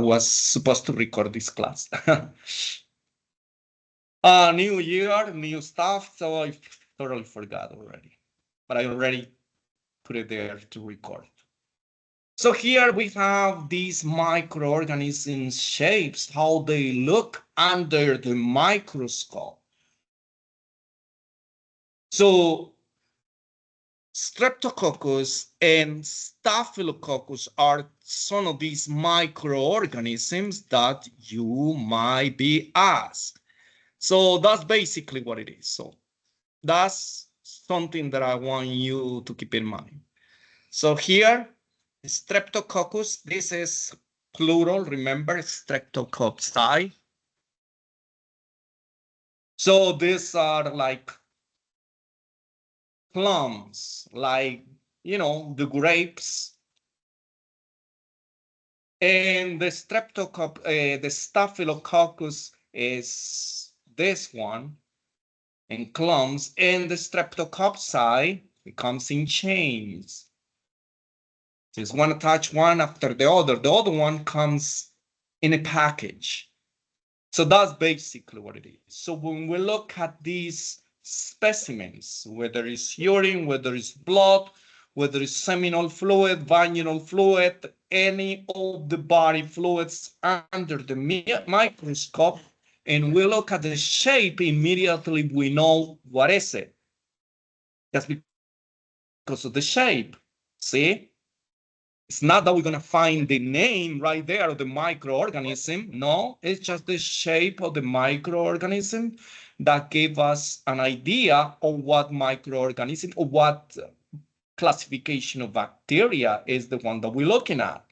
was supposed to record this class. New year, new stuff, so I totally forgot already. But I already put it there to record. So here we have these microorganisms shapes, how they look under the microscope. So Streptococcus and Staphylococcus are some of these microorganisms that you might be asked. So that's basically what it is. So that's something that I want you to keep in mind. So here, Streptococcus, this is plural, remember, Streptococci. So these are like plums, like, the grapes. And the the Staphylococcus is this one, and clumps, and the Streptococci, it comes in chains. It's one attached one after the other one comes in a package. So that's basically what it is. So when we look at these specimens, whether it's urine, whether it's blood, whether it's seminal fluid, vaginal fluid, any of the body fluids under the microscope, and we look at the shape, immediately we know what is it. That's because of the shape. See? It's not that we're going to find the name right there of the microorganism. No, it's just the shape of the microorganism that gave us an idea of what microorganism or what classification of bacteria is the one that we're looking at.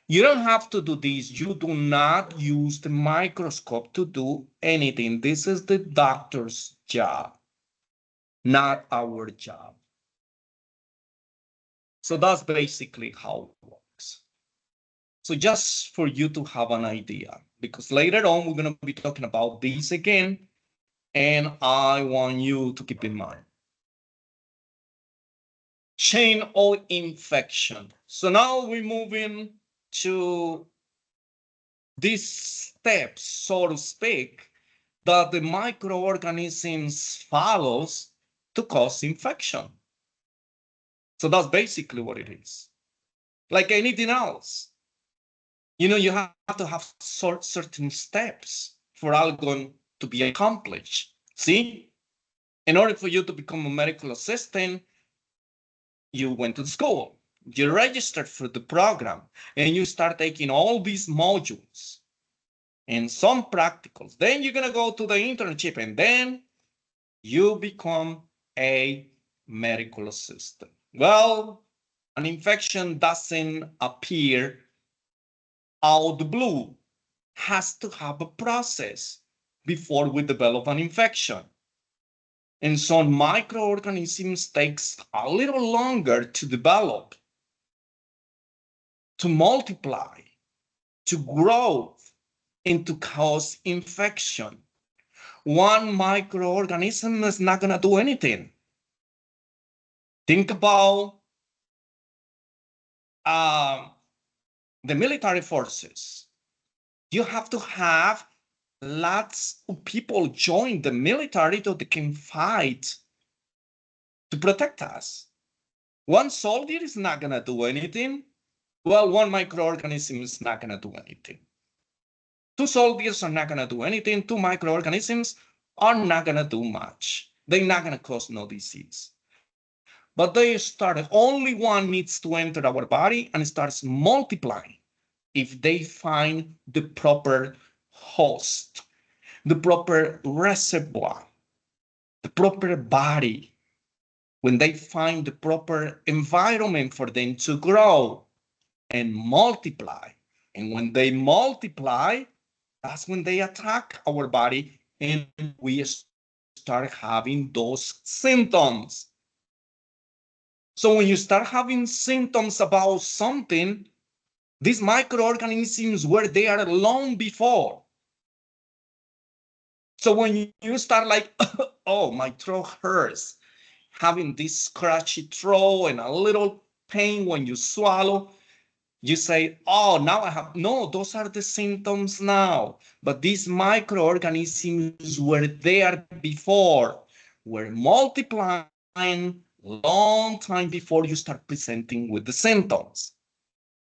You don't have to do this. You do not use the microscope to do anything. This is the doctor's job, not our job. So that's basically how it works. So just for you to have an idea, because later on, we're going to be talking about these again, and I want you to keep in mind. Chain of infection. So now we're moving to these steps, so to speak, that the microorganisms follows to cause infection. So that's basically what it is. Like anything else. You have to have certain steps for algon to be accomplished. See, in order for you to become a medical assistant, you went to school, you registered for the program, and you start taking all these modules and some practicals. Then you're going to go to the internship, and then you become a medical assistant. Well, an infection doesn't appear out the blue. Has to have a process before we develop an infection. And some microorganisms takes a little longer to develop, to multiply, to grow, and to cause infection. One microorganism is not going to do anything. Think about the military forces. You have to have lots of people join the military so they can fight to protect us. One soldier is not going to do anything. Well, one microorganism is not going to do anything. Two soldiers are not going to do anything. Two microorganisms are not going to do much. They're not going to cause no disease. But they started, only one needs to enter our body and starts multiplying if they find the proper host, the proper reservoir, the proper body, when they find the proper environment for them to grow and multiply. And when they multiply, that's when they attack our body and we start having those symptoms. So when you start having symptoms about something, these microorganisms were there long before. So when you start like, oh, my throat hurts, having this scratchy throat and a little pain when you swallow, You say, oh, now I have, no, those are the symptoms now. But these microorganisms were there before, were multiplying long time before you start presenting with the symptoms.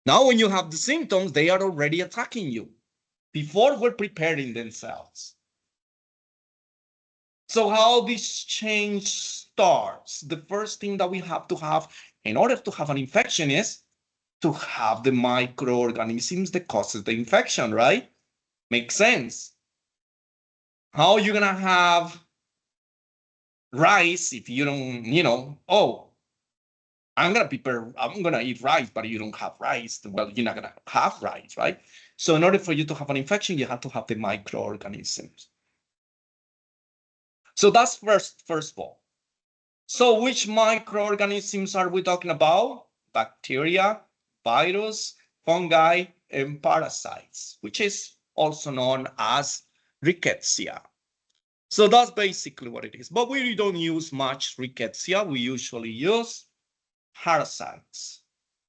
Now, when you have the symptoms, they are already attacking you before we're preparing themselves. So how this change starts? The first thing that we have to have in order to have an infection is to have the microorganisms that causes the infection, right? Makes sense. How are you gonna have rice if you don't, oh, I'm gonna eat rice, but you don't have rice. Well, you're not gonna have rice, right? So in order for you to have an infection, you have to have the microorganisms. So that's first of all. So which microorganisms are we talking about? Bacteria, virus, fungi, and parasites, which is also known as rickettsia. So that's basically what it is. But we don't use much rickettsia. We usually use parasites.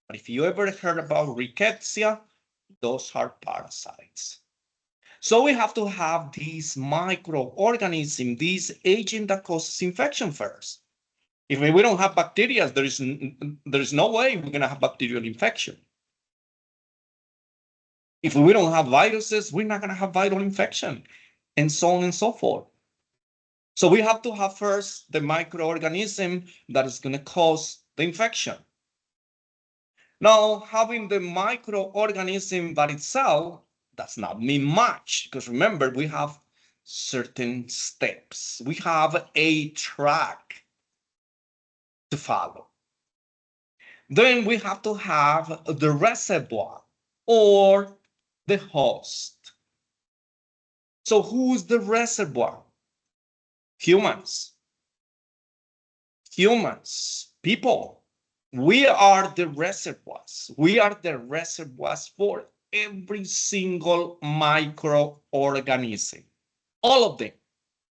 But if you ever heard about rickettsia, those are parasites. So we have to have these microorganisms, these agent that causes infection first. If we don't have bacteria, there is no way we're going to have bacterial infection. If we don't have viruses, we're not going to have viral infection, and so on and so forth. So we have to have first the microorganism that is going to cause the infection. Now, having the microorganism by itself does not mean much, because remember, we have certain steps. We have a track to follow. Then we have to have the reservoir or the host. So who's the reservoir? Humans. Humans, people. We are the reservoirs. We are the reservoirs for every single microorganism. All of them,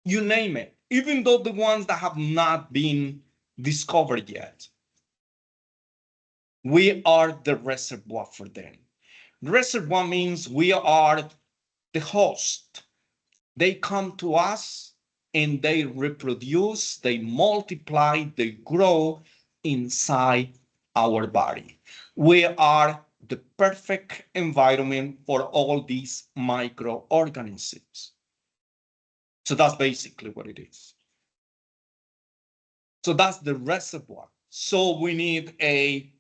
you name it, even though the ones that have not been discovered yet. We are the reservoir for them. Reservoir means we are the host. They come to us and they reproduce, they multiply, they grow inside our body. We are the perfect environment for all these microorganisms. So that's basically what it is. So that's the reservoir. So we need a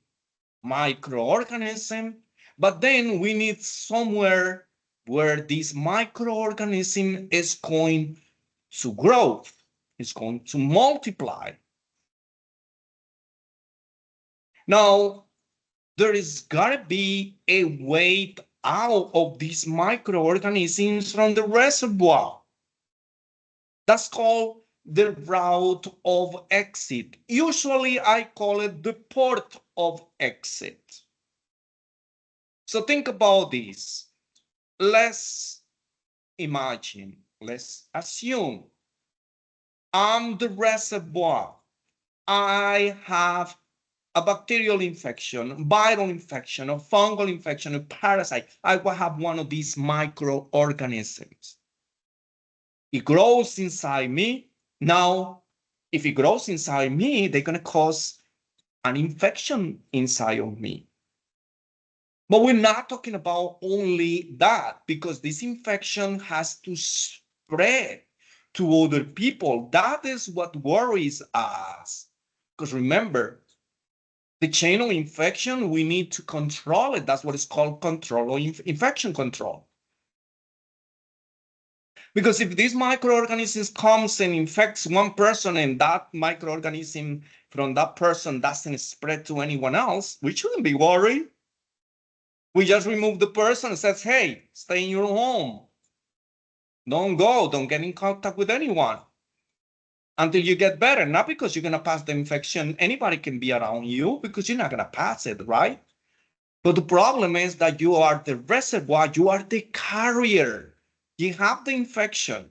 microorganism, but then we need somewhere where this microorganism is going to grow, is going to multiply. Now, there is gotta be a way out of these microorganisms from the reservoir. That's called the route of exit. Usually I call it the port of exit. So think about this. Let's imagine, let's assume I'm the reservoir. I have a bacterial infection, viral infection, a fungal infection, a parasite. I will have one of these microorganisms. It grows inside me. Now, if it grows inside me, they're going to cause an infection inside of me. But we're not talking about only that, because this infection has to spread to other people. That is what worries us. Because remember, the chain of infection, we need to control it. That's what is called control or infection control. Because if this microorganism comes and infects one person and that microorganism from that person doesn't spread to anyone else, we shouldn't be worried. We just remove the person and says, hey, stay in your home. Don't go, don't get in contact with anyone until you get better. Not because you're going to pass the infection. Anybody can be around you because you're not going to pass it, right? But the problem is that you are the reservoir, you are the carrier. You have the infection.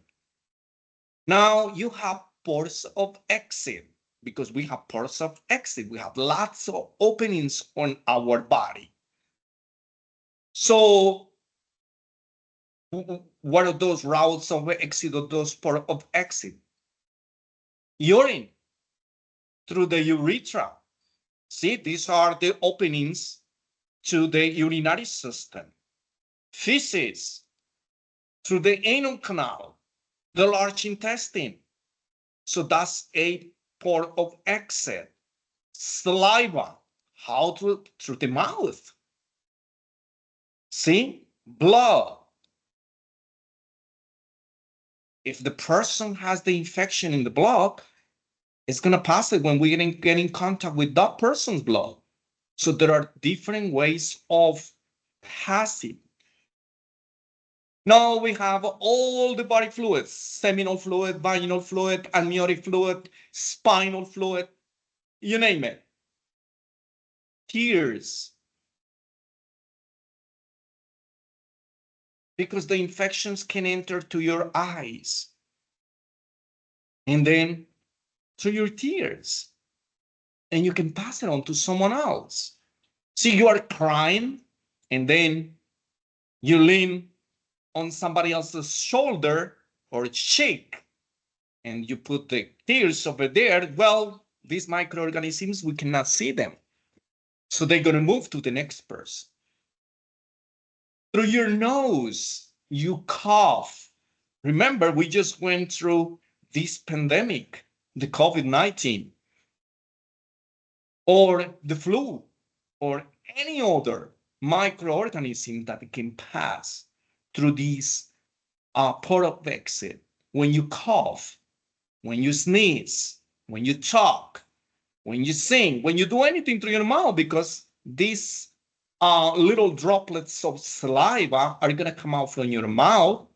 Now you have ports of exit because we have ports of exit. We have lots of openings on our body. So what are those routes of exit or those port of exit? Urine through the urethra. See, these are the openings to the urinary system. Feces through the anal canal, the large intestine. So that's a port of exit. Saliva, how through the mouth. See, blood. If the person has the infection in the blood, it's going to pass it when we get in contact with that person's blood. So there are different ways of passing. Now we have all the body fluids: seminal fluid, vaginal fluid, amniotic fluid, spinal fluid, you name it. Tears. Because the infections can enter to your eyes and then through your tears, and you can pass it on to someone else. See, you are crying and then you lean on somebody else's shoulder or cheek and you put the tears over there. Well, these microorganisms, we cannot see them. So they're going to move to the next person. Through your nose, you cough. Remember, we just went through this pandemic, the COVID-19, or the flu, or any other microorganism that can pass through these port of exit. When you cough, when you sneeze, when you talk, when you sing, when you do anything through your mouth, because these little droplets of saliva are going to come out from your mouth.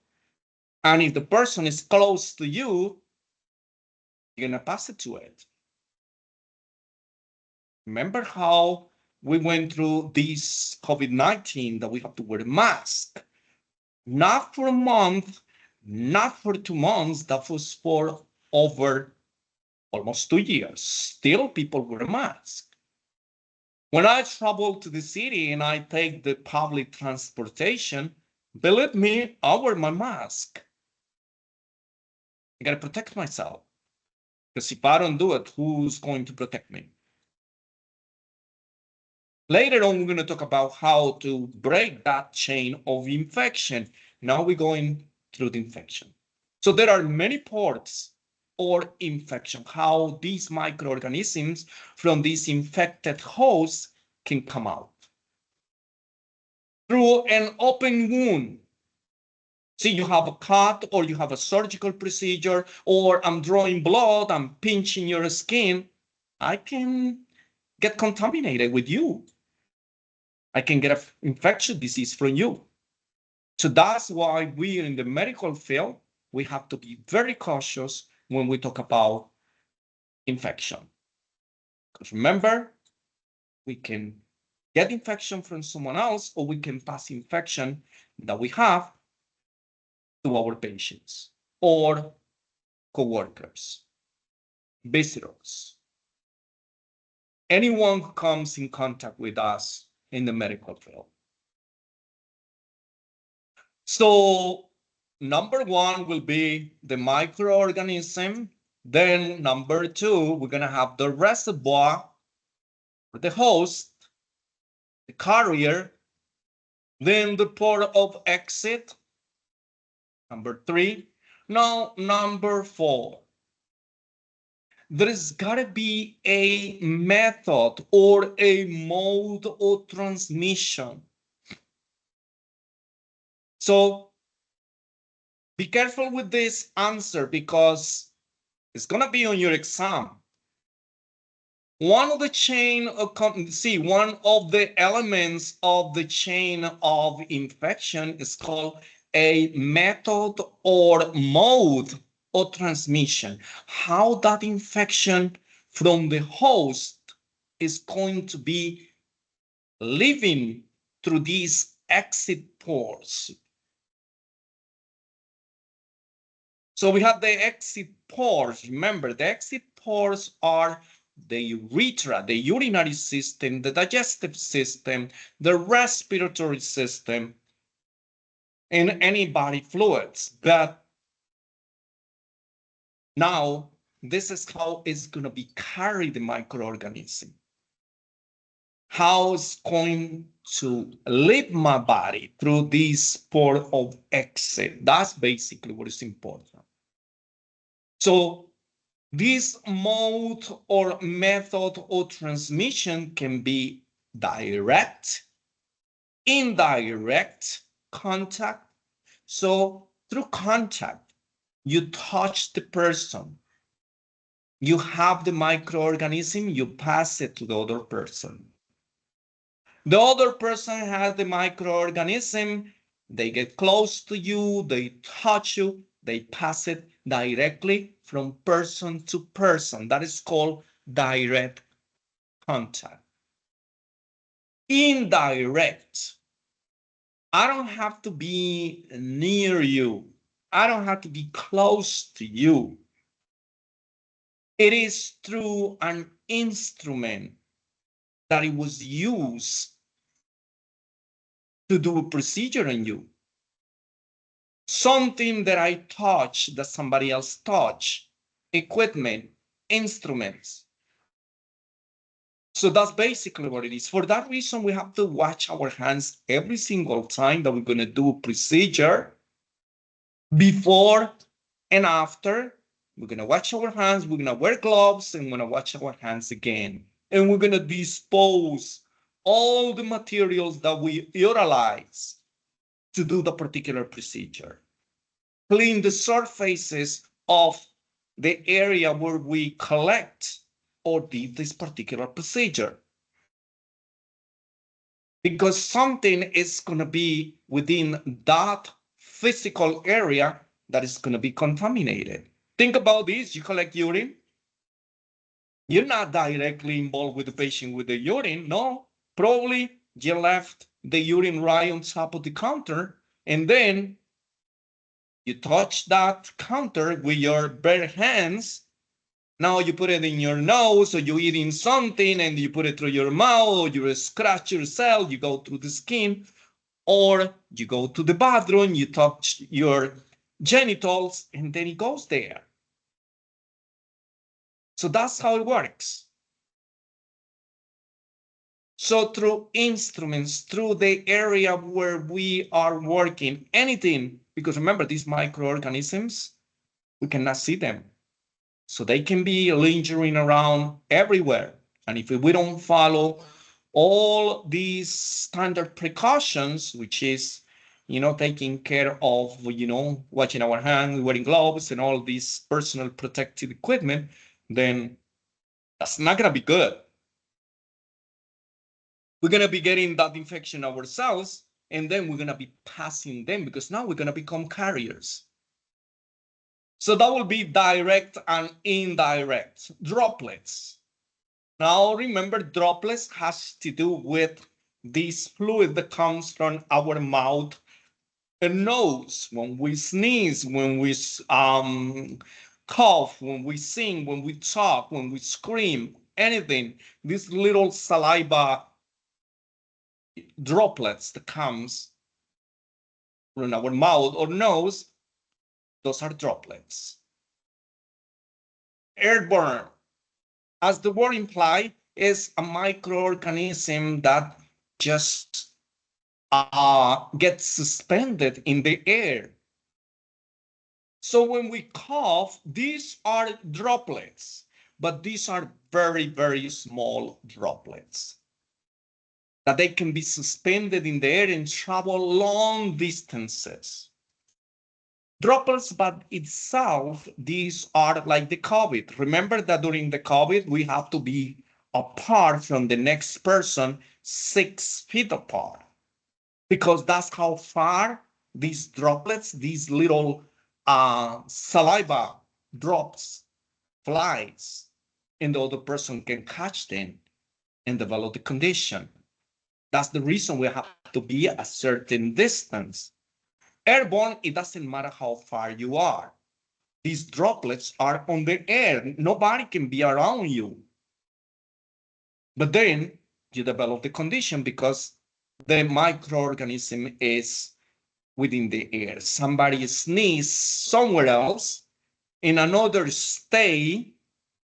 And if the person is close to you, you're going to pass it to it. Remember how we went through this COVID-19 that we have to wear a mask? Not for a month, not for 2 months, that was for over almost 2 years. Still, people wear a mask. When I travel to the city and I take the public transportation, believe me, I wear my mask. I gotta protect myself. Because if I don't do it, who's going to protect me? Later on, we're going to talk about how to break that chain of infection. Now we're going through the infection. So there are many ports or infection, how these microorganisms from these infected hosts can come out. Through an open wound. See, you have a cut or you have a surgical procedure, or I'm drawing blood, I'm pinching your skin. I can get contaminated with you. I can get an infectious disease from you. So that's why we in the medical field, we have to be very cautious when we talk about infection. Because remember, we can get infection from someone else, or we can pass infection that we have to our patients or co-workers, visitors, anyone who comes in contact with us in the medical field. So number one will be the microorganism. Then number two, we're going to have the reservoir, the host, the carrier, then the port of exit. Number three. Now, number four. There's got to be a method or a mode of transmission. So be careful with this answer because it's going to be on your exam. One of the chain of, one of the elements of the chain of infection is called a method or mode of transmission. How that infection from the host is going to be living through these exit pores. So we have the exit pores. Remember, the exit pores are the urethra, the urinary system, the digestive system, the respiratory system, and any body fluids. But now, this is how it's going to be carried, the microorganism. How it's going to leave my body through this port of exit. That's basically what is important. So this mode or method of transmission can be direct, indirect contact. So through contact, you touch the person, you have the microorganism, you pass it to the other person. The other person has the microorganism, they get close to you, they touch you, they pass it directly from person to person. That is called direct contact. Indirect. I don't have to be near you. I don't have to be close to you. It is through an instrument that it was used to do a procedure on you. Something that I touch that somebody else touch, equipment, instruments. So that's basically what it is. For that reason, we have to watch our hands every single time that we're going to do a procedure. Before and after, we're going to watch our hands, we're going to wear gloves, and we're going to watch our hands again. And we're going to dispose all the materials that we utilize to do the particular procedure. Clean the surfaces of the area where we collect or did this particular procedure. Because something is going to be within that physical area that is going to be contaminated. Think about this. You collect urine. You're not directly involved with the patient with the urine. No, probably you left the urine right on top of the counter, and then you touch that counter with your bare hands. Now you put it in your nose, or you're eating something and you put it through your mouth, or you scratch yourself, you go through the skin, or you go to the bathroom, you touch your genitals, and then it goes there. So that's how it works. So through instruments, through the area where we are working, anything, because remember, these microorganisms, we cannot see them. So they can be lingering around everywhere. And if we don't follow all these standard precautions, which is, taking care of, washing our hands, wearing gloves, and all these personal protective equipment, then that's not going to be good. We're going to be getting that infection ourselves, and then we're going to be passing them, because now we're going to become carriers. So that will be direct and indirect. Droplets. Now remember, droplets has to do with this fluid that comes from our mouth and nose. When we sneeze, when we cough, when we sing, when we talk, when we scream, anything, these little saliva droplets that comes from our mouth or nose, those are droplets. Airborne, as the word implies, is a microorganism that just gets suspended in the air. So when we cough, these are droplets, but these are very, very small droplets that they can be suspended in the air and travel long distances. Droplets by itself, these are like the COVID. Remember that during the COVID, we have to be apart from the next person 6 feet apart, because that's how far these droplets, these little saliva drops, flies, and the other person can catch them and develop the condition. That's the reason we have to be a certain distance. Airborne, it doesn't matter how far you are. These droplets are on the air. Nobody can be around you. But then you develop the condition because the microorganism is within the air. Somebody sneezes somewhere else, in another state,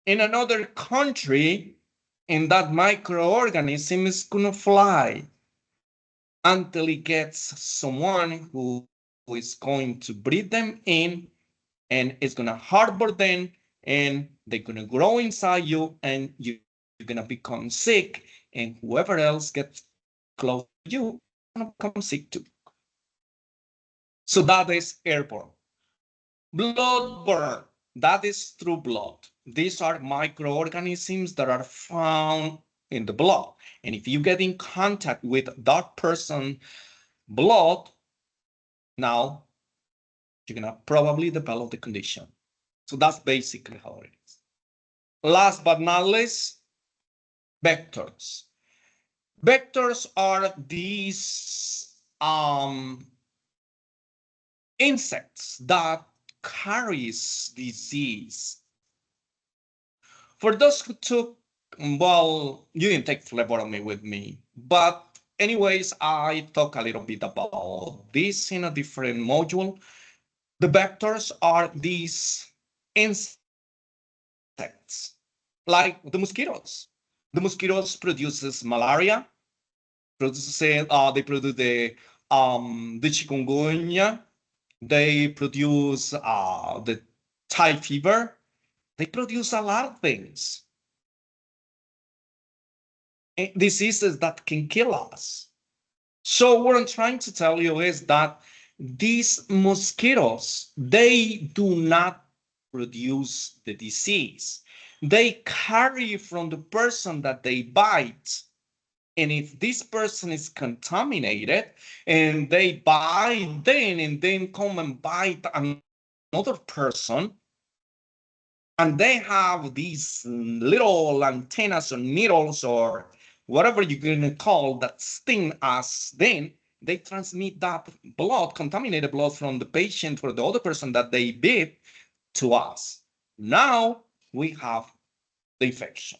in another country, and that microorganism is gonna fly until it gets someone who is going to breathe them in and is gonna harbor them, and they're gonna grow inside you, and you're gonna become sick, and whoever else gets close to you gonna become sick too. So that is airborne. Bloodborne, that is through blood. These are microorganisms that are found in the blood. And if you get in contact with that person's blood, now you're gonna probably develop the condition. So that's basically how it is. Last but not least, vectors. Vectors are these insects that carries disease. For those who took, well, you didn't take phlebotomy with me, but anyways, I talk a little bit about this in a different module. The vectors are these insects, like the mosquitoes. The mosquitoes produces malaria, they produce the chikungunya, they produce the typhoid fever, they produce a lot of things, diseases that can kill us. So what I'm trying to tell you is that these mosquitoes, they do not produce the disease. They carry from the person that they bite. And if this person is contaminated and they bite then and then come and bite another person, and they have these little antennas or needles or whatever you're going to call that sting us, then they transmit that blood, contaminated blood from the patient or the other person that they bit to us. Now we have the infection.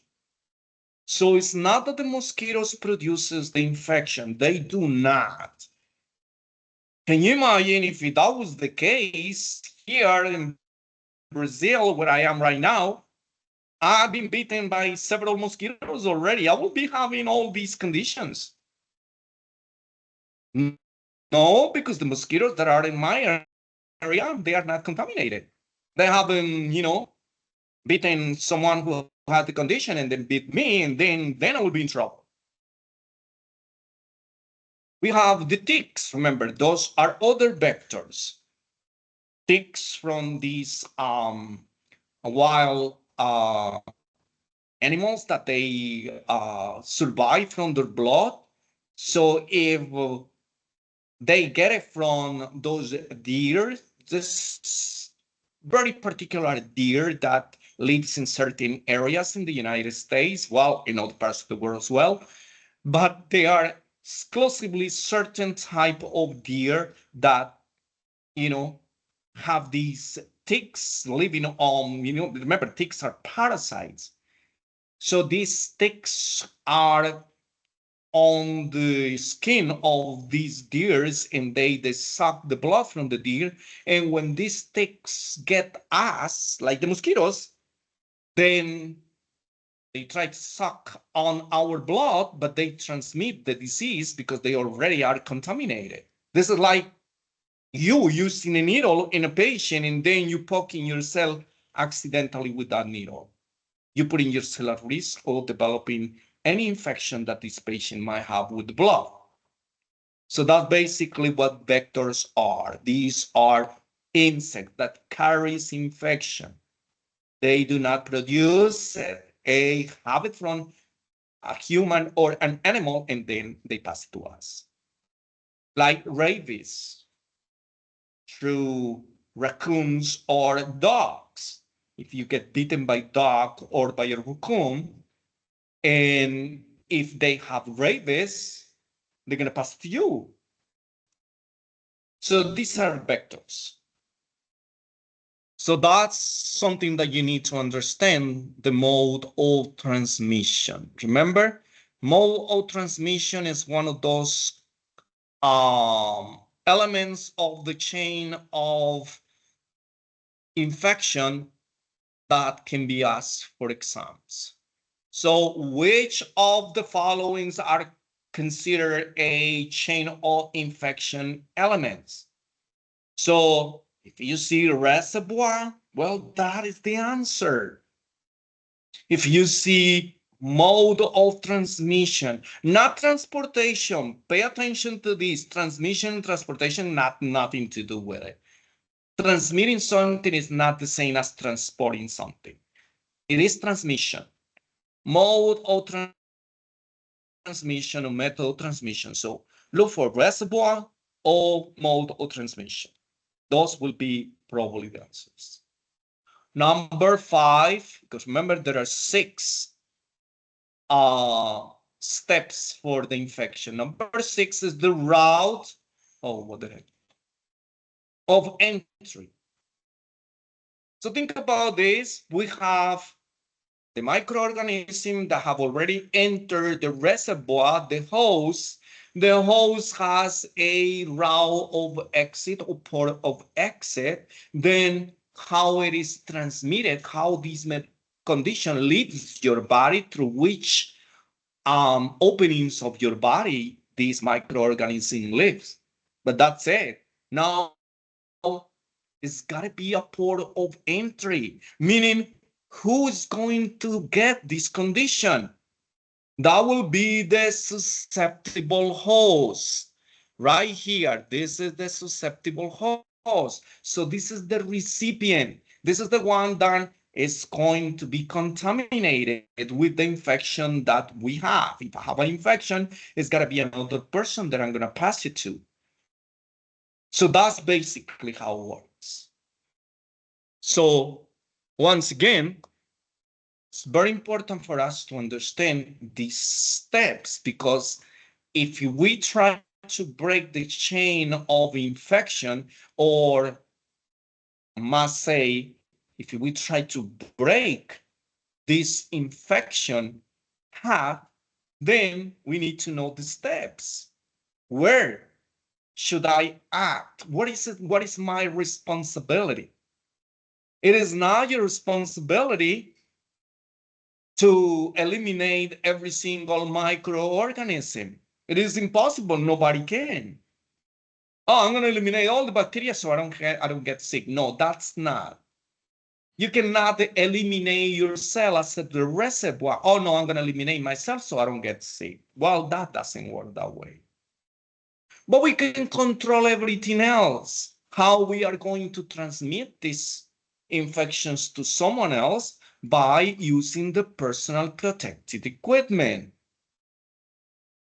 So it's not that the mosquitoes produces the infection. They do not. Can you imagine if that was the case here in Brazil, where I am right now? I've been bitten by several mosquitoes already. I will be having all these conditions. No, because the mosquitoes that are in my area, they are not contaminated. They haven't, bitten someone who had the condition and then bit me, and then I will be in trouble. We have the ticks. Remember, those are other vectors. Ticks from these wild animals that they survive from their blood. So if they get it from those deer, this very particular deer that lives in certain areas in the United States, well, in other parts of the world as well, but they are exclusively certain type of deer that, have these ticks living on, remember, ticks are parasites. So these ticks are on the skin of these deers, and they suck the blood from the deer. And when these ticks get us, like the mosquitoes, then they try to suck on our blood, but they transmit the disease because they already are contaminated. This is like you using a needle in a patient and then you poking yourself accidentally with that needle. You putting yourself at risk of developing any infection that this patient might have with the blood. So that's basically what vectors are. These are insects that carries infection. They do not produce a habit from a human or an animal, and then they pass it to us. Like rabies through raccoons or dogs. If you get bitten by a dog or by a raccoon, and if they have rabies, they're going to pass it to you. So these are vectors. So that's something that you need to understand, the mode of transmission. Remember, mode of transmission is one of those elements of the chain of infection that can be asked for exams. So which of the followings are considered a chain of infection elements? So if you see reservoir, well, that is the answer. If you see mode of transmission, not transportation, pay attention to this. Transmission and transportation, nothing to do with it. Transmitting something is not the same as transporting something. It is transmission. Mode of transmission or method of transmission. So look for reservoir or mode of transmission. Those will be probably the answers. Number 5, because remember there are 6 steps for the infection. Number 6 is the route. Oh, what the heck? Of entry. So think about this. We have the microorganism that have already entered the reservoir, the host. The host has a route of exit or port of exit. Then how it is transmitted, how this condition leads your body through which openings of your body this microorganism lives. But that's it. Now it's got to be a port of entry, meaning who's going to get this condition? That will be the susceptible host. Right here, this is the susceptible host. So this is the recipient. This is the one that is going to be contaminated with the infection that we have. If I have an infection, it's got to be another person that I'm going to pass it to. So that's basically how it works. So once again, it's very important for us to understand these steps, because if we try to break the chain of infection, or I must say, if we try to break this infection path, then we need to know the steps. Where should I act? What is it? What is my responsibility? It is not your responsibility to eliminate every single microorganism. It is impossible. Nobody can. Oh, I'm going to eliminate all the bacteria so I don't get sick. No, that's not. You cannot eliminate your cell as the reservoir. Oh no, I'm going to eliminate myself so I don't get sick. Well, that doesn't work that way. But we can control everything else. How we are going to transmit these infections to someone else by using the personal protective equipment.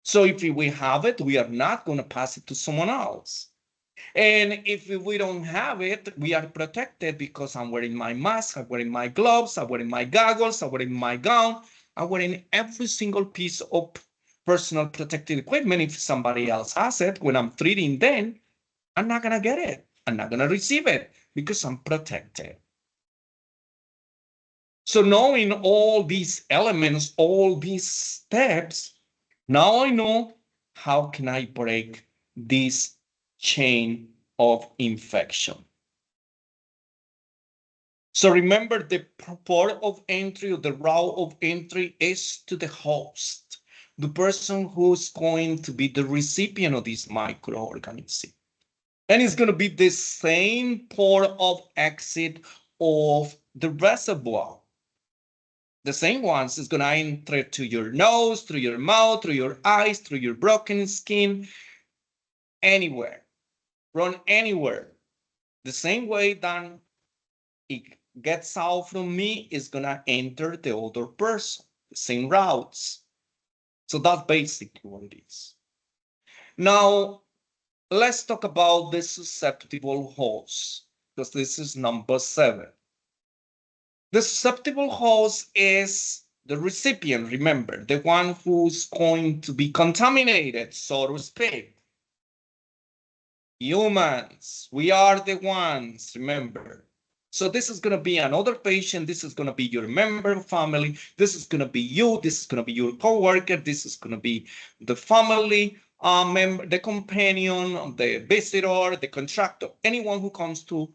So if we have it, we are not going to pass it to someone else. And if we don't have it, we are protected because I'm wearing my mask, I'm wearing my gloves, I'm wearing my goggles, I'm wearing my gown, I'm wearing every single piece of personal protective equipment. If somebody else has it, when I'm treating them, I'm not going to get it. I'm not going to receive it because I'm protected. So knowing all these elements, all these steps, now I know how can I break this chain of infection. So remember, the port of entry or the route of entry is to the host, the person who's going to be the recipient of this microorganism. And it's going to be the same port of exit of the reservoir. The same ones is going to enter to your nose, through your mouth, through your eyes, through your broken skin, anywhere, run anywhere. The same way that it gets out from me is going to enter the other person, the same routes. So that's basically what it is. Now, let's talk about the susceptible host, because this is number 7. The susceptible host is the recipient, remember, the one who's going to be contaminated, so to speak. Humans, we are the ones, remember. So this is going to be another patient. This is going to be your member of family. This is going to be you. This is going to be your coworker. This is going to be the family member, the companion, the visitor, the contractor, anyone who comes to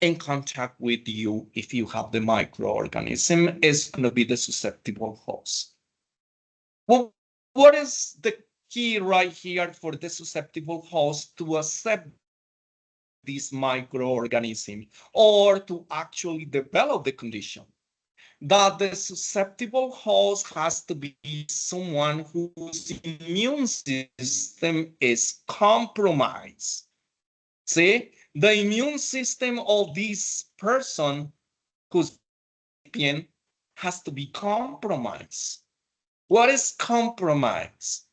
in contact with you. If you have the microorganism, is going to be the susceptible host. Well, what is the key right here for the susceptible host to accept this microorganism or to actually develop the condition? That the susceptible host has to be someone whose immune system is compromised. See, the immune system of this person who's recipient has to be compromised. What is compromised?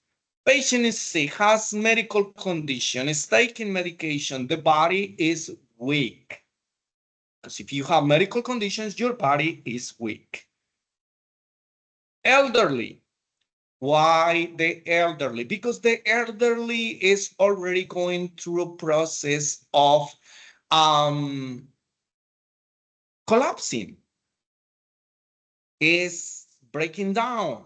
Patient is sick, has medical condition, is taking medication, the body is weak. Because if you have medical conditions, your body is weak. Elderly. Why the elderly? Because the elderly is already going through a process of collapsing, is breaking down.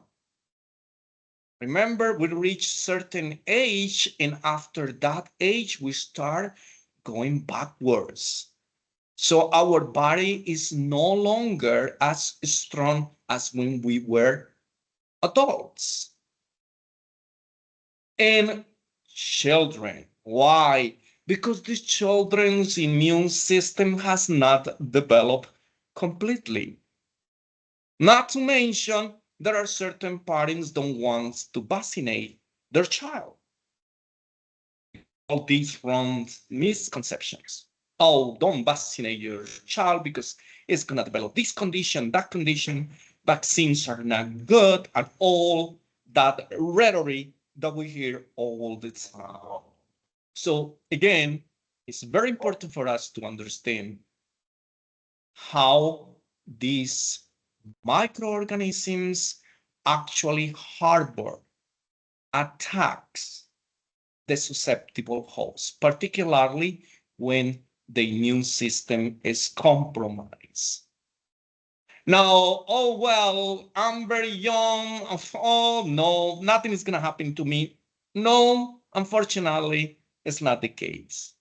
Remember, we reach certain age, and after that age, we start going backwards. So our body is no longer as strong as when we were adults. And children, why? Because the children's immune system has not developed completely. Not to mention, there are certain parents don't want to vaccinate their child. All these from misconceptions. Oh, don't vaccinate your child because it's going to develop this condition, that condition. Vaccines are not good at all. That rhetoric that we hear all the time. So again, it's very important for us to understand how these microorganisms actually harbor attacks the susceptible host, particularly when the immune system is compromised. Now, oh, well, I'm very young. Oh, no, nothing is going to happen to me. No, unfortunately, it's not the case.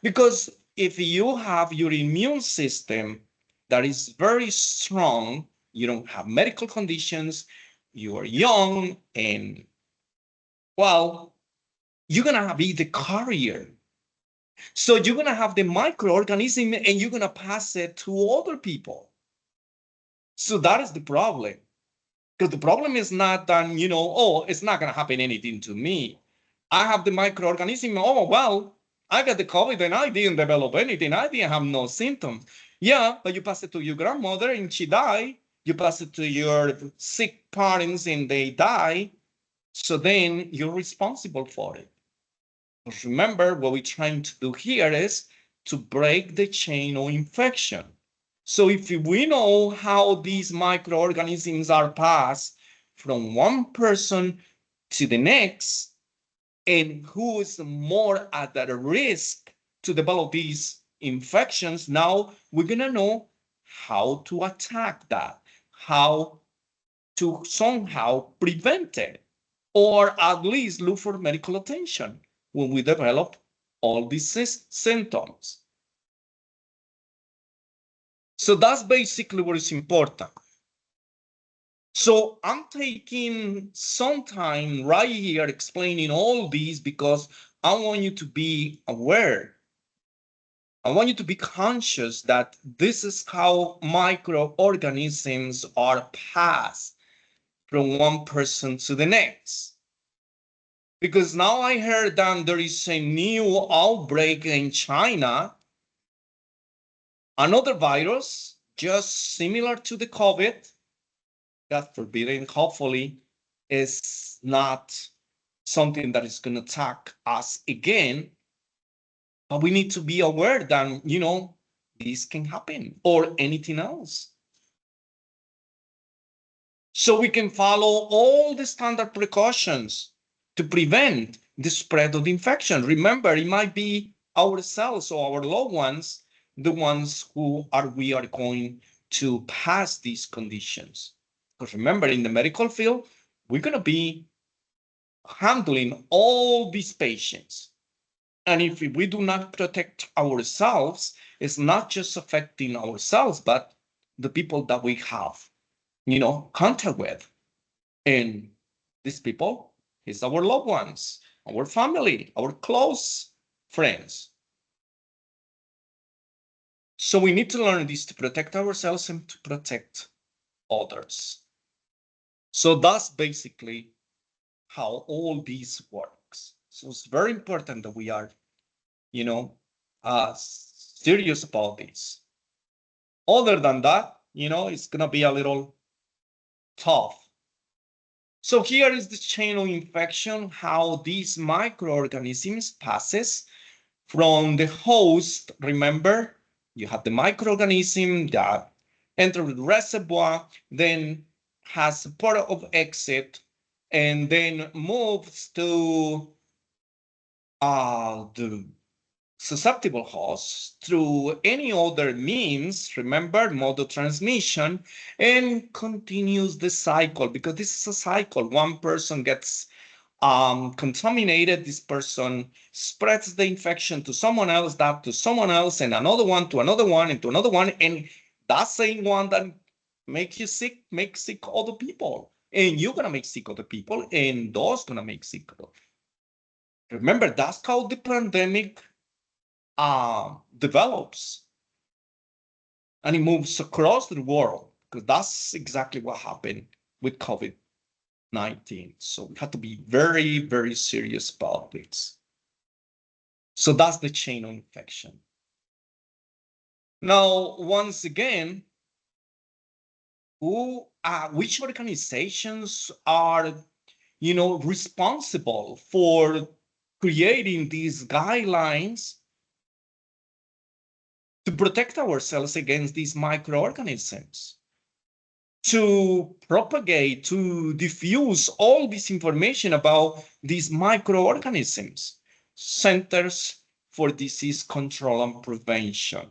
Because if you have your immune system that is very strong, you don't have medical conditions, you are young, and well, you're going to be the carrier. So you're going to have the microorganism and you're going to pass it to other people. So that is the problem. Because the problem is not that, oh, it's not going to happen anything to me. I have the microorganism. Oh, well, I got the COVID and I didn't develop anything. I didn't have no symptoms. Yeah, but you pass it to your grandmother and she died. You pass it to your sick parents and they die. So then you're responsible for it. But remember, what we're trying to do here is to break the chain of infection. So if we know how these microorganisms are passed from one person to the next, and who is more at the risk to develop these infections, now we're going to know how to attack that, how to somehow prevent it, or at least look for medical attention when we develop all these symptoms. So that's basically what is important. So I'm taking some time right here explaining all these because I want you to be aware. I want you to be conscious that this is how microorganisms are passed from one person to the next. Because now I heard that there is a new outbreak in China, another virus, just similar to the COVID, God forbid, hopefully is not something that is going to attack us again. But we need to be aware that, this can happen or anything else. So we can follow all the standard precautions to prevent the spread of the infection. Remember, it might be ourselves or our loved ones, the ones who we are going to pass these conditions. Because remember, in the medical field, we're going to be handling all these patients. And if we do not protect ourselves, it's not just affecting ourselves, but the people that we have, contact with. And these people is our loved ones, our family, our close friends. So we need to learn this to protect ourselves and to protect others. So that's basically how all this works. So it's very important that we are, serious about this. Other than that, it's gonna be a little tough. So here is the chain of infection, how these microorganisms passes from the host. Remember, you have the microorganism that enters the reservoir, then has a port of exit, and then moves to the susceptible hosts through any other means, remember, mode of transmission, and continues the cycle, because this is a cycle. One person gets contaminated, this person spreads the infection to someone else, that to someone else, and another one to another one, and to another one, and that same one that makes you sick, makes sick other people, and you're gonna make sick other people, and those gonna make sick other. Remember, that's how the pandemic develops, and it moves across the world, because that's exactly what happened with COVID-19. So we have to be very, very serious about this. So that's the chain of infection. Now, once again, which organizations are, responsible for creating these guidelines to protect ourselves against these microorganisms, to propagate, to diffuse all this information about these microorganisms? Centers for Disease Control and Prevention.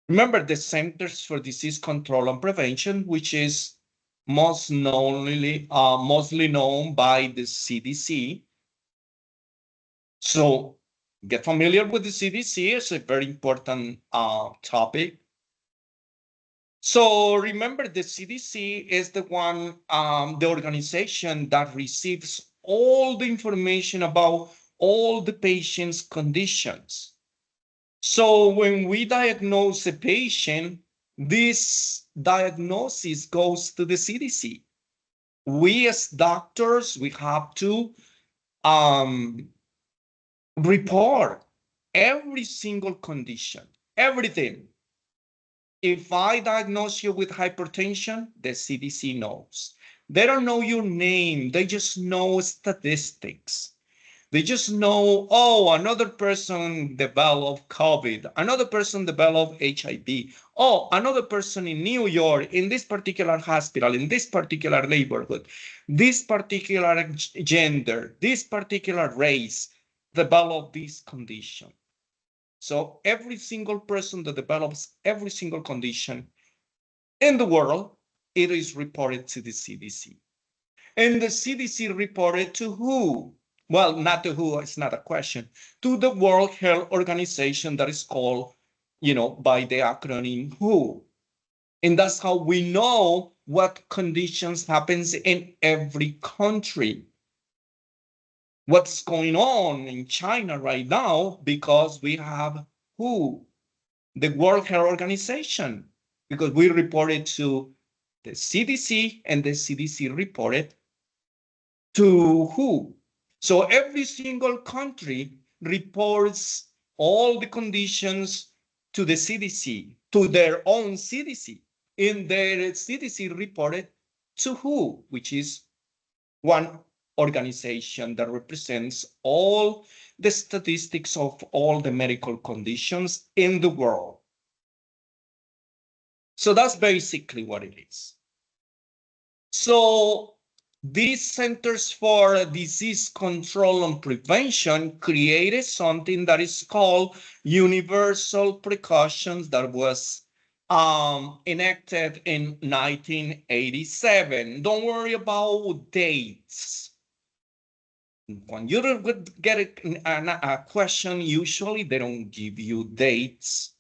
Remember the Centers for Disease Control and Prevention, which is mostly known by the CDC. So get familiar with the CDC. It's a very important topic. So remember, the CDC is the one, the organization that receives all the information about all the patient's conditions. So when we diagnose a patient, this diagnosis goes to the CDC. We as doctors, we have to report every single condition, everything. If I diagnose you with hypertension, the CDC knows. They don't know your name, they just know statistics. They just know, oh, another person developed COVID, another person developed HIV, oh, another person in New York, in this particular hospital, in this particular neighborhood, this particular gender, this particular race developed this condition. So every single person that develops every single condition in the world, it is reported to the CDC. And the CDC reported to who? Well, not to who, it's not a question, to the World Health Organization, that is called, by the acronym WHO. And that's how we know what conditions happens in every country. What's going on in China right now, because we have WHO, the World Health Organization, because we reported to the CDC and the CDC reported to WHO. So every single country reports all the conditions to the CDC, to their own CDC. And their CDC reported to WHO, which is one organization that represents all the statistics of all the medical conditions in the world. So that's basically what it is. So These Centers for Disease Control and Prevention created something that is called Universal Precautions that was enacted in 1987. Don't worry about dates. When you get a question, usually they don't give you dates.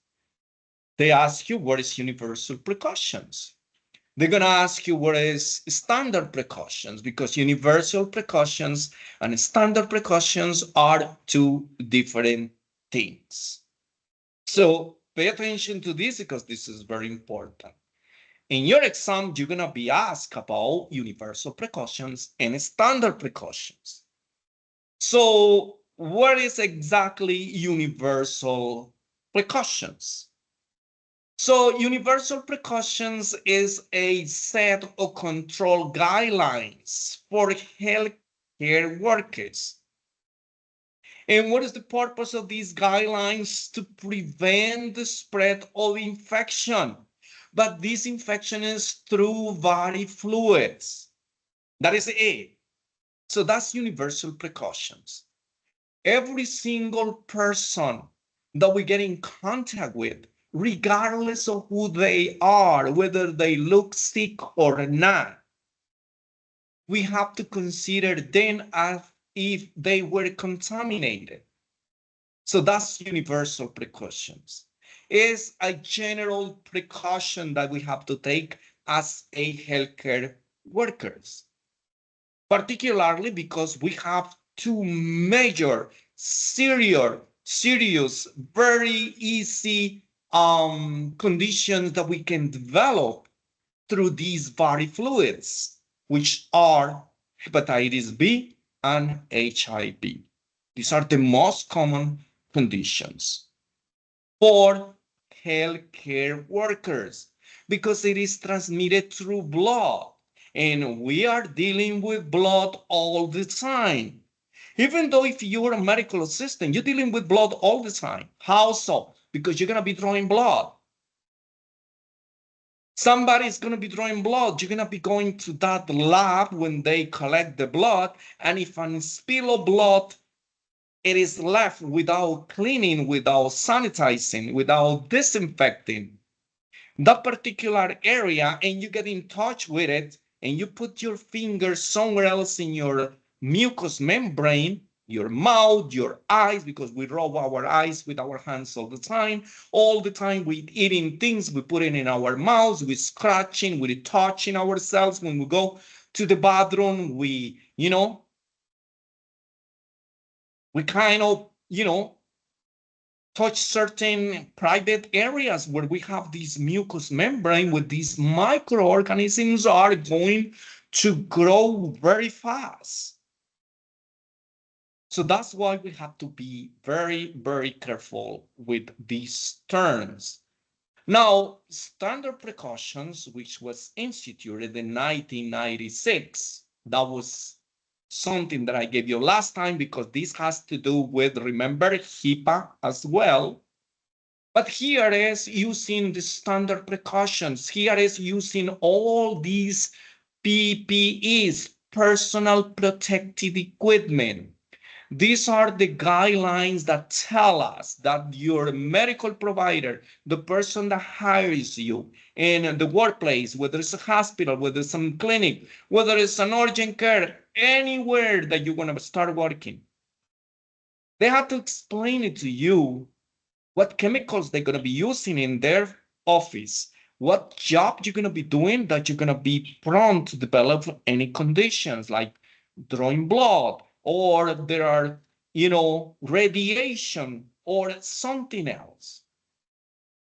They ask you what is universal precautions. They're going to ask you what is standard precautions, because universal precautions and standard precautions are two different things. So pay attention to this because this is very important. In your exam, you're going to be asked about universal precautions and standard precautions. So what is exactly universal precautions? So universal precautions is a set of control guidelines for healthcare workers. And what is the purpose of these guidelines? To prevent the spread of infection. But this infection is through body fluids. That is it. So that's universal precautions. Every single person that we get in contact with, regardless of who they are, whether they look sick or not, we have to consider them as if they were contaminated. So that's universal precautions. It's a general precaution that we have to take as a healthcare workers, particularly because we have two major, serious, very easy conditions that we can develop through these body fluids, which are hepatitis B and HIV. These are the most common conditions for healthcare workers because it is transmitted through blood. And we are dealing with blood all the time. Even though if you're a medical assistant, you're dealing with blood all the time. How so? Because you're going to be drawing blood. Somebody's going to be drawing blood. You're going to be going to that lab when they collect the blood. And if a spill of blood, it is left without cleaning, without sanitizing, without disinfecting that particular area, and you get in touch with it, and you put your finger somewhere else in your mucous membrane, your mouth, your eyes, because we rub our eyes with our hands all the time we eating things, we put it in our mouths, we scratching, we touching ourselves when we go to the bathroom, we kind of, touch certain private areas where we have this mucous membrane with these microorganisms are going to grow very fast. So that's why we have to be very, very careful with these terms. Now, standard precautions, which was instituted in 1996, that was something that I gave you last time because this has to do with, remember, HIPAA as well. But here is using the standard precautions. Here is using all these PPEs, personal protective equipment. These are the guidelines that tell us that your medical provider, the person that hires you in the workplace, whether it's a hospital, whether it's some clinic, whether it's an urgent care, anywhere that you're going to start working, they have to explain it to you what chemicals they're going to be using in their office, what job you're going to be doing that you're going to be prone to develop any conditions like drawing blood, or there are, radiation or something else.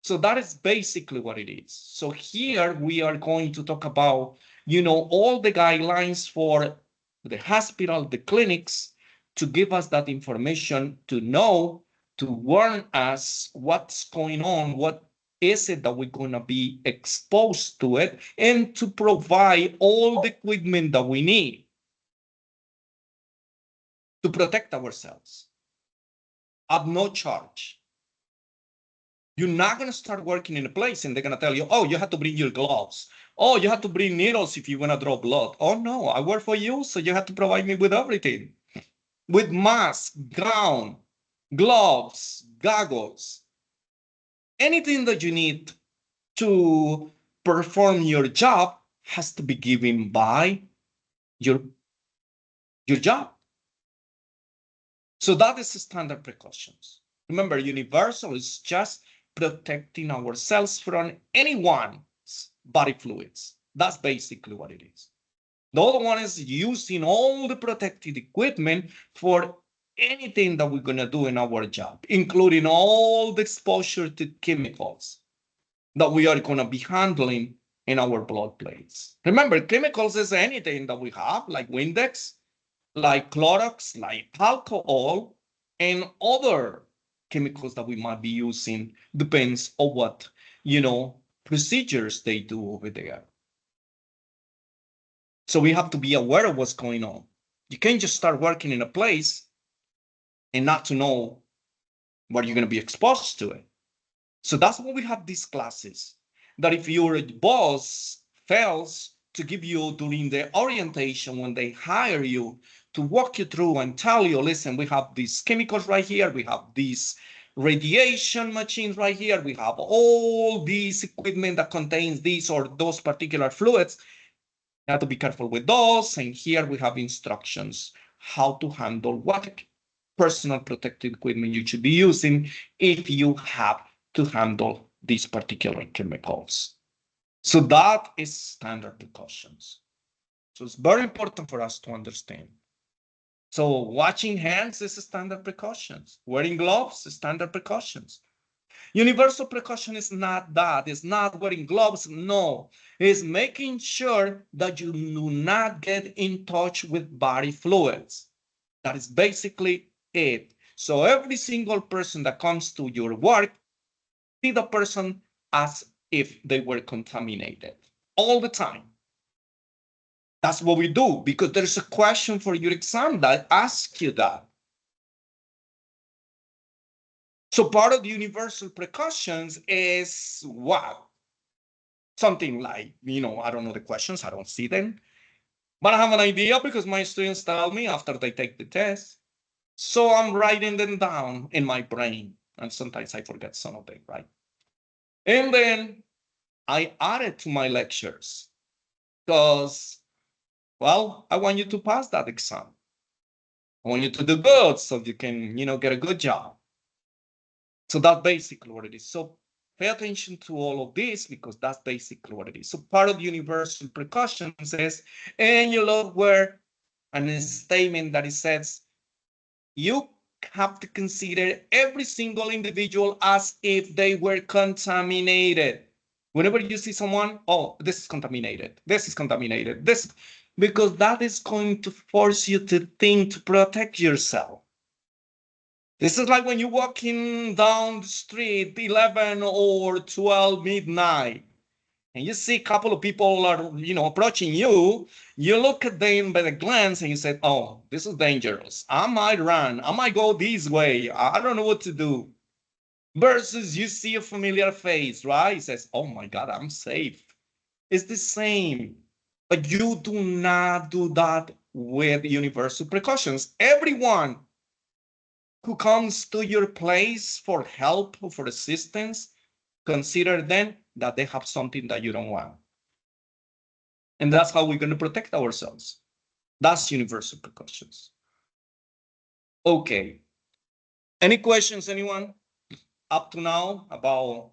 So that is basically what it is. So here we are going to talk about, all the guidelines for the hospital, the clinics, to give us that information to know, to warn us what's going on, what is it that we're going to be exposed to it, and to provide all the equipment that we need to protect ourselves at no charge. You're not going to start working in a place and they're going to tell you, oh, you have to bring your gloves. Oh, you have to bring needles if you want to draw blood. Oh, no, I work for you, so you have to provide me with everything. With mask, gown, gloves, goggles, anything that you need to perform your job has to be given by your job. So that is standard precautions. Remember, universal is just protecting ourselves from anyone's body fluids. That's basically what it is. The other one is using all the protective equipment for anything that we're going to do in our job, including all the exposure to chemicals that we are going to be handling in our blood plates. Remember, chemicals is anything that we have, like Windex, like Clorox, like alcohol, and other chemicals that we might be using, depends on what, procedures they do over there. So we have to be aware of what's going on. You can't just start working in a place and not to know what you're going to be exposed to it. So that's why we have these classes, that if your boss fails to give you during the orientation when they hire you, to walk you through and tell you, listen, we have these chemicals right here, we have these radiation machines right here, we have all these equipment that contains these or those particular fluids. You have to be careful with those. And here we have instructions how to handle what personal protective equipment you should be using if you have to handle these particular chemicals. So that is standard precautions. So it's very important for us to understand. So washing hands is standard precautions. Wearing gloves is standard precautions. Universal precaution is not that. It's not wearing gloves. No, it's making sure that you do not get in touch with body fluids. That is basically it. So every single person that comes to your work, see the person as if they were contaminated all the time. That's what we do, because there's a question for your exam that asks you that. So part of the universal precautions is what? Something like, I don't know the questions, I don't see them, but I have an idea because my students tell me after they take the test. So I'm writing them down in my brain, and sometimes I forget some of them, right? And then I add it to my lectures because, well, I want you to pass that exam. I want you to do good so you can, get a good job. So that's basically what it is. So pay attention to all of this because that's basically what it is. So part of the universal precautions is, and you look where a statement that it says, you have to consider every single individual as if they were contaminated. Whenever you see someone, oh, this is contaminated, this is contaminated, this, because that is going to force you to think to protect yourself. This is like when you're walking down the street 11 or 12 midnight and you see a couple of people are, approaching you, you look at them by a glance and you say, oh, this is dangerous. I might run. I might go this way. I don't know what to do. Versus you see a familiar face, right? It says, oh my God, I'm safe. It's the same. But you do not do that with universal precautions. Everyone who comes to your place for help or for assistance, consider then that they have something that you don't want. And that's how we're going to protect ourselves. That's universal precautions. Okay. Any questions, anyone, up to now about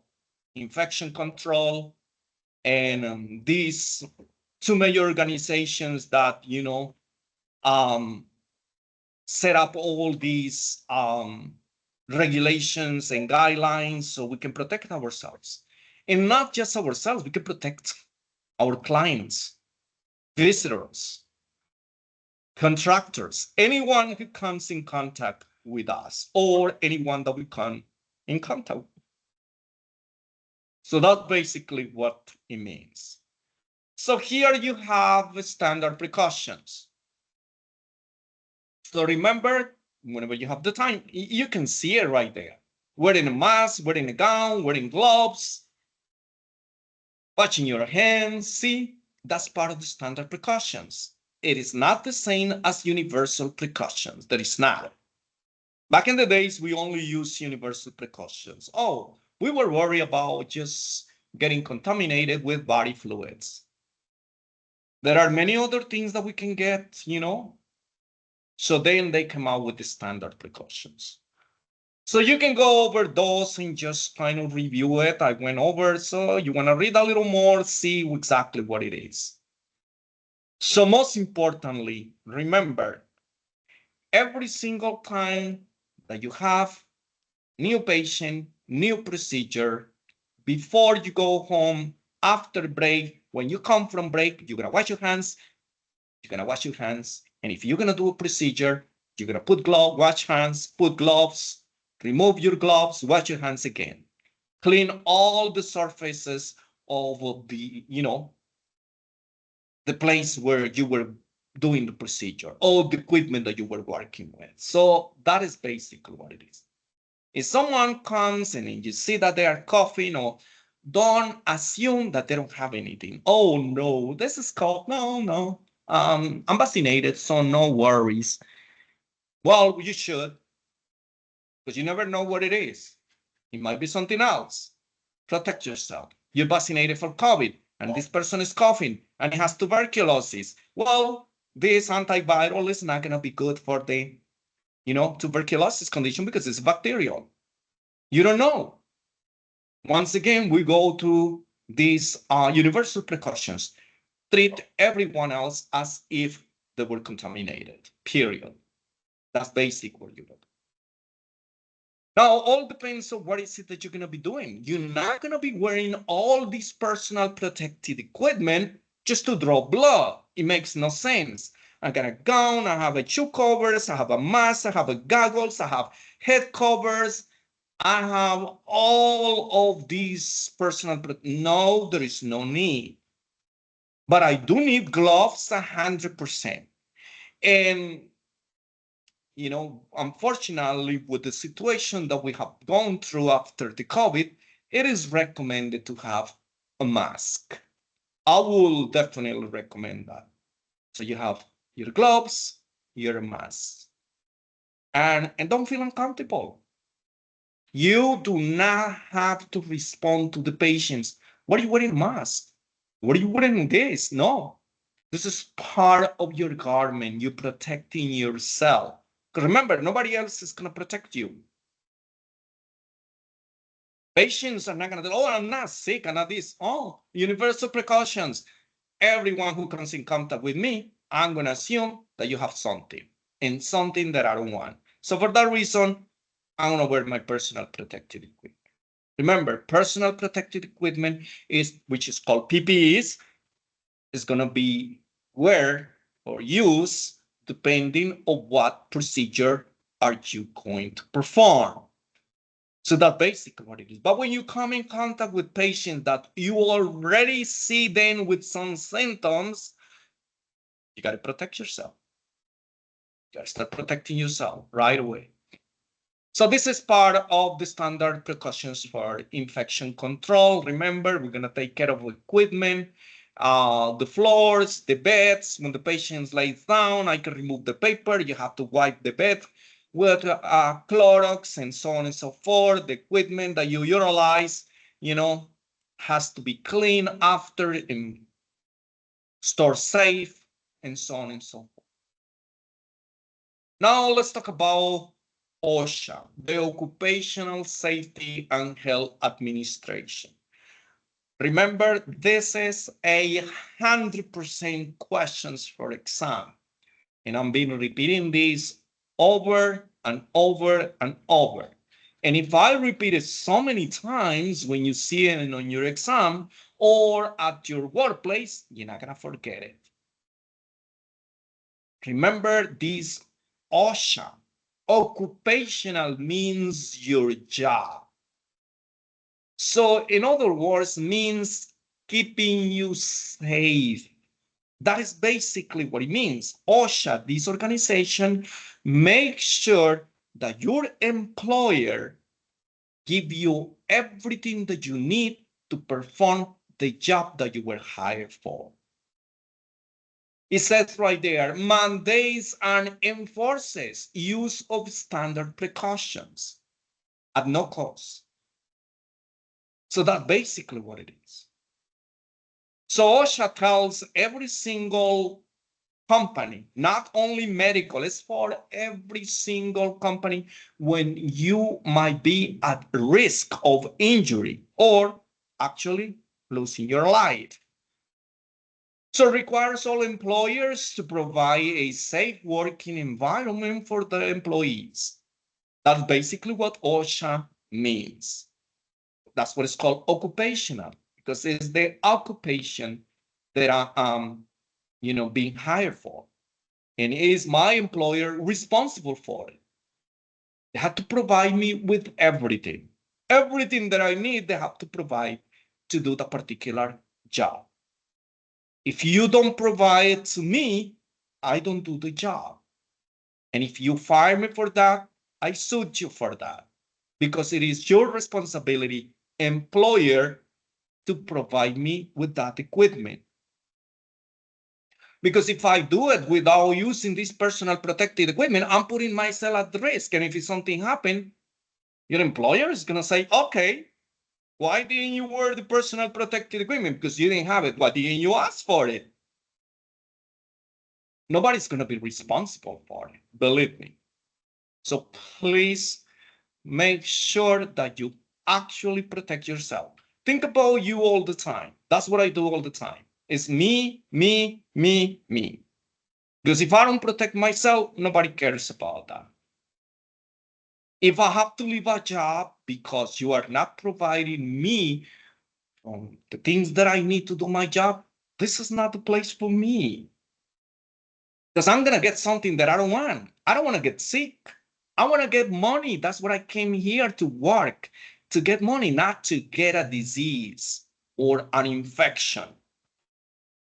infection control and these two major organizations that, set up all these regulations and guidelines so we can protect ourselves. And not just ourselves, we can protect our clients, visitors, contractors, anyone who comes in contact with us or anyone that we come in contact with. So that's basically what it means. So here you have standard precautions. So remember, whenever you have the time, you can see it right there. wearing a mask, wearing a gown, wearing gloves, washing your hands. See, that's part of the standard precautions. It is not the same as universal precautions. That is not. Back in the days, we only used universal precautions. Oh, we were worried about just getting contaminated with body fluids. There are many other things that we can get, So then they come out with the standard precautions. So you can go over those and just kind of review it. I went over, so you want to read a little more, see exactly what it is. So most importantly, remember, every single time that you have new patient, new procedure, before you go home, after break, when you come from break, you're gonna wash your hands, and if you're gonna do a procedure, you're gonna put glove, wash hands, put gloves, remove your gloves, wash your hands again. Clean all the surfaces of the place where you were doing the procedure, all the equipment that you were working with. So that is basically what it is. If someone comes and you see that they are coughing, or don't assume that they don't have anything. Oh no, this is cough. No. I'm vaccinated, so no worries. Well, you should, because you never know what it is. It might be something else. Protect yourself. You're vaccinated for COVID, and this person is coughing and he has tuberculosis. Well, this antiviral is not going to be good for the, tuberculosis condition because it's bacterial. You don't know. Once again, we go to these universal precautions. Treat everyone else as if they were contaminated, period. That's basic what you do. Now, all depends on what is it that you're going to be doing. You're not going to be wearing all this personal protective equipment just to draw blood. It makes no sense. I got a gown, I have a shoe covers, I have a mask, I have a goggles, I have head covers, I have all of these personal. No, there is no need. But I do need gloves 100%. And unfortunately, with the situation that we have gone through after the COVID, it is recommended to have a mask. I will definitely recommend that. So you have your gloves, your mask, and don't feel uncomfortable. You do not have to respond to the patients. What are you wearing a mask? What are you wearing this? No, this is part of your garment. You're protecting yourself. Remember, nobody else is going to protect you. Patients are not going to, oh, I'm not sick, I'm not this. Oh, universal precautions. Everyone who comes in contact with me, I'm going to assume that you have something, and something that I don't want. So for that reason, I'm going to wear my personal protective equipment. Remember, personal protective equipment which is called PPEs, is going to be wear or use depending on what procedure are you going to perform. So that's basically what it is. But when you come in contact with patients that you already see them with some symptoms, you got to protect yourself. You got to start protecting yourself right away. So this is part of the standard precautions for infection control. Remember, we're going to take care of equipment, the floors, the beds. When the patient lays down, I can remove the paper. You have to wipe the bed with Clorox and so on and so forth. The equipment that you utilize, has to be clean after and stored safe, and so on and so forth. Now let's talk about OSHA, the Occupational Safety and Health Administration. Remember, this is 100% questions for exam. And I'm been repeating this over and over and over. And if I repeat it so many times, when you see it on your exam or at your workplace, you're not going to forget it. Remember this OSHA. Occupational means your job. So in other words, means keeping you safe. That is basically what it means. OSHA, this organization, makes sure that your employer give you everything that you need to perform the job that you were hired for. It says right there, mandates and enforces use of standard precautions at no cost. So that's basically what it is. So OSHA tells every single company, not only medical, it's for every single company when you might be at risk of injury or actually losing your life. So it requires all employers to provide a safe working environment for their employees. That's basically what OSHA means. That's what it's called occupational, because it's the occupation that I'm, being hired for. And is my employer responsible for it? They have to provide me with everything. Everything that I need, they have to provide to do the particular job. If you don't provide it to me, I don't do the job. And if you fire me for that, I sue you for that, because it is your responsibility, employer, to provide me with that equipment. Because if I do it without using this personal protective equipment, I'm putting myself at risk. And if something happens, your employer is going to say, okay, why didn't you wear the personal protective equipment? Because you didn't have it. Why didn't you ask for it? Nobody's going to be responsible for it, believe me. So please make sure that you actually protect yourself. Think about you all the time. That's what I do all the time. It's me, me, me, me. Because if I don't protect myself, nobody cares about that. If I have to leave a job because you are not providing me the things that I need to do my job, this is not the place for me. Because I'm going to get something that I don't want. I don't want to get sick. I want to get money. That's what I came here to work, to get money, not to get a disease or an infection.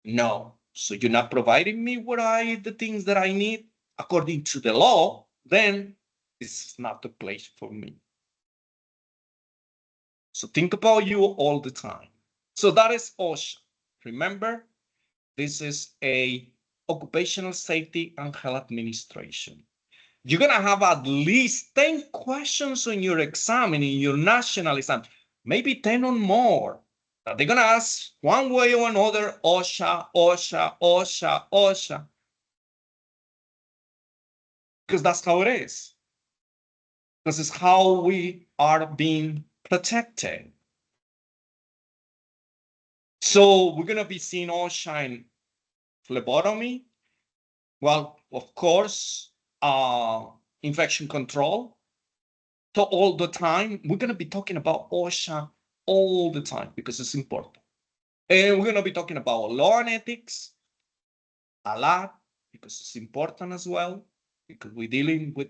No. So you're not providing me with the things that I need according to the law, then this is not the place for me. So think about you all the time. So that is OSHA. Remember, this is a Occupational Safety and Health Administration. You're going to have at least 10 questions on your exam, in your national exam, maybe 10 or more. They're going to ask one way or another, OSHA, OSHA, OSHA, OSHA. Because that's how it is. This is how we are being protected. So we're going to be seeing OSHA in phlebotomy. Well, of course, infection control. So all the time, we're going to be talking about OSHA all the time because it's important. And we're going to be talking about law and ethics a lot because it's important as well, because we're dealing with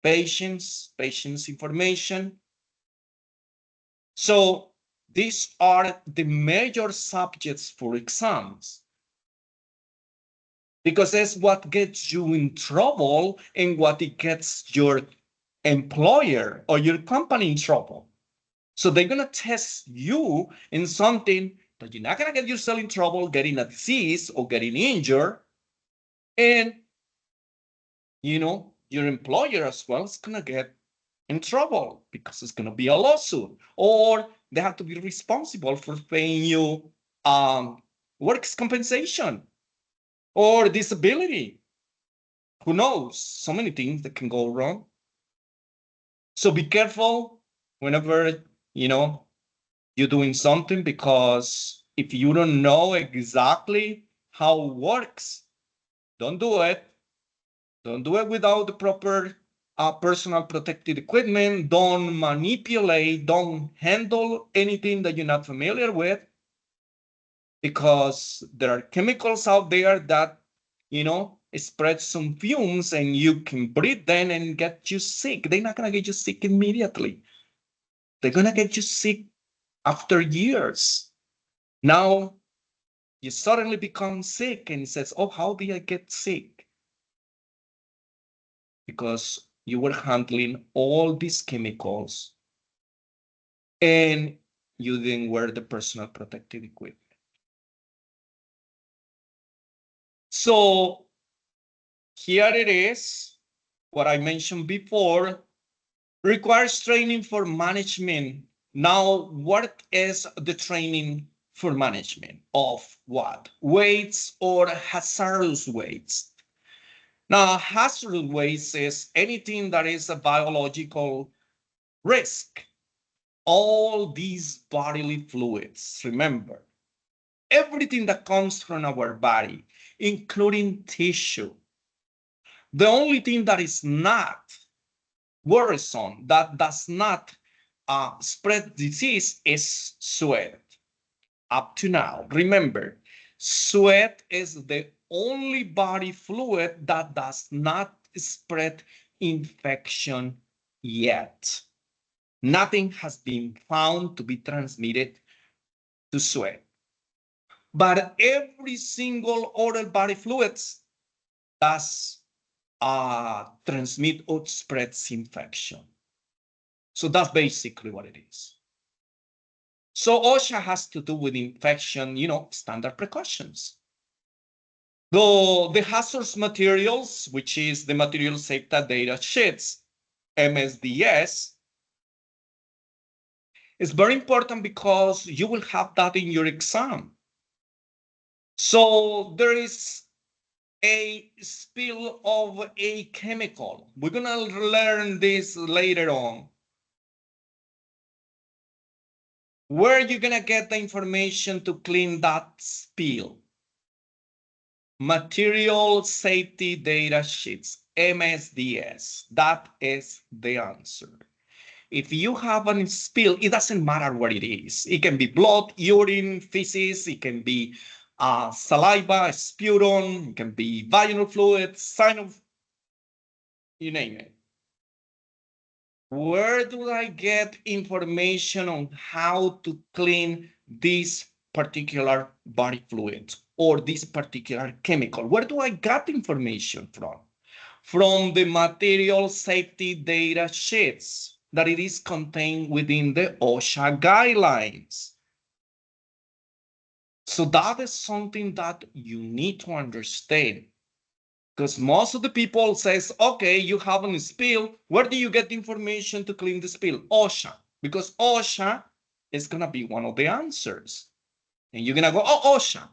patients information. So these are the major subjects for exams, because that's what gets you in trouble and what it gets your employer or your company in trouble. So they're going to test you in something that you're not going to get yourself in trouble, getting a disease or getting injured. And, your employer as well is going to get in trouble because it's going to be a lawsuit, or they have to be responsible for paying you works compensation or disability. Who knows? So many things that can go wrong. So be careful whenever, you're doing something, because if you don't know exactly how it works, don't do it. Don't do it without the proper personal protective equipment. Don't manipulate. Don't handle anything that you're not familiar with, because there are chemicals out there that, spread some fumes and you can breathe them and get you sick. They're not going to get you sick immediately. They're going to get you sick after years. Now, you suddenly become sick and it says, oh, how did I get sick? Because you were handling all these chemicals and you didn't wear the personal protective equipment. So here it is, what I mentioned before, requires training for management. Now, what is the training for management of what? Weights or hazardous weights? Now, hazardous weights is anything that is a biological risk. All these bodily fluids, remember, everything that comes from our body, including tissue. The only thing that is not worrisome, that does not spread disease, is sweat. Up to now, remember, sweat is the only body fluid that does not spread infection yet. Nothing has been found to be transmitted to sweat. But every single other body fluids does transmit or spreads infection. So that's basically what it is. So OSHA has to do with infection, standard precautions. The hazardous materials, which is the material safety data sheets, MSDS, is very important because you will have that in your exam. So there is a spill of a chemical. We're gonna learn this later on. Where are you gonna get the information to clean that spill? Material Safety Data Sheets, MSDS. That is the answer. If you have a spill, it doesn't matter what it is. It can be blood, urine, feces, it can be saliva, sputum, it can be vaginal fluid, you name it. Where do I get information on how to clean this particular body fluid or this particular chemical? Where do I get information from? From the material safety data sheets that it is contained within the OSHA guidelines. So that is something that you need to understand. Because most of the people says, okay, you have a spill. Where do you get the information to clean the spill? OSHA, because OSHA is going to be one of the answers. And you're going to go, oh, OSHA.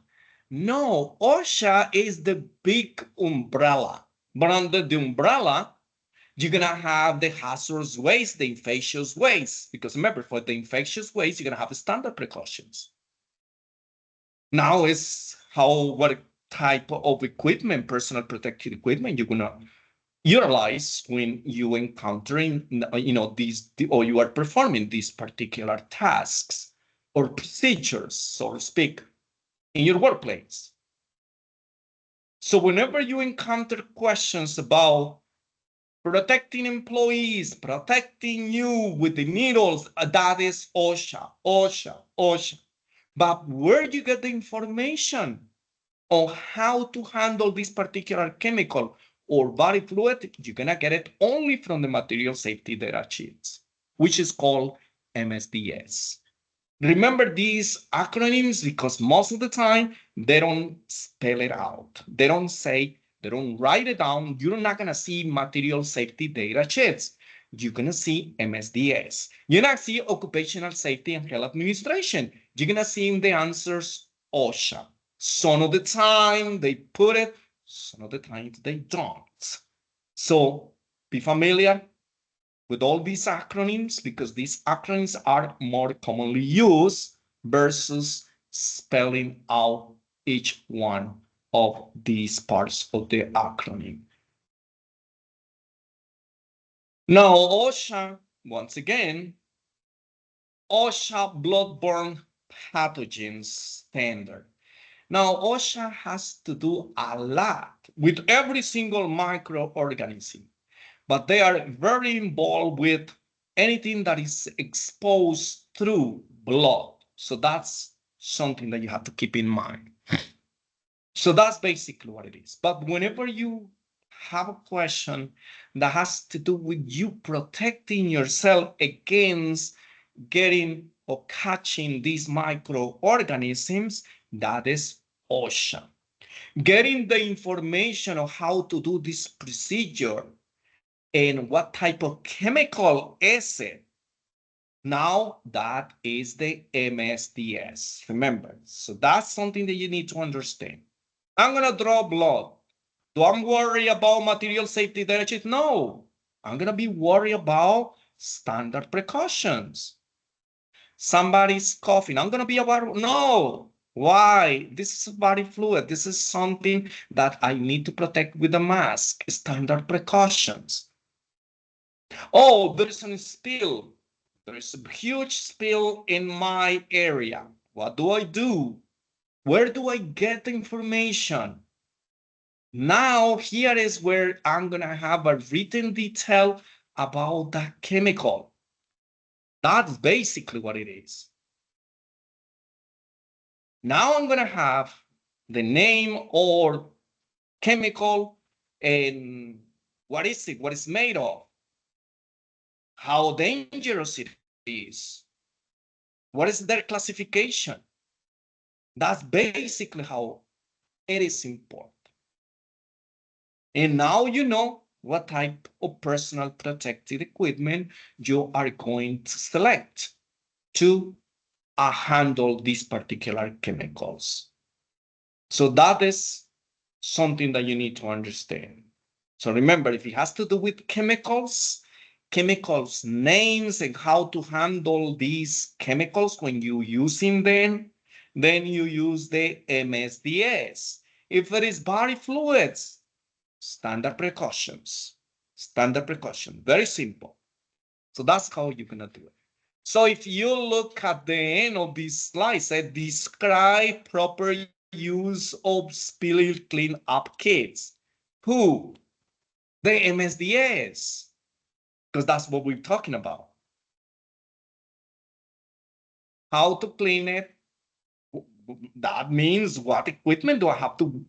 No, OSHA is the big umbrella. But under the umbrella, you're going to have the hazardous waste, the infectious waste. Because remember, for the infectious waste, you're going to have standard precautions. Now is what type of equipment, personal protective equipment, you're gonna utilize when you encountering, these, or you are performing these particular tasks or procedures, so to speak, in your workplace. So whenever you encounter questions about protecting employees, protecting you with the needles, that is OSHA, OSHA, OSHA. But where do you get the information on how to handle this particular chemical or body fluid? You're gonna get it only from the material safety data sheets, which is called MSDS. Remember these acronyms because most of the time they don't spell it out. They don't write it down. You're not gonna see material safety data sheets. You're gonna see MSDS. You're not see Occupational Safety and Health Administration. You're gonna see in the answers OSHA. Some of the time they put it, some of the times they don't. So be familiar with all these acronyms because these acronyms are more commonly used versus spelling out each one of these parts of the acronym. Now, OSHA, once again, OSHA bloodborne pathogens standard. Now, OSHA has to do a lot with every single microorganism, but they are very involved with anything that is exposed through blood. So that's something that you have to keep in mind. So that's basically what it is. But whenever you have a question that has to do with you protecting yourself against getting or catching these microorganisms, that is OSHA. Getting the information of how to do this procedure and what type of chemical is it, now that is the MSDS. Remember, so that's something that you need to understand. I'm gonna draw blood. Do I worry about material safety data sheet? No, I'm gonna be worried about standard precautions. Somebody's coughing. I'm gonna be aware. No, why? This is body fluid. This is something that I need to protect with a mask. Standard precautions. Oh, there's a spill. There's a huge spill in my area. What do I do? Where do I get the information? Now, here is where I'm going to have a written detail about that chemical. That's basically what it is. Now I'm going to have the name or chemical and what is it, what it's made of, how dangerous it is, what is their classification. That's basically how it is important. And now you know what type of personal protective equipment you are going to select to handle these particular chemicals. So that is something that you need to understand. So remember, if it has to do with chemicals names and how to handle these chemicals when you're using them, then you use the MSDS. If it is body fluids, standard precautions, very simple. So that's how you're gonna do it. So if you look at the end of this slide, said describe proper use of spill clean up kits. Who? The MSDS, because that's what we're talking about. How to clean it. That means what equipment do I have to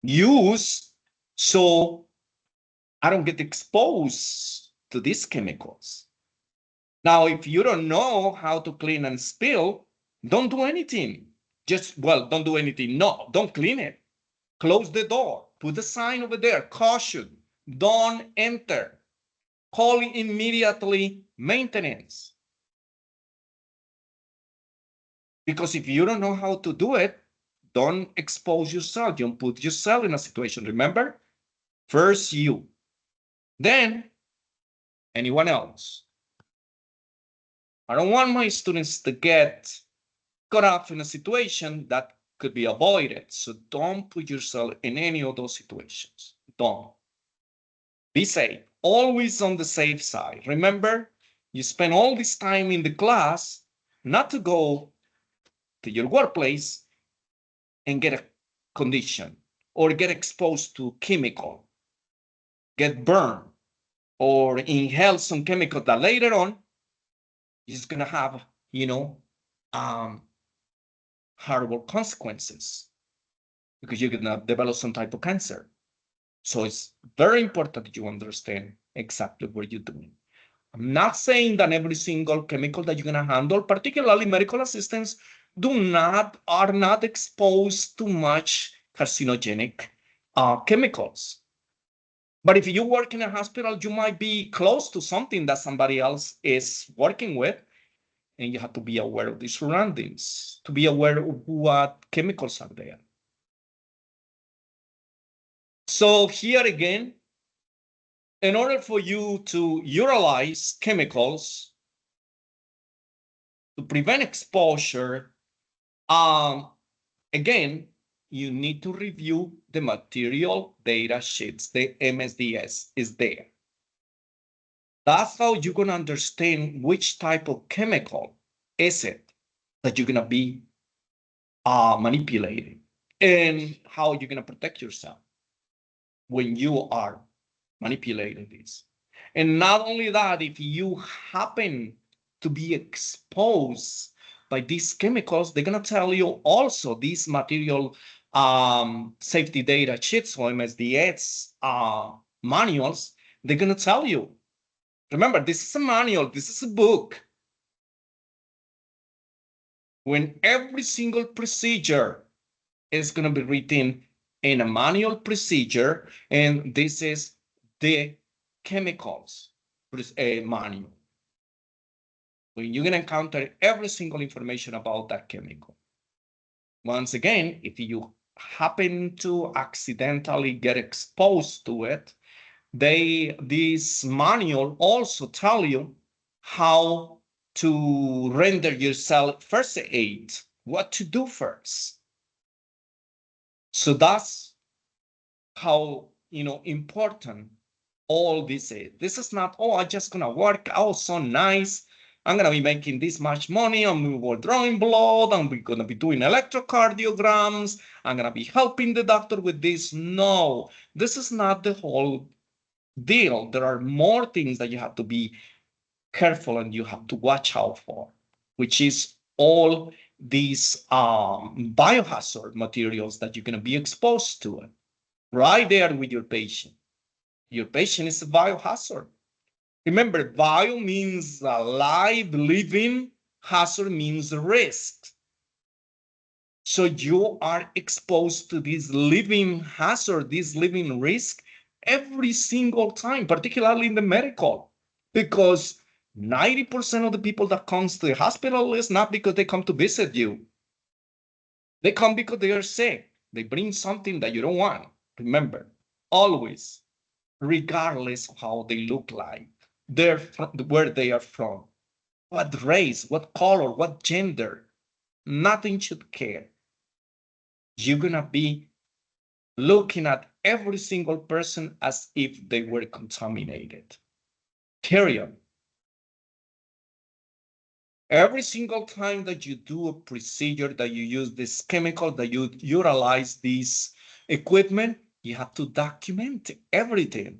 use so I don't get exposed to these chemicals. Now, if you don't know how to clean and spill, don't do anything. Don't do anything. No, don't clean it. Close the door. Put the sign over there. Caution. Don't enter. Call immediately maintenance. Because if you don't know how to do it, don't expose yourself. Don't put yourself in a situation. Remember, first you, then anyone else. I don't want my students to get caught up in a situation that could be avoided. So don't put yourself in any of those situations. Don't. Be safe. Always on the safe side. Remember, you spend all this time in the class not to go to your workplace and get a condition or get exposed to chemical, get burned, or inhale some chemical that later on is going to have, horrible consequences because you're going to develop some type of cancer. So it's very important that you understand exactly what you're doing. I'm not saying that every single chemical that you're going to handle, particularly medical assistants, are not exposed to much carcinogenic chemicals. But if you work in a hospital, you might be close to something that somebody else is working with, and you have to be aware of the surroundings, to be aware of what chemicals are there. So here again, in order for you to utilize chemicals to prevent exposure, again, you need to review the material data sheets. The MSDS is there. That's how you're going to understand which type of chemical is it that you're going to be manipulating and how you're going to protect yourself when you are manipulating this. And not only that, if you happen to be exposed by these chemicals, they're going to tell you also these material safety data sheets or MSDS manuals, they're going to tell you. Remember, this is a manual, this is a book. when every single procedure is going to be written in a manual procedure, and this is the chemicals manual. When you're going to encounter every single information about that chemical. Once again, if you happen to accidentally get exposed to it, this manual also tell you how to render yourself first aid, what to do first. So that's how important all this is. This is not, oh, I'm just gonna work out so nice. I'm gonna be making this much money. I'm drawing blood. I'm gonna be doing electrocardiograms. I'm gonna be helping the doctor with this. No, this is not the whole deal. There are more things that you have to be careful and you have to watch out for, which is all these biohazard materials that you're going to be exposed to right there with your patient. Your patient is a biohazard. Remember, bio means alive, living, hazard means risk. So you are exposed to this living hazard, this living risk every single time, particularly in the medical, because 90% of the people that comes to the hospital is not because they come to visit you. They come because they are sick. They bring something that you don't want. Remember, always, regardless of how they look like, where they are from, what race, what color, what gender, nothing should care. You're going to be looking at every single person as if they were contaminated. Period. Every single time that you do a procedure, that you use this chemical, that you utilize this equipment, you have to document everything.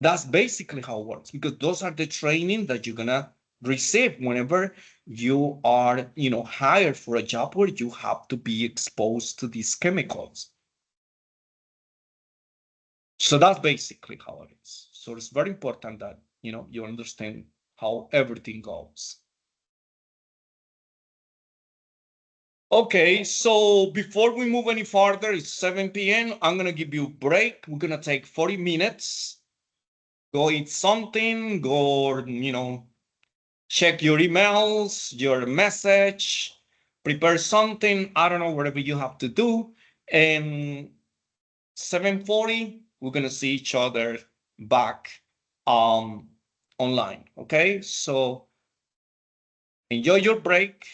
That's basically how it works, because those are the training that you're gonna receive whenever you are, hired for a job where you have to be exposed to these chemicals. So that's basically how it is. So it's very important that, you understand how everything goes. Okay, so before we move any farther, it's 7 p.m. I'm going to give you a break. We're going to take 40 minutes. Go eat something, go, check your emails, your message, prepare something. I don't know, whatever you have to do. And 7:40, we're going to see each other back online. Okay, so enjoy your break.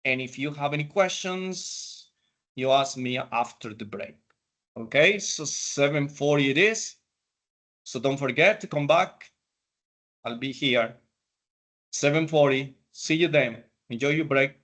And if you have any questions, you ask me after the break. Okay, so 7:40 it is. So don't forget to come back. I'll be here. 7:40. See you then. Enjoy your break.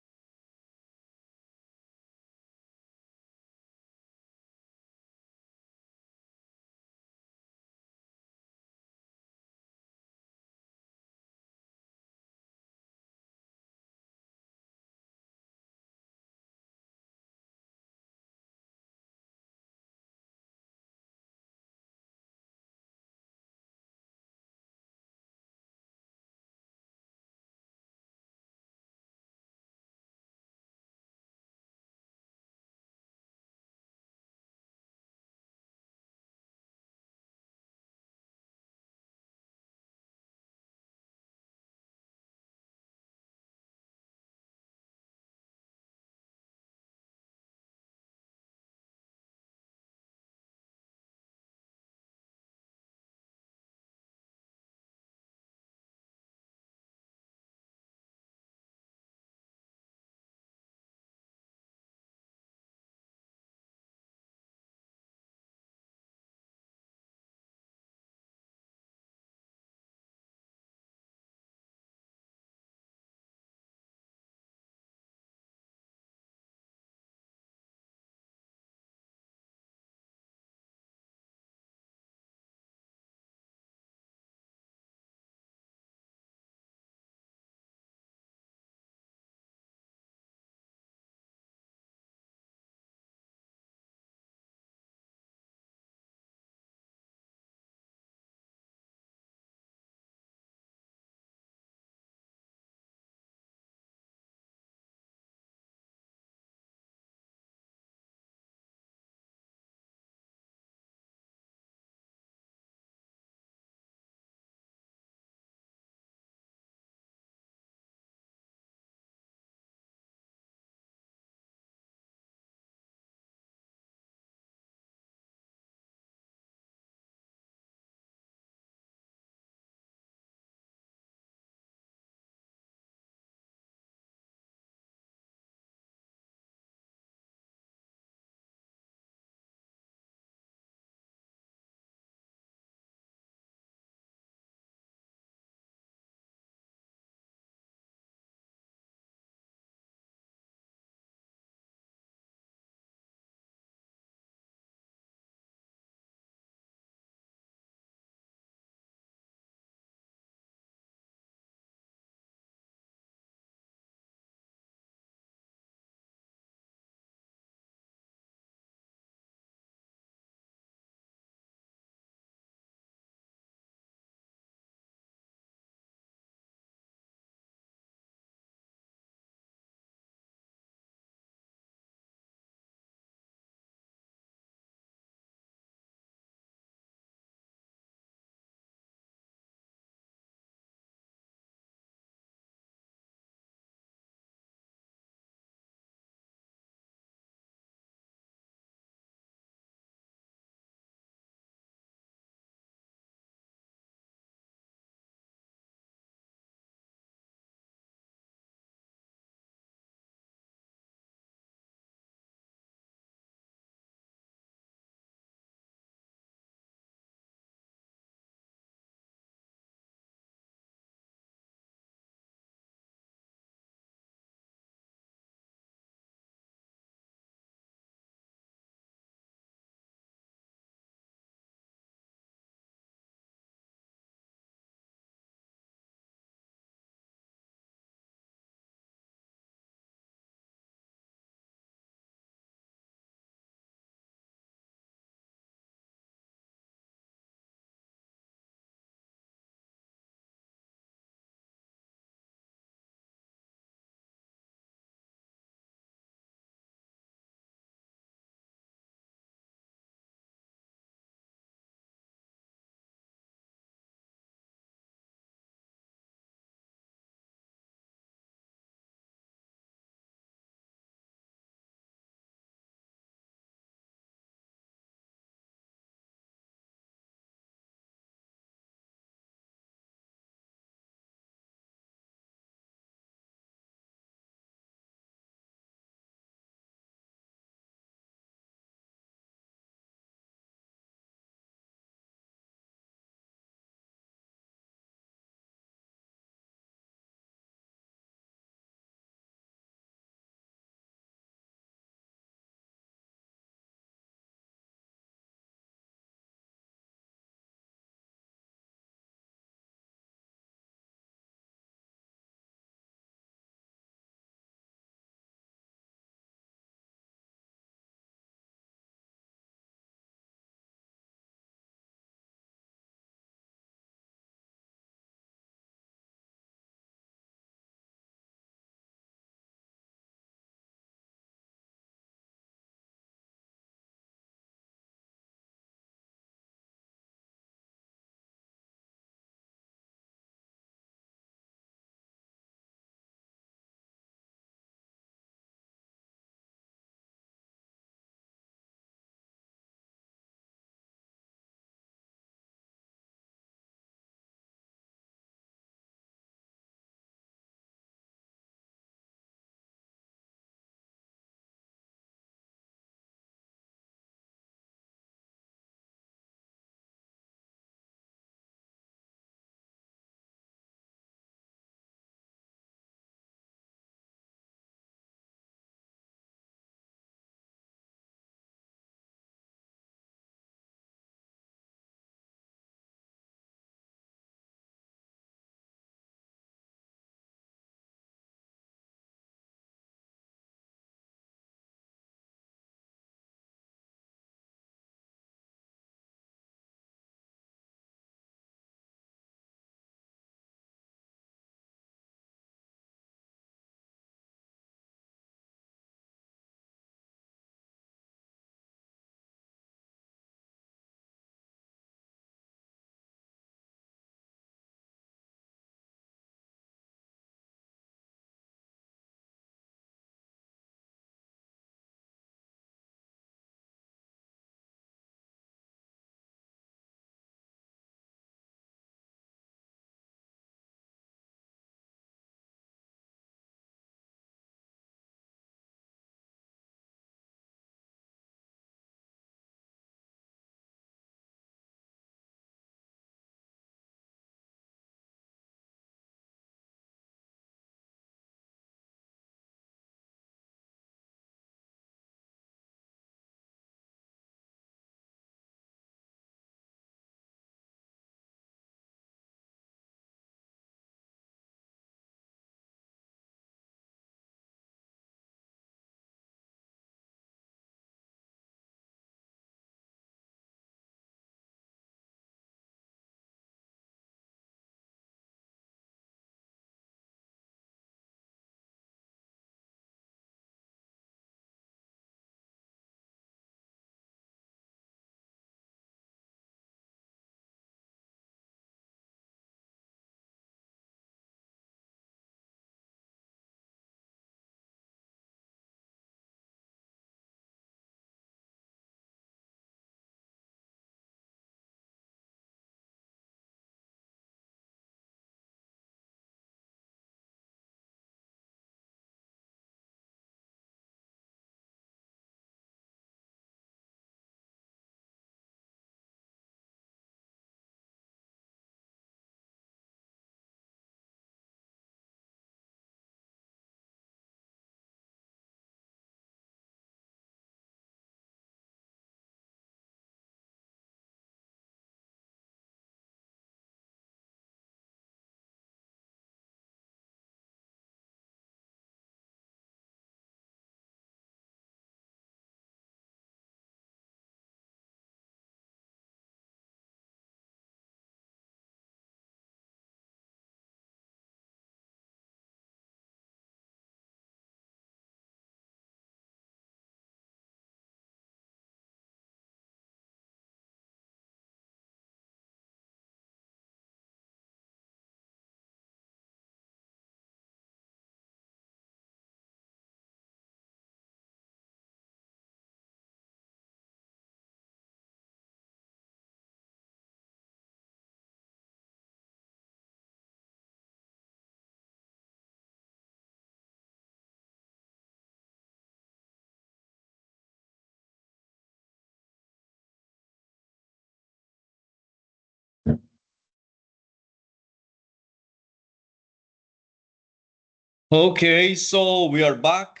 Okay, so we are back.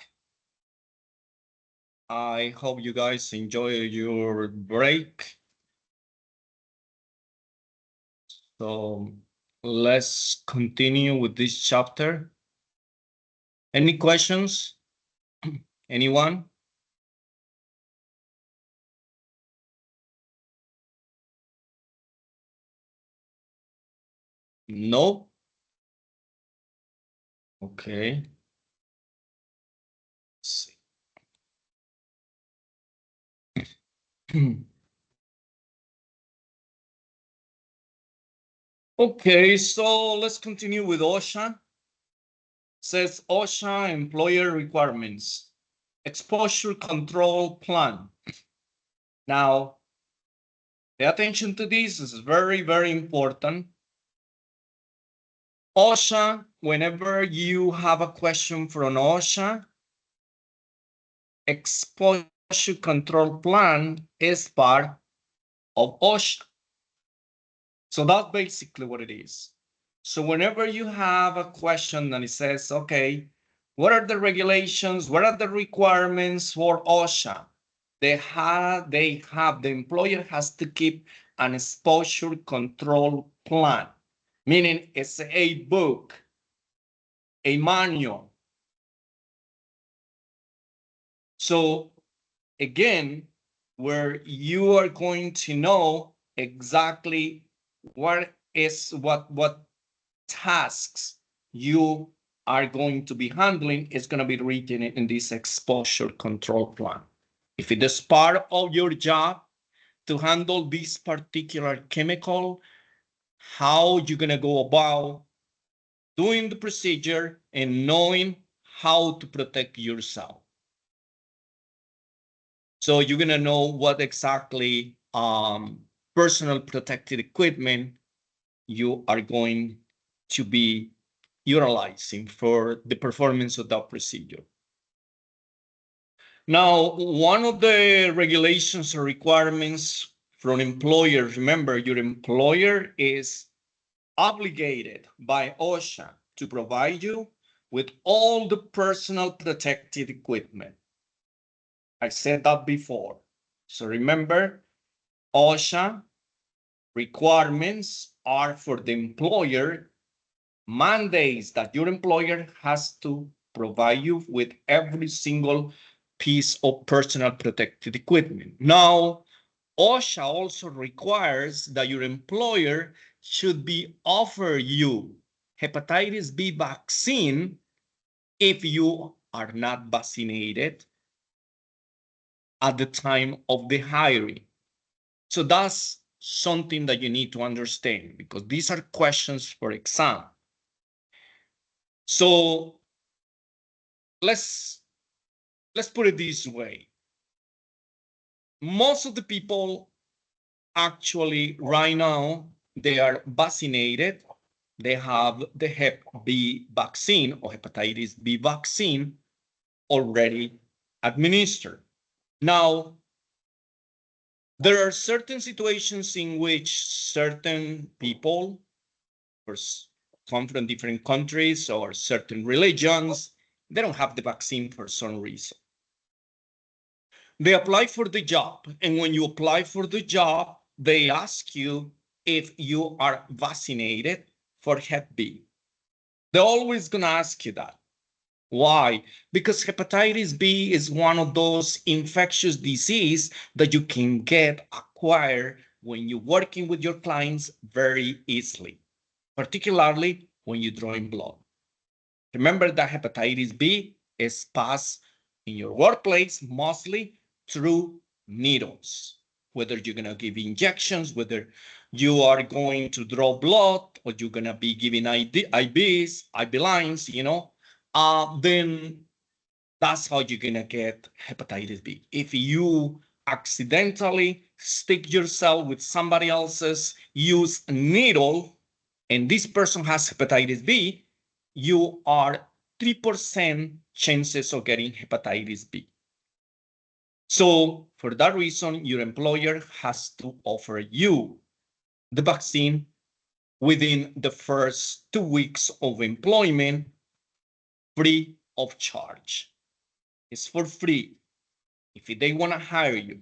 I hope you guys enjoy your break. So let's continue with this chapter. Any questions? Anyone? No? Okay. Let's see. Okay, so let's continue with OSHA. Says OSHA employer requirements, exposure control plan. Now, pay attention to this. This is very, very important. OSHA, whenever you have a question from OSHA, exposure control plan is part of OSHA. So that's basically what it is. So whenever you have a question and it says, okay, what are the regulations? What are the requirements for OSHA? The employer has to keep an exposure control plan, meaning it's a book, a manual. So again, where you are going to know exactly what tasks you are going to be handling is going to be written in this exposure control plan. If it is part of your job to handle this particular chemical, how you're going to go about doing the procedure and knowing how to protect yourself. So you're going to know what exactly personal protective equipment you are going to be utilizing for the performance of that procedure. Now, one of the regulations or requirements from employers, remember your employer is obligated by OSHA to provide you with all the personal protective equipment. I said that before. So remember, OSHA requirements are for the employer, mandates that your employer has to provide you with every single piece of personal protective equipment. Now, OSHA also requires that your employer should be offer you hepatitis B vaccine if you are not vaccinated at the time of the hiring. So that's something that you need to understand because these are questions for exam. So let's put it this way. Most of the people actually right now, they are vaccinated. They have the Hep B vaccine or hepatitis B vaccine already administered. Now, there are certain situations in which certain people come from different countries or certain religions, they don't have the vaccine for some reason. They apply for the job, and when you apply for the job, they ask you if you are vaccinated for Hep B. They're always going to ask you that. Why? Because hepatitis B is one of those infectious disease that you can get acquired when you're working with your clients very easily, particularly when you're drawing blood. Remember that hepatitis B is passed in your workplace mostly through needles, whether you're going to give injections, whether you are going to draw blood, or you're going to be giving IVs, IV lines, then that's how you're going to get hepatitis B. If you accidentally stick yourself with somebody else's used needle, and this person has hepatitis B, you are 3% chances of getting hepatitis B. So for that reason, your employer has to offer you the vaccine within the first 2 weeks of employment free of charge. It's for free if they want to hire you.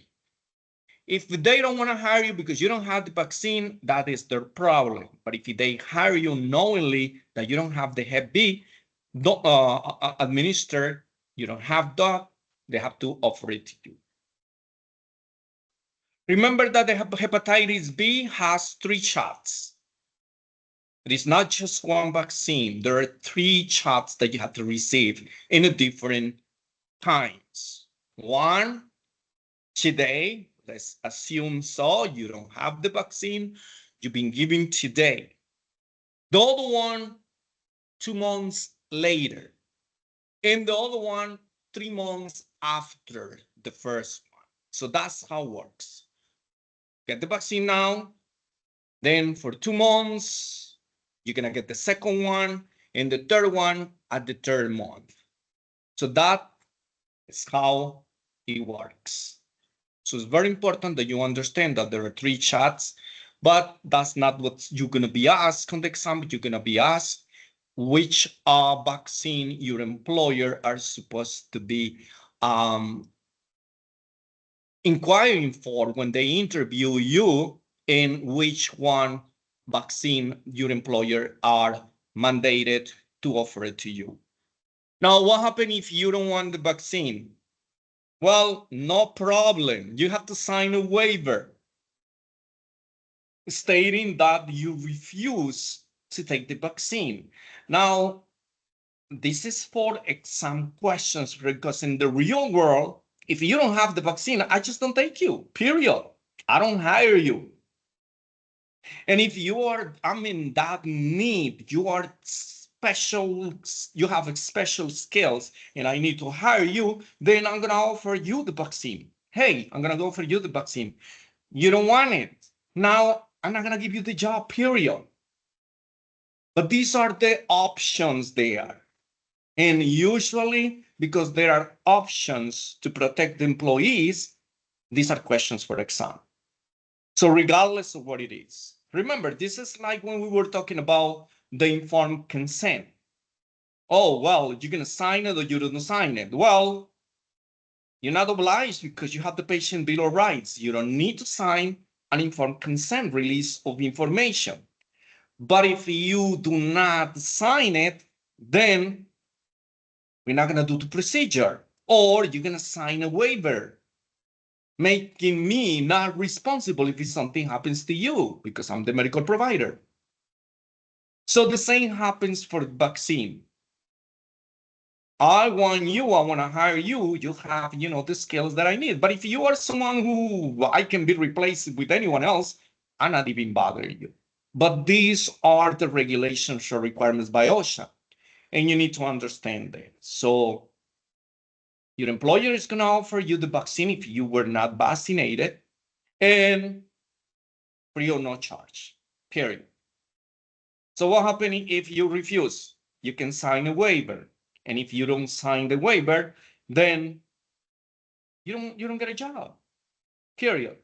If they don't want to hire you because you don't have the vaccine, that is their problem. But if they hire you knowingly that you don't have the Hep B administered, you don't have that, they have to offer it to you. Remember that the hepatitis B has 3 shots. It is not just one vaccine. There are 3 shots that you have to receive in a different times. One today, let's assume so, you don't have the vaccine, you've been given today. The other one, 2 months later. And the other one, 3 months after the first one. So that's how it works. Get the vaccine now, then for 2 months, you're gonna get the second one, and the third one at the 3rd month. So that is how it works. So it's very important that you understand that there are 3 shots, but that's not what you're gonna be asked on the exam. You're gonna be asked which vaccine your employer are supposed to be inquiring for when they interview you, and which one vaccine your employer are mandated to offer it to you. Now, what happens if you don't want the vaccine? Well, no problem. You have to sign a waiver stating that you refuse to take the vaccine. Now, this is for exam questions, because in the real world, if you don't have the vaccine, I just don't take you, period. I don't hire you. And if you are, that need, you are special, you have special skills, and I need to hire you, then I'm gonna offer you the vaccine. Hey, I'm gonna offer you the vaccine. You don't want it. Now, I'm not gonna give you the job, period. But these are the options there. And usually, because there are options to protect the employees, these are questions for exam. So regardless of what it is, remember, this is like when we were talking about the informed consent. Oh, well, you're going to sign it or you don't sign it. Well, you're not obliged because you have the patient bill of rights. You don't need to sign an informed consent release of information. But if you do not sign it, then we're not going to do the procedure, or you're going to sign a waiver, making me not responsible if something happens to you because I'm the medical provider. So the same happens for vaccine. I want to hire you, you have, the skills that I need. But if you are someone who I can be replaced with anyone else, I'm not even bothering you. But these are the regulations or requirements by OSHA, and you need to understand that. So your employer is going to offer you the vaccine if you were not vaccinated, and free or no charge, period. So what happens if you refuse? You can sign a waiver. And if you don't sign the waiver, then you don't get a job, period.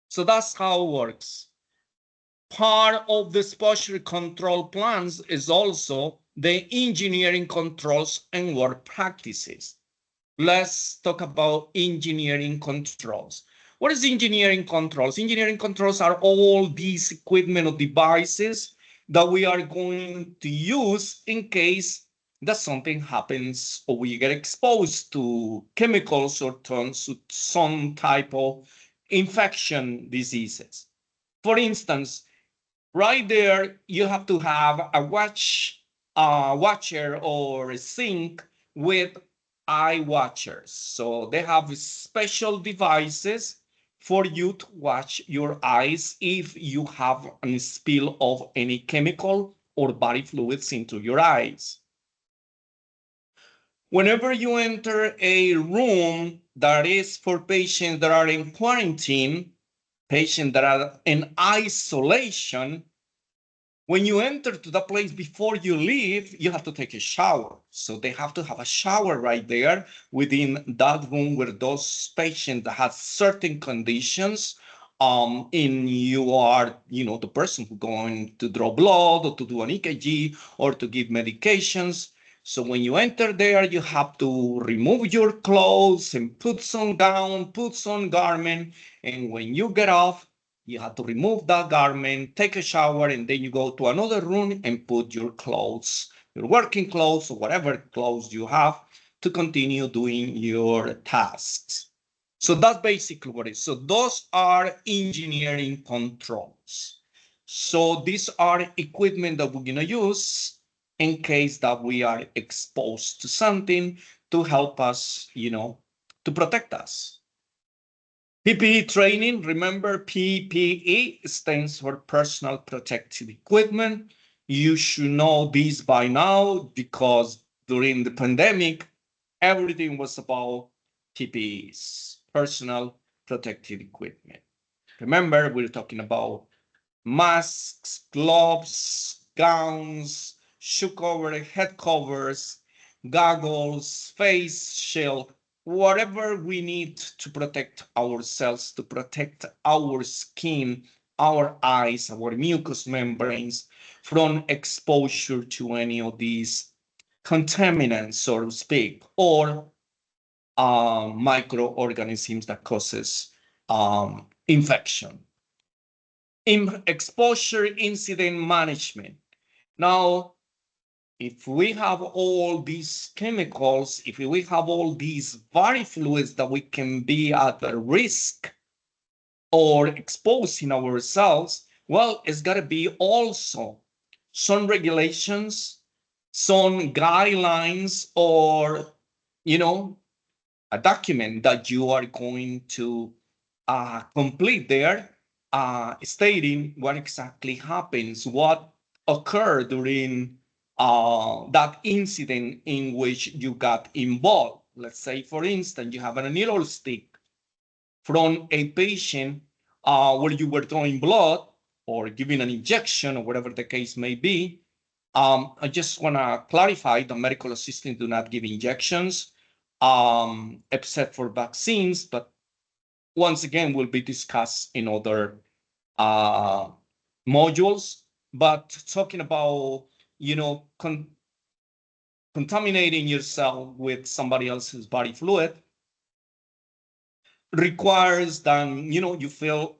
So that's how it works. Part of the exposure control plans is also the engineering controls and work practices. Let's talk about engineering controls. What is engineering controls? Engineering controls are all these equipment or devices that we are going to use in case that something happens or we get exposed to chemicals or to some type of infection diseases. For instance, right there, you have to have a watcher or a sink with eye watchers. So they have special devices for you to watch your eyes if you have a spill of any chemical or body fluids into your eyes. Whenever you enter a room that is for patients that are in quarantine, patients that are in isolation, when you enter to the place before you leave, you have to take a shower. So they have to have a shower right there within that room where those patients that have certain conditions, and you are, the person who's going to draw blood or to do an EKG or to give medications. So when you enter there, you have to remove your clothes and put some gown, put some garment. And when you get off, you have to remove that garment, take a shower, and then you go to another room and put your clothes, your working clothes or whatever clothes you have to continue doing your tasks. So that's basically what it is. So those are engineering controls. So these are equipment that we're gonna use in case that we are exposed to something to help us, to protect us. PPE training, remember PPE stands for personal protective equipment. You should know this by now because during the pandemic, everything was about PPEs, personal protective equipment. Remember, we're talking about masks, gloves, gowns, shoe cover, head covers, goggles, face shield, whatever we need to protect ourselves, to protect our skin, our eyes, our mucous membranes from exposure to any of these contaminants, so to speak, or microorganisms that causes infection. Exposure incident management. Now, if we have all these chemicals, if we have all these body fluids that we can be at the risk or exposing ourselves, well, it's got to be also some regulations, some guidelines, or, a document that you are going to complete there, stating what exactly happens, what occurred during that incident in which you got involved. Let's say, for instance, you have a needle stick from a patient where you were drawing blood or giving an injection or whatever the case may be. I just want to clarify the medical assistants do not give injections except for vaccines, but once again, will be discussed in other uh, modules. But talking about, contaminating yourself with somebody else's body fluid requires that, you fill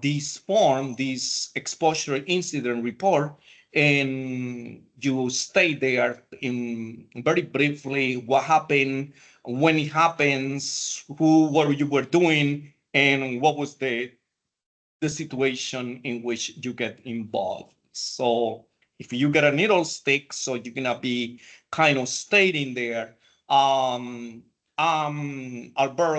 this form, this exposure incident report, and you stay there in very briefly what happened, when it happens, what you were doing, and what was the situation in which you get involved. So if you get a needle stick, so you're gonna be kind of stating there, Alberto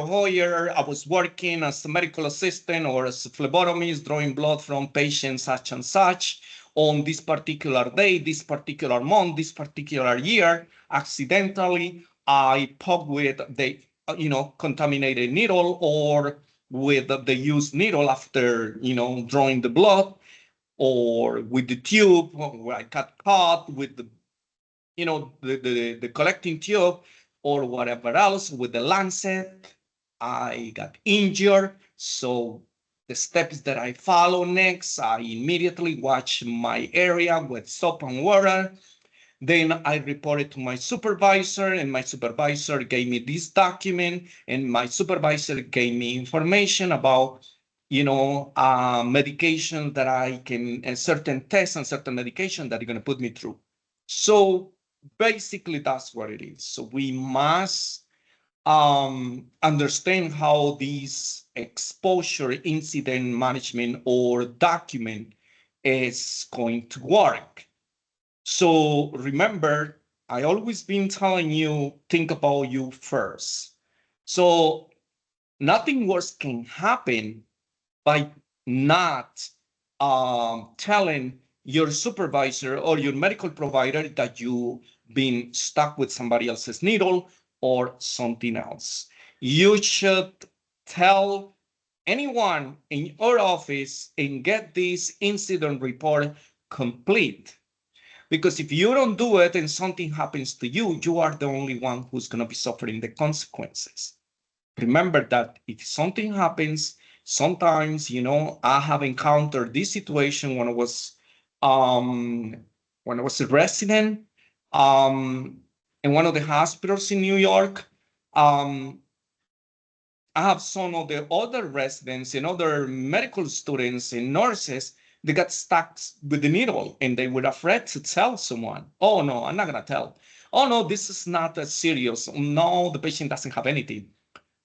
Hoyer, I was working as a medical assistant or as a phlebotomist, drawing blood from patients such and such on this particular day, this particular month, this particular year. Accidentally, I poked with the, contaminated needle or with the used needle after, drawing the blood, or with the tube where I got caught with the, the collecting tube, or whatever else with the lancet. I got injured. So the steps that I follow next, I immediately wash my area with soap and water. Then I reported to my supervisor, and my supervisor gave me this document, and my supervisor gave me information about, medication that I can, and certain tests and certain medication that are going to put me through. So basically, that's what it is. So we must understand how this exposure incident management or document is going to work. So remember, I always been telling you, think about you first. So nothing worse can happen by not telling your supervisor or your medical provider that you've been stuck with somebody else's needle or something else. You should tell anyone in your office and get this incident report complete. Because if you don't do it and something happens to you, you are the only one who's going to be suffering the consequences. Remember that if something happens, sometimes, I have encountered this situation when I was a resident. in one of the hospitals in New York. I have some of the other residents and other medical students and nurses, they got stuck with the needle and they were afraid to tell someone, oh no, I'm not gonna tell. Oh no, this is not as serious. No, the patient doesn't have anything.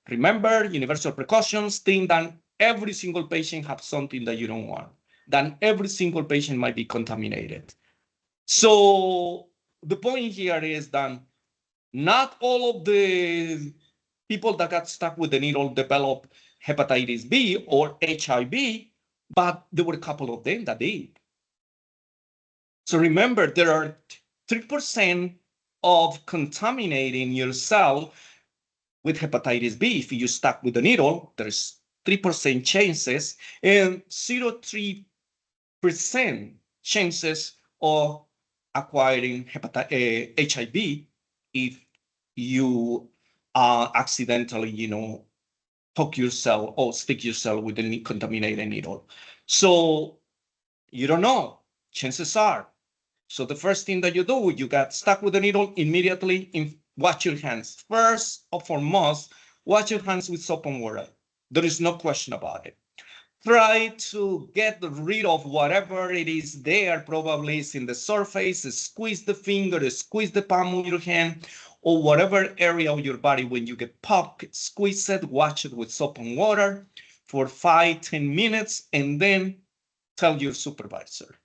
Remember, universal precautions, think that every single patient has something that you don't want, that every single patient might be contaminated. So the point here is that not all of the people that got stuck with the needle developed hepatitis B or HIV, but there were a couple of them that did. So remember, there are 3% of contaminating yourself with hepatitis B. If you stuck with the needle, there's 3% chances and 0.3% chances of acquiring HIV if you accidentally, poke yourself or stick yourself with a contaminated needle. So you don't know. Chances are. So the first thing that you do, you got stuck with the needle, immediately wash your hands. First or foremost, wash your hands with soap and water. There is no question about it. Try to get rid of whatever it is there, probably is in the surface, squeeze the finger, squeeze the palm of your hand, or whatever area of your body when you get poked, squeeze it, wash it with soap and water for 5-10 minutes, and then tell your supervisor,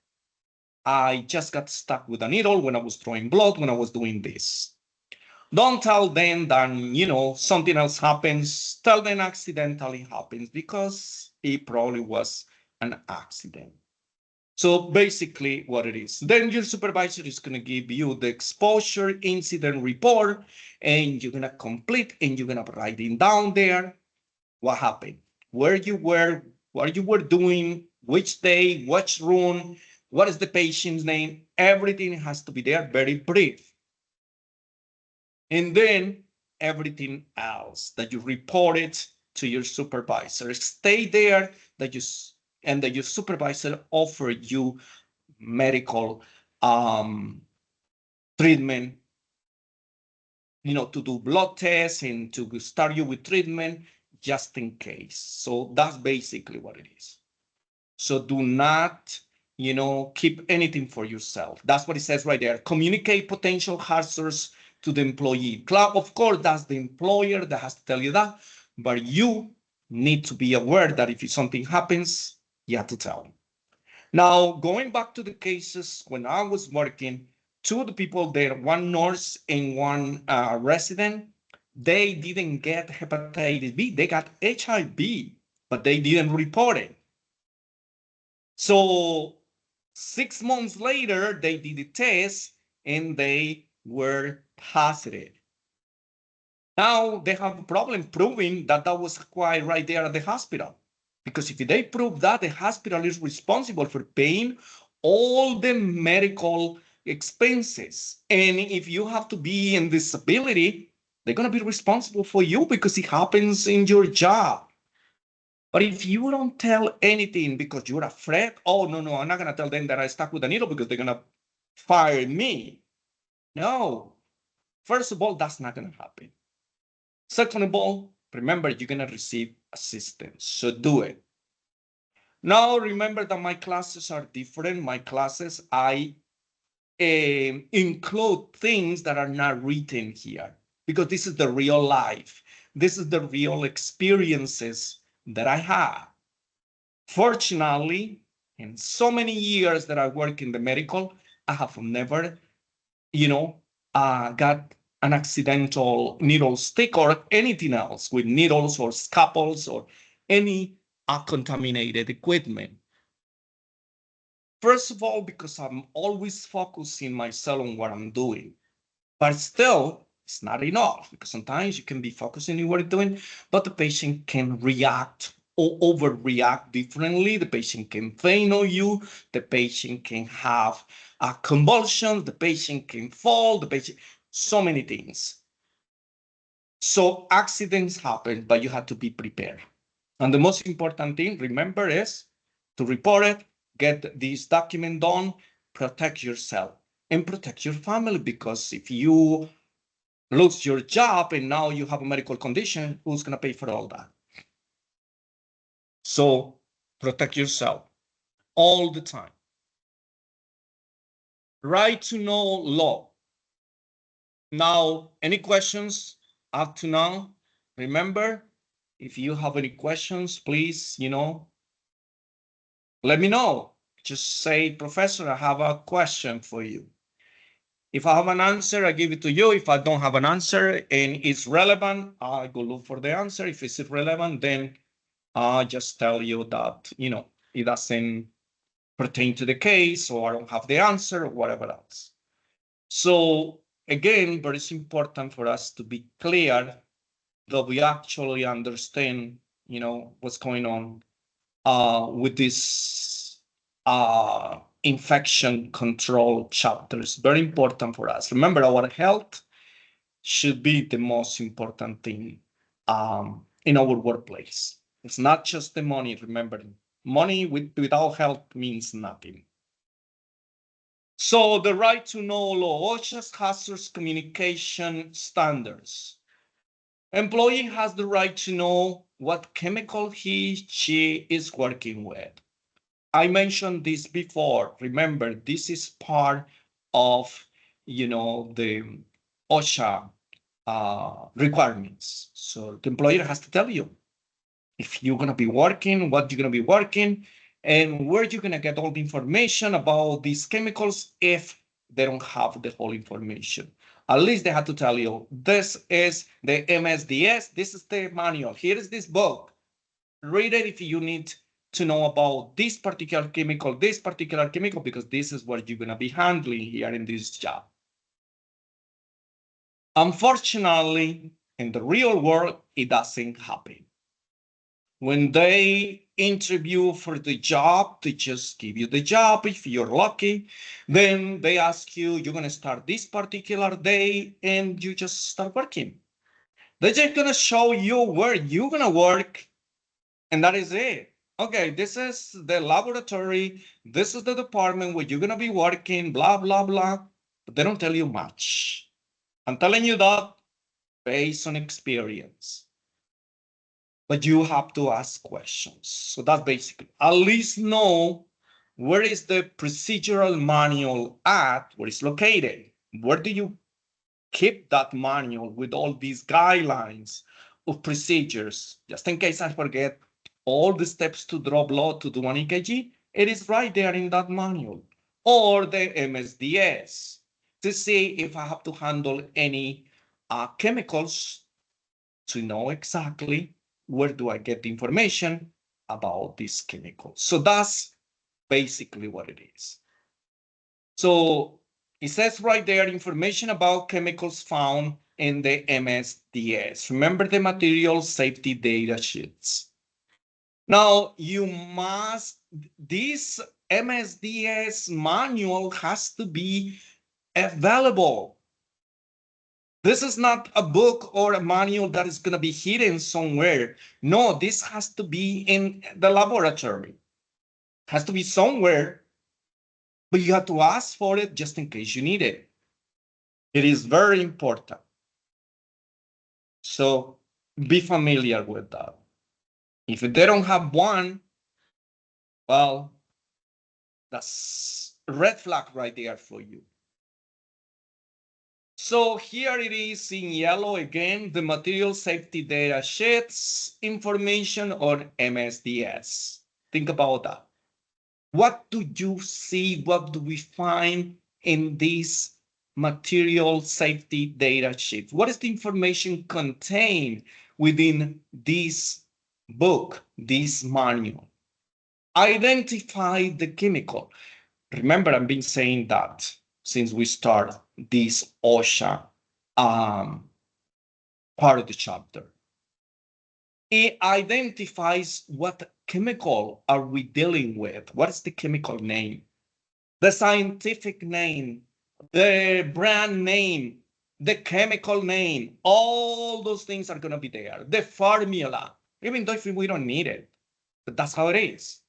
I just got stuck with a needle when I was drawing blood, when I was doing this. Don't tell them that, something else happens. Tell them accidentally happens because it probably was an accident. So basically what it is, then your supervisor is going to give you the exposure incident report and you're going to complete and you're going to write it down there what happened, where you were, what you were doing, which day, which room, what is the patient's name, everything has to be there, very brief. And then everything else that you reported to your supervisor, stay there, and that your supervisor offered you medical treatment, to do blood tests and to start you with treatment just in case. So that's basically what it is. So do not, keep anything for yourself. That's what it says right there. Communicate potential hazards to the employee. Of course, that's the employer that has to tell you that, but you need to be aware that if something happens, you have to tell them. Now, going back to the cases when I was working, two of the people there, one nurse and one resident, they didn't get hepatitis B. They got HIV, but they didn't report it. So 6 months later, they did the test and they were positive. Now they have a problem proving that that was acquired right there at the hospital. Because if they prove that, the hospital is responsible for paying all the medical expenses. And if you have to be in disability, they're going to be responsible for you because it happens in your job. But if you don't tell anything because you're afraid, oh, no, I'm not going to tell them that I stuck with a needle because they're going to fire me. No. First of all, that's not going to happen. Second of all, remember, you're going to receive assistance. So do it. Now, remember that my classes are different. My classes, I include things that are not written here because this is the real life. This is the real experiences that I have. Fortunately, in so many years that I work in the medical, I have never, got an accidental needle stick or anything else with needles or scalpels or any contaminated equipment. First of all, because I'm always focusing myself on what I'm doing, but still, it's not enough because sometimes you can be focusing on what you're doing, but the patient can react or overreact differently. The patient can faint on you. The patient can have a convulsion. The patient can fall. So many things. So accidents happen, but you have to be prepared. And the most important thing, remember, is to report it, get this document done, protect yourself and protect your family. Because if you lose your job and now you have a medical condition, who's going to pay for all that? So protect yourself all the time. Right to know law. Now, any questions up to now? Remember, if you have any questions, please, let me know. Just say, Professor, I have a question for you. If I have an answer, I give it to you. If I don't have an answer and it's relevant, I go look for the answer. If it's irrelevant, then I just tell you that, it doesn't pertain to the case, or I don't have the answer, or whatever else. So again, very important for us to be clear that we actually understand, what's going on with this infection control chapters. Very important for us. Remember, our health should be the most important thing in our workplace. It's not just the money. Remember, money without health means nothing. So the right to know law, OSHA's hazardous communication standards. Employee has the right to know what chemical she is working with. I mentioned this before. Remember, this is part of, the OSHA requirements. So the employer has to tell you if you're going to be working, what you're going to be working, and where you're going to get all the information about these chemicals if they don't have the whole information. At least they have to tell you, this is the MSDS, this is the manual, here is this book. Read it if you need to know about this particular chemical, because this is what you're going to be handling here in this job. Unfortunately, in the real world, it doesn't happen. When they interview for the job, they just give you the job. If you're lucky, then they ask you, you're going to start this particular day, and you just start working. They're just going to show you where you're going to work, and that is it. Okay, this is the laboratory. This is the department where you're going to be working, blah, blah, blah. But they don't tell you much. I'm telling you that based on experience. But you have to ask questions. So that's basically, at least know where is the procedural manual at, where it's located. Where do you keep that manual with all these guidelines of procedures? Just in case I forget all the steps to draw blood to do an EKG, it is right there in that manual. Or the MSDS to see if I have to handle any chemicals, to know exactly where do I get the information about these chemicals. So that's basically what it is. So it says right there, information about chemicals found in the MSDS. Remember the material safety data sheets. Now this MSDS manual has to be available. This is not a book or a manual that is going to be hidden somewhere. No, this has to be in the laboratory. It has to be somewhere, but you have to ask for it just in case you need it. It is very important. So be familiar with that. If they don't have one, well, that's a red flag right there for you. So here it is in yellow again, the material safety data sheets information on MSDS. Think about that. What do you see? What do we find in these material safety data sheets? What is the information contained within this book, this manual? Identify the chemical. Remember, I've been saying that since we start this OSHA part of the chapter. It identifies what chemical are we dealing with. What is the chemical name? The scientific name, the brand name, the chemical name, all those things are going to be there. The formula, even though we don't need it, but that's how it is.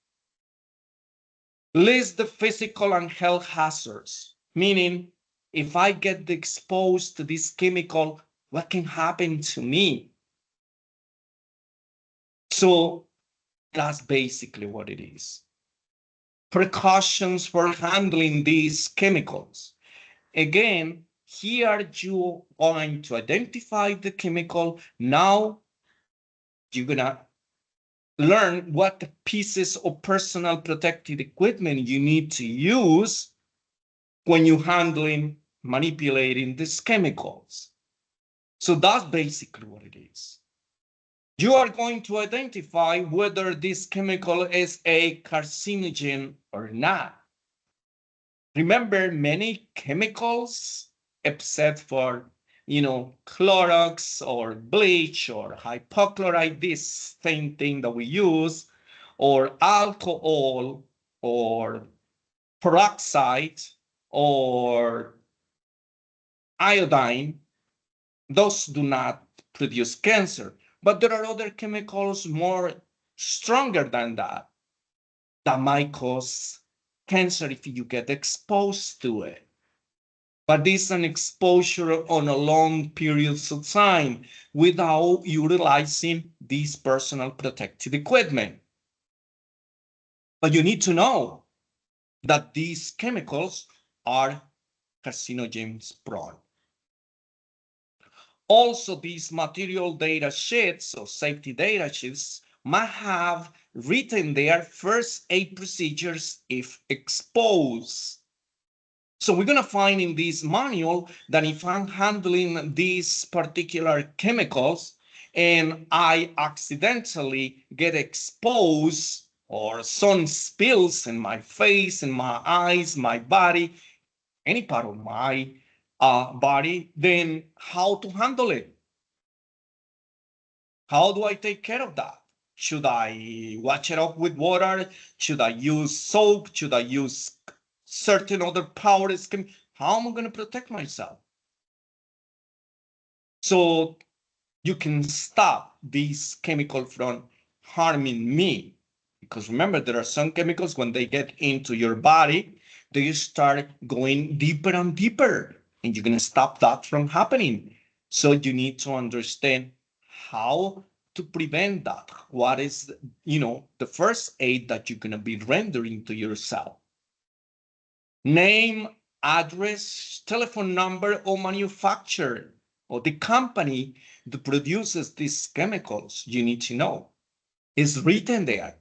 List the physical and health hazards, meaning if I get exposed to this chemical, what can happen to me? So that's basically what it is. Precautions for handling these chemicals. Again, here you're going to identify the chemical. Now you're gonna learn what the pieces of personal protective equipment you need to use when you're handling, manipulating these chemicals. So that's basically what it is. You are going to identify whether this chemical is a carcinogen or not. Remember, many chemicals, except for, Clorox or bleach or hypochlorite, this same thing that we use, or alcohol or peroxide or iodine, those do not produce cancer. But there are other chemicals more stronger than that might cause cancer if you get exposed to it. But this is an exposure on a long periods of time without utilizing this personal protective equipment. But you need to know that these chemicals are carcinogens prone. Also, these material data sheets or safety data sheets might have written their first aid procedures if exposed. So we're going to find in this manual that if I'm handling these particular chemicals and I accidentally get exposed or sun spills in my face, in my eyes, my body, any part of my body, then how to handle it? How do I take care of that? Should I wash it off with water? Should I use soap? Should I use certain other power scheme? How am I going to protect myself? So you can stop these chemicals from harming me. Because remember, there are some chemicals, when they get into your body, they start going deeper and deeper, and you're going to stop that from happening. So you need to understand how to prevent that. What is, the first aid that you're going to be rendering to yourself. Name, address, telephone number, or manufacturer, or the company that produces these chemicals. You need to know. It's written there.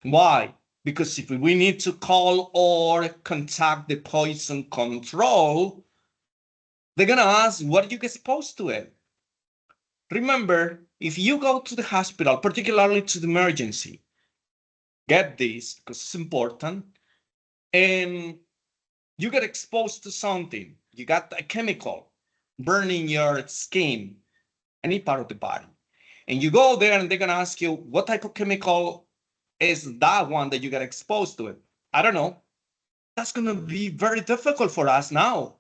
Why? Because if we need to call or contact the poison control, they're going to ask, what did you get exposed to it? Remember, if you go to the hospital, particularly to the emergency, get this because it's important, and you get exposed to something, you got a chemical burning your skin, any part of the body, and you go there and they're going to ask you, what type of chemical is that one that you get exposed to it? I don't know. That's going to be very difficult for us now.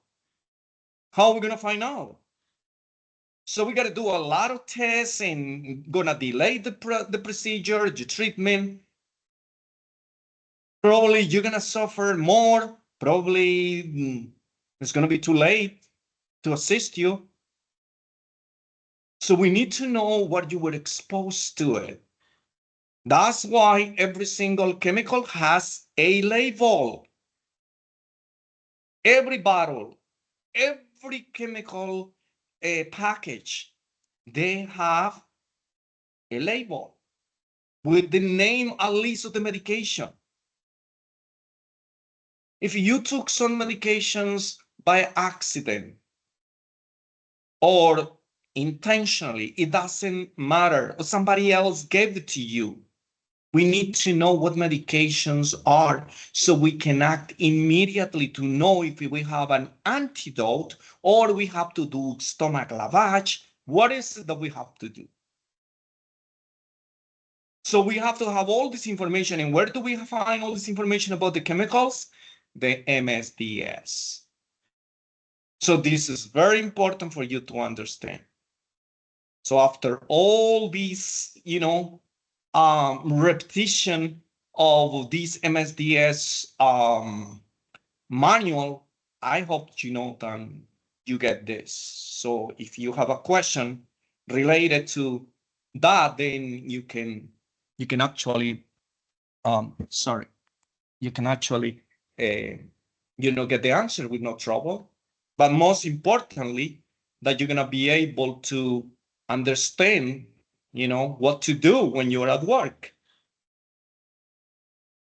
How are we going to find out? So we got to do a lot of tests and going to delay the procedure, the treatment. Probably you're going to suffer more. Probably it's going to be too late to assist you. So we need to know what you were exposed to it. That's why every single chemical has a label. Every bottle, every chemical package, they have a label with the name at least of the medication. If you took some medications by accident or intentionally, it doesn't matter, or somebody else gave it to you, we need to know what medications are so we can act immediately to know if we have an antidote or we have to do stomach lavage. What is it that we have to do? So we have to have all this information. And where do we find all this information about the chemicals? The MSDS. So this is very important for you to understand. So after all these, repetition of this MSDS manual, I hope you know that you get this. So if you have a question related to that, then you can actually sorry, you can actually get the answer with no trouble. But most importantly, that you're gonna be able to understand, what to do when you're at work.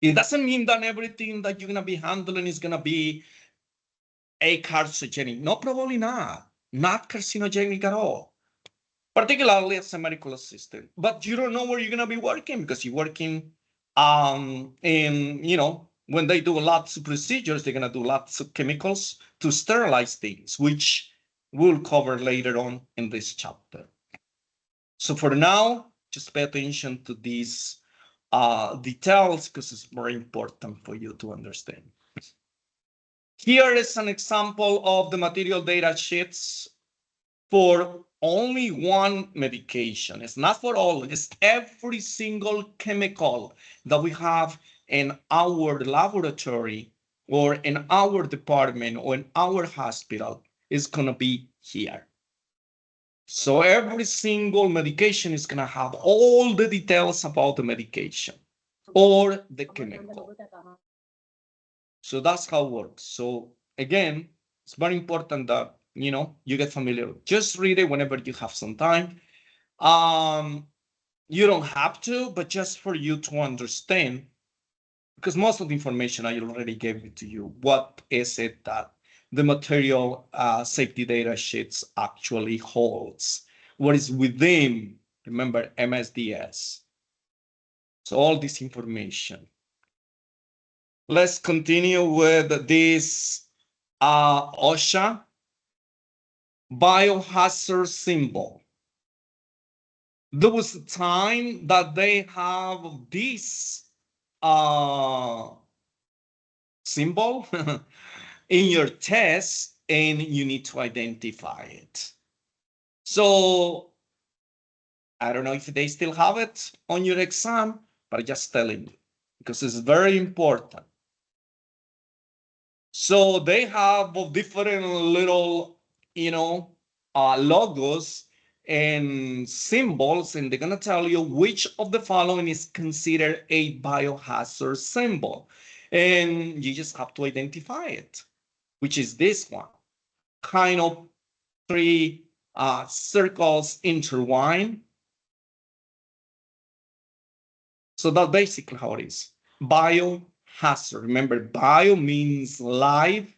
It doesn't mean that everything that you're gonna be handling is gonna be a carcinogenic. No, probably not. Not carcinogenic at all. Particularly as a medical assistant. But you don't know where you're gonna be working because you're working when they do lots of procedures, they're gonna do lots of chemicals to sterilize things, which we'll cover later on in this chapter. So for now, just pay attention to these details because it's very important for you to understand. Here is an example of the material data sheets for only one medication. It's not for all, it's every single chemical that we have in our laboratory or in our department or in our hospital is gonna be here. So every single medication is gonna have all the details about the medication or the chemical. So that's how it works. So again, it's very important that you get familiar. Just read it whenever you have some time. You don't have to, but just for you to understand, because most of the information I already gave it to you. What is it that the material safety data sheets actually holds? What is within, remember, MSDS? So all this information. Let's continue with this OSHA biohazard symbol. There was a time that they have this symbol in your test and you need to identify it. So I don't know if they still have it on your exam, but I'm just telling you because it's very important. So they have different little, logos and symbols, and they're gonna tell you which of the following is considered a biohazard symbol. And you just have to identify it, which is this one. Kind of three circles intertwined. So that's basically how it is. Biohazard. Remember, bio means life,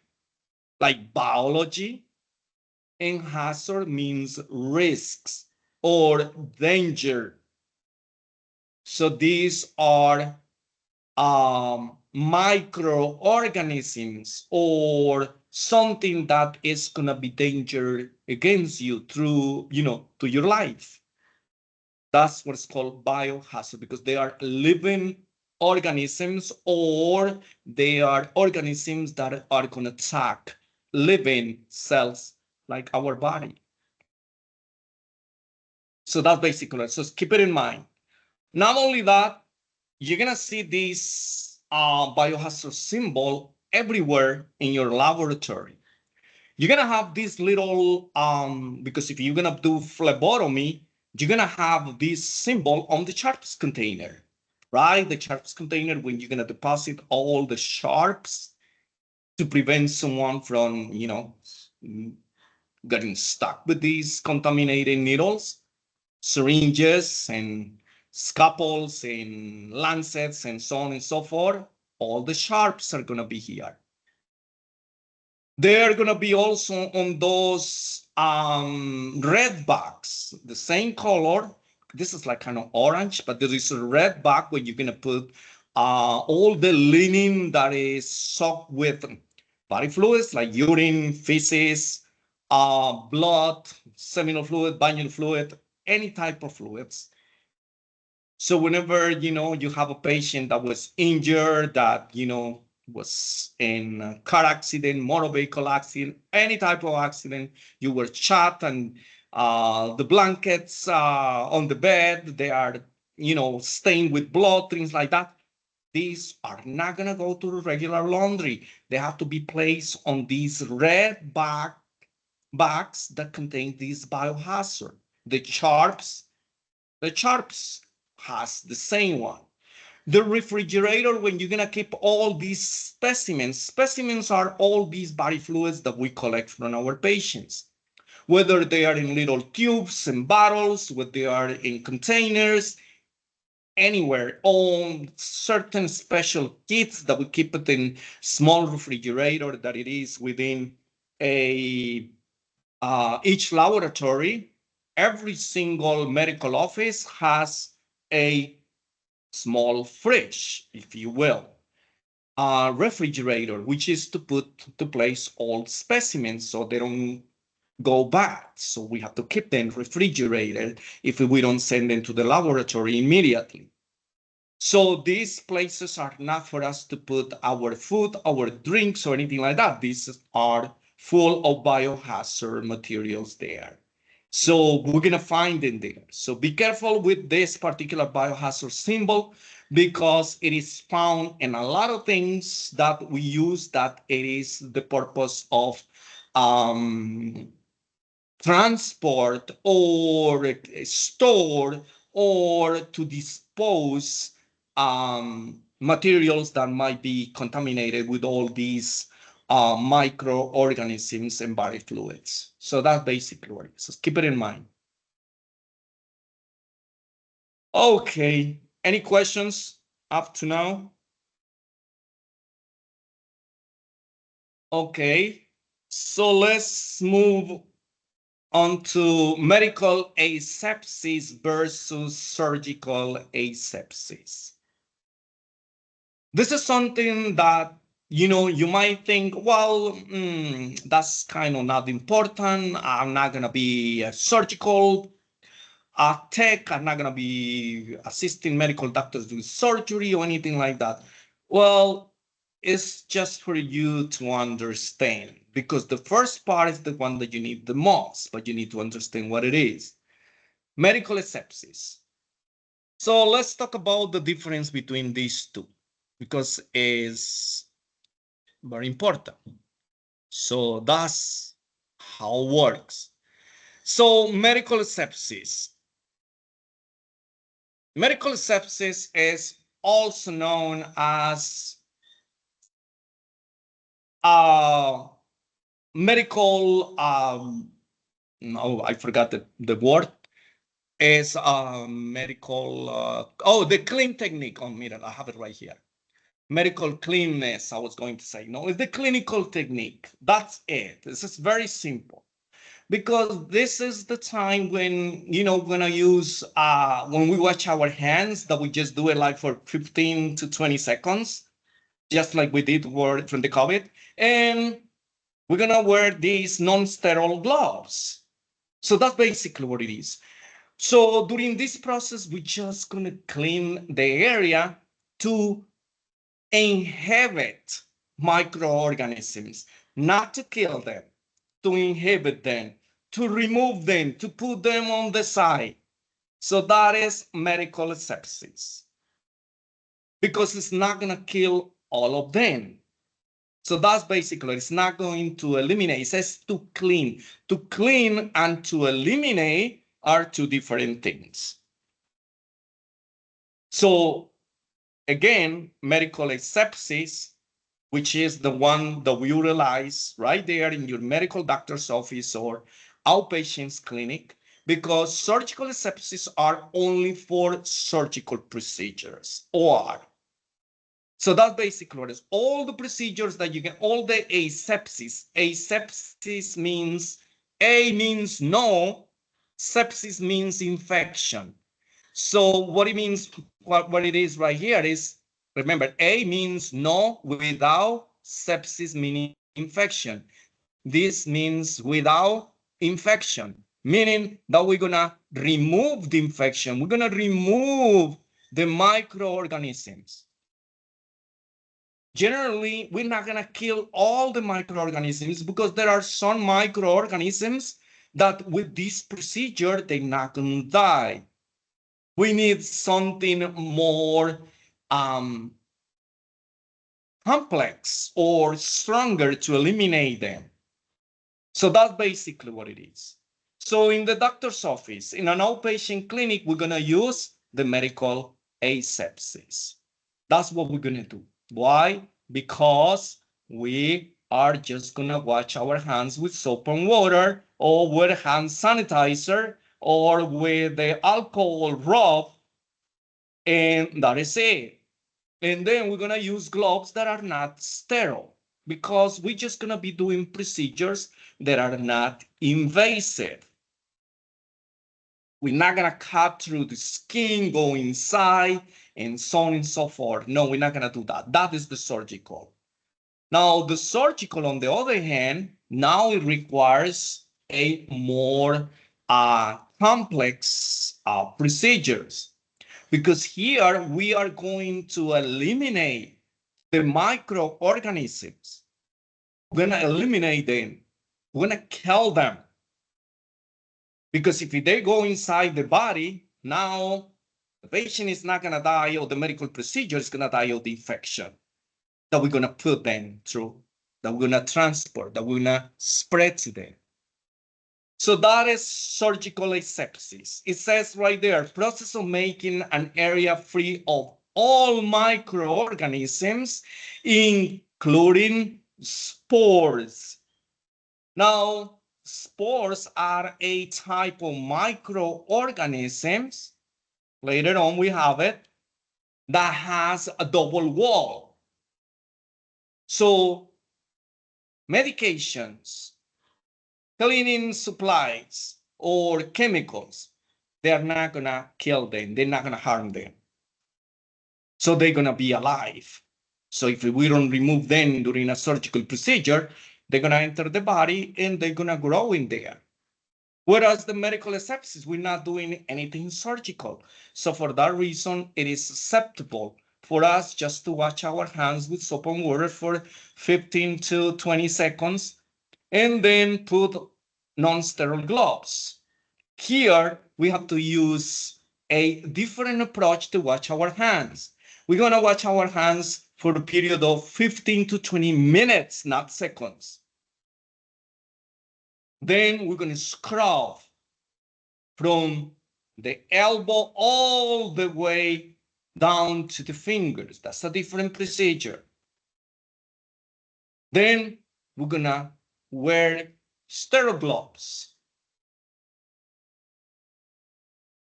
like biology, and hazard means risks or danger. So these are microorganisms or something that is gonna be danger against you through, to your life. That's what's called biohazard because they are living organisms or they are organisms that are gonna attack living cells like our body. So that's basically it. So keep it in mind. Not only that, you're gonna see this biohazard symbol everywhere in your laboratory. You're gonna have this little, because if you're gonna do phlebotomy, you're gonna have this symbol on the sharps container, right? The sharps container when you're gonna deposit all the sharps to prevent someone from, getting stuck with these contaminated needles, syringes and scalpels and lancets and so on and so forth. All the sharps are gonna be here. They're gonna be also on those red bags, the same color. This is like kind of orange, but there is a red bag where you're gonna put all the linen that is soaked with body fluids like urine, feces, blood, seminal fluid, binual fluid, any type of fluids. So whenever, you have a patient that was injured, that, was in a car accident, motor vehicle accident, any type of accident, you were shot and the blankets on the bed, they are, stained with blood, things like that. These are not gonna go to the regular laundry. They have to be placed on these red bag bags that contain this biohazard. The Sharps has the same one. The refrigerator, when you're gonna keep all these specimens are all these body fluids that we collect from our patients, whether they are in little tubes and bottles, whether they are in containers, anywhere, on certain special kits that we keep it in small refrigerator that it is within a each laboratory. Every single medical office has a small fridge, if you will, a refrigerator, which is to place all specimens so they don't go bad. So we have to keep them refrigerated if we don't send them to the laboratory immediately. So these places are not for us to put our food, our drinks, or anything like that. These are full of biohazard materials there. So we're gonna find in there. So be careful with this particular biohazard symbol because it is found in a lot of things that we use that it is the purpose of transport or store or to dispose materials that might be contaminated with all these microorganisms and body fluids. So that's basically what it is. So keep it in mind. Okay, any questions up to now? Okay, so let's move on to medical asepsis versus surgical asepsis. This is something that, you might think, well, that's kind of not important. I'm not going to be a surgical tech. I'm not going to be assisting medical doctors do surgery or anything like that. Well, it's just for you to understand, because the first part is the one that you need the most, but you need to understand what it is. Medical sepsis. So let's talk about the difference between these two, because it's very important. So that's how it works. So medical sepsis. Medical sepsis is also known as medical, no, I forgot the word, is medical, the clean technique. Oh, mira, I have it right here. Medical cleanness, I was going to say. No, it's the clinical technique. That's it. This is very simple. Because this is the time when, we're gonna use, when we wash our hands, that we just do it like for 15 to 20 seconds, just like we did from the COVID. And we're gonna wear these non-sterile gloves. So that's basically what it is. So during this process, we're just gonna clean the area to inhibit microorganisms, not to kill them, to inhibit them, to remove them, to put them on the side. So that is medical sepsis, because it's not going to kill all of them. So that's basically, it's not going to eliminate. It says to clean. To clean and to eliminate are two different things. So again, medical sepsis, which is the one that we realize right there in your medical doctor's office or outpatient's clinic, because surgical sepsis are only for surgical procedures, or. So that's basically what it is. All the procedures that you get, all the asepsis. Asepsis means, A means no, sepsis means infection. So what it means, what it is right here is, remember, A means no without, sepsis meaning infection. This means without infection, meaning that we're gonna remove the infection. We're gonna remove the microorganisms. Generally, we're not gonna kill all the microorganisms, because there are some microorganisms that with this procedure, they're not gonna die. We need something more complex or stronger to eliminate them. So that's basically what it is. So in the doctor's office, in an outpatient clinic, we're going to use the medical asepsis. That's what we're going to do. Why? Because we are just going to wash our hands with soap and water or with hand sanitizer or with the alcohol rub, and that is it. And then we're going to use gloves that are not sterile because we're just going to be doing procedures that are not invasive. We're not going to cut through the skin, go inside, and so on and so forth. No, we're not going to do that. That is the surgical. Now, the surgical, on the other hand, now it requires a more complex procedures, because here we are going to eliminate the microorganisms. We're going to eliminate them. We're going to kill them. Because if they go inside the body, now the patient is not going to die, or the medical procedure is going to die of the infection that we're going to put them through, that we're going to transport, that we're going to spread to them. So that is surgical asepsis. It says right there, process of making an area free of all microorganisms, including spores. Now, spores are a type of microorganisms. Later on, we have it that has a double wall. So medications, cleaning supplies, or chemicals, they're not gonna kill them. They're not gonna harm them. So they're gonna be alive. So if we don't remove them during a surgical procedure, they're gonna enter the body and they're gonna grow in there. Whereas the medical asepsis, we're not doing anything surgical. So for that reason, it is acceptable for us just to wash our hands with soap and water for 15 to 20 seconds and then put non-sterile gloves. Here, we have to use a different approach to wash our hands. We're going to wash our hands for a period of 15 to 20 minutes, not seconds. Then we're going to scrub from the elbow all the way down to the fingers. That's a different procedure. Then we're going to wear sterile gloves.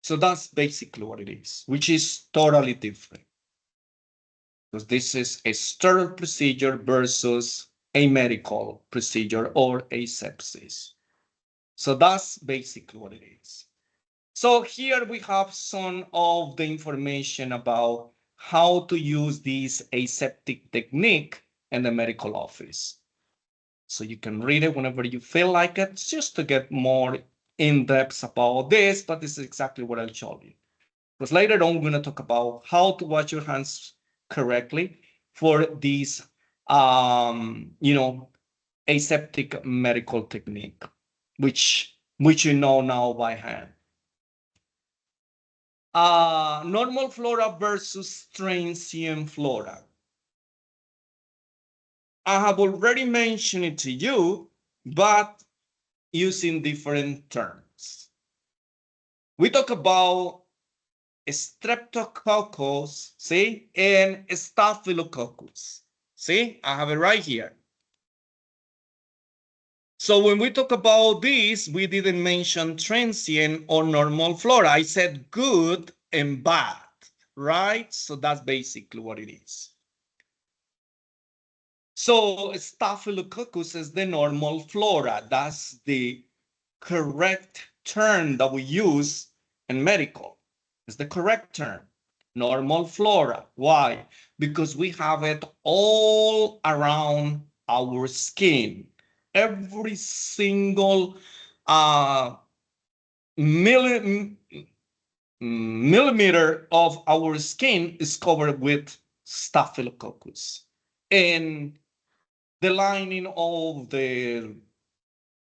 So that's basically what it is, which is totally different. Because this is a sterile procedure versus a medical procedure or asepsis. So that's basically what it is. So here we have some of the information about how to use this aseptic technique in the medical office. So you can read it whenever you feel like it, just to get more in depth about this, but this is exactly what I'll show you. Because later on, we're going to talk about how to wash your hands correctly for these, aseptic medical technique, which you know now by hand. Normal flora versus transient flora. I have already mentioned it to you, but using different terms. We talk about Streptococcus, see, and Staphylococcus. See, I have it right here. So when we talk about this, we didn't mention transient or normal flora. I said good and bad, right? So that's basically what it is. So Staphylococcus is the normal flora. That's the correct term that we use in medical. It's the correct term, normal flora. Why? Because we have it all around our skin. Every single millimeter of our skin is covered with Staphylococcus. And the lining of the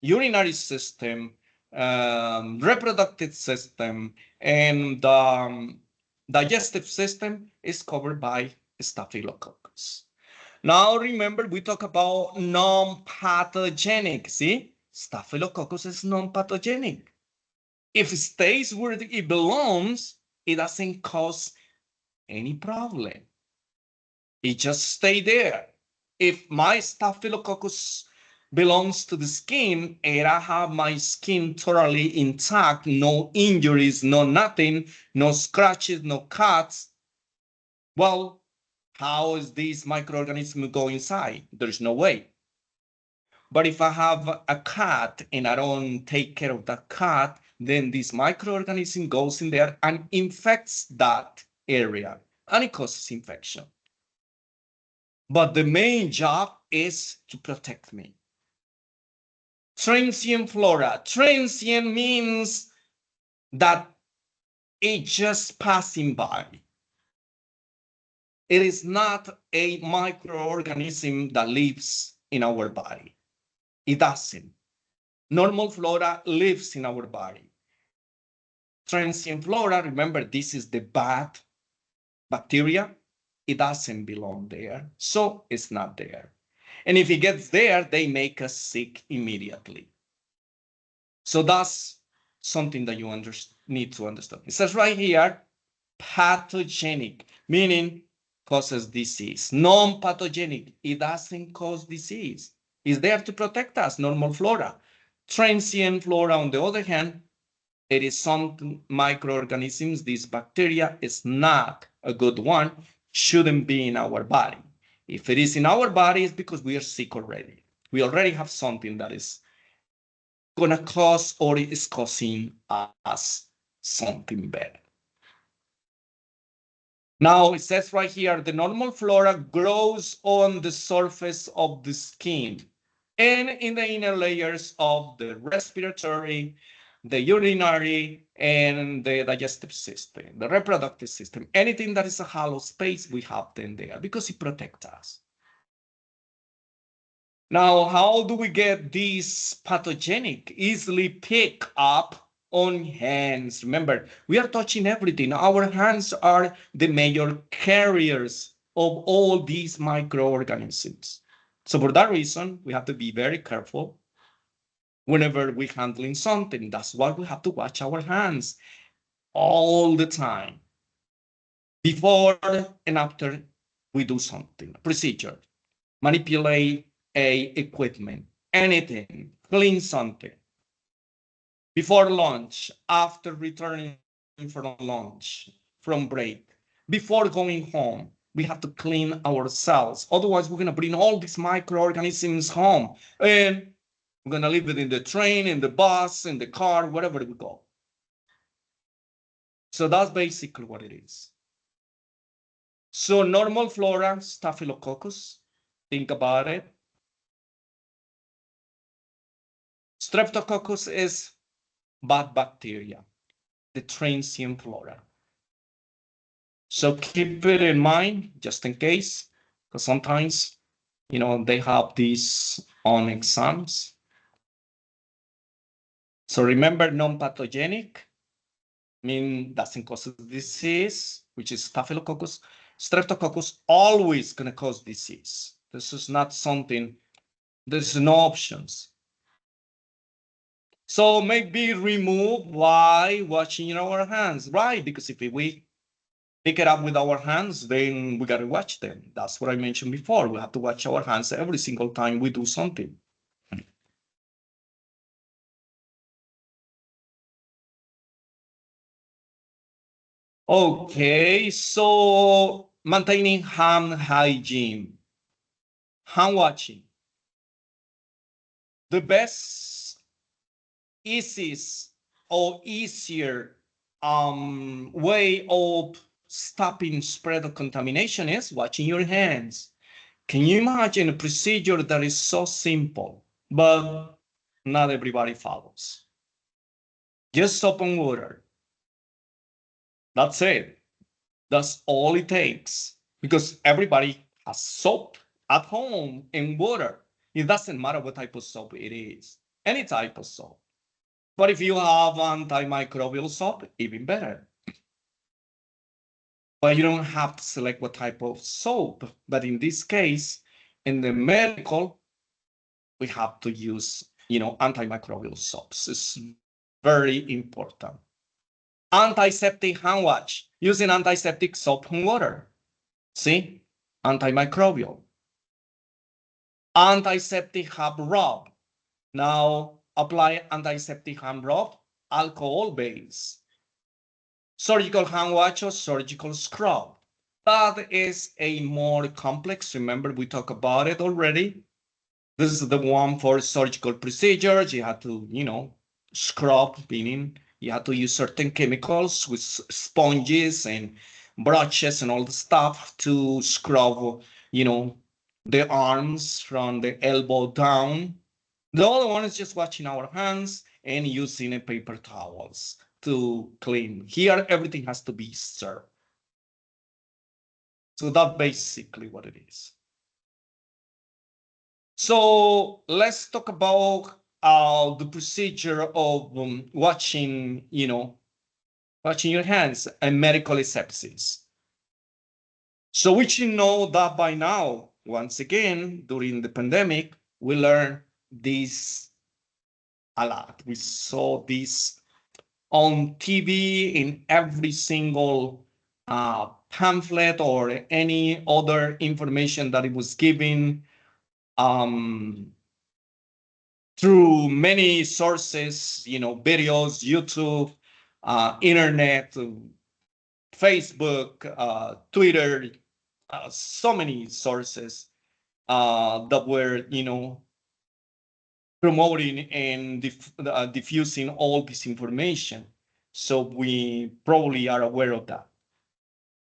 urinary system, reproductive system, and digestive system is covered by Staphylococcus. Now remember, we talk about non-pathogenic, see? Staphylococcus is non-pathogenic. If it stays where it belongs, it doesn't cause any problem. It just stay there. If my Staphylococcus belongs to the skin and I have my skin totally intact, no injuries, no nothing, no scratches, no cuts, well, how is this microorganism go inside? There's no way. But if I have a cat and I don't take care of that cat, then this microorganism goes in there and infects that area and it causes infection. But the main job is to protect me. Transient flora. Transient means that it's just passing by. It is not a microorganism that lives in our body. It doesn't. Normal flora lives in our body. Transient flora, remember, this is the bad bacteria. It doesn't belong there, so it's not there. And if it gets there, they make us sick immediately. So that's something that you need to understand. It says right here, pathogenic, meaning causes disease. Non-pathogenic, it doesn't cause disease. It's there to protect us, normal flora. Transient flora, on the other hand, it is some microorganisms. This bacteria is not a good one, shouldn't be in our body. If it is in our body, it's because we are sick already. We already have something that is gonna cause or is causing us something bad. Now it says right here, the normal flora grows on the surface of the skin and in the inner layers of the respiratory, the urinary, and the digestive system, the reproductive system. Anything that is a hollow space, we have them there because it protects us. Now, how do we get these pathogenic, easily pick up on hands? Remember, we are touching everything. Our hands are the major carriers of all these microorganisms. So for that reason, we have to be very careful whenever we're handling something. That's why we have to watch our hands all the time, before and after we do something, procedure, manipulate a equipment, anything, clean something. Before lunch, after returning from lunch, from break, before going home, we have to clean ourselves. Otherwise, we're going to bring all these microorganisms home and we're going to leave it in the train, in the bus, in the car, wherever we go. So that's basically what it is. So normal flora, Staphylococcus, think about it. Streptococcus is bad bacteria, the transient flora. So keep it in mind, just in case, because sometimes, they have these on exams. So remember, non-pathogenic, doesn't cause disease, which is Staphylococcus. Streptococcus always going to cause disease. This is not something, there's no options. So maybe remove by washing our hands, right? Because if we pick it up with our hands, then we got to watch them. That's what I mentioned before. We have to watch our hands every single time we do something. Okay, so maintaining hand hygiene, hand washing. The best, easiest, or easier way of stopping spread of contamination is washing your hands. Can you imagine a procedure that is so simple, but not everybody follows? Just soap and water. That's it. That's all it takes, because everybody has soap at home and water. It doesn't matter what type of soap it is, any type of soap. But if you have antimicrobial soap, even better. But you don't have to select what type of soap. But in this case, in the medical, we have to use antimicrobial soaps. It's very important. Antiseptic hand wash, using antiseptic soap and water. See, antimicrobial. Antiseptic hand rub. Now apply antiseptic hand rub, alcohol base. Surgical hand wash or surgical scrub. That is a more complex. Remember, we talked about it already. This is the one for surgical procedures. You have to, scrub, meaning you have to use certain chemicals with sponges and brushes and all the stuff to scrub, the arms from the elbow down. The other one is just washing our hands and using a paper towels to clean. Here, everything has to be served. So that's basically what it is. So let's talk about the procedure of washing your hands and medical sepsis. So we should know that by now, once again, during the pandemic, we learned this a lot. We saw this on TV in every single pamphlet or any other information that it was given through many sources, videos, YouTube, internet, Facebook, Twitter, so many sources that were, promoting and diffusing all this information. So we probably are aware of that.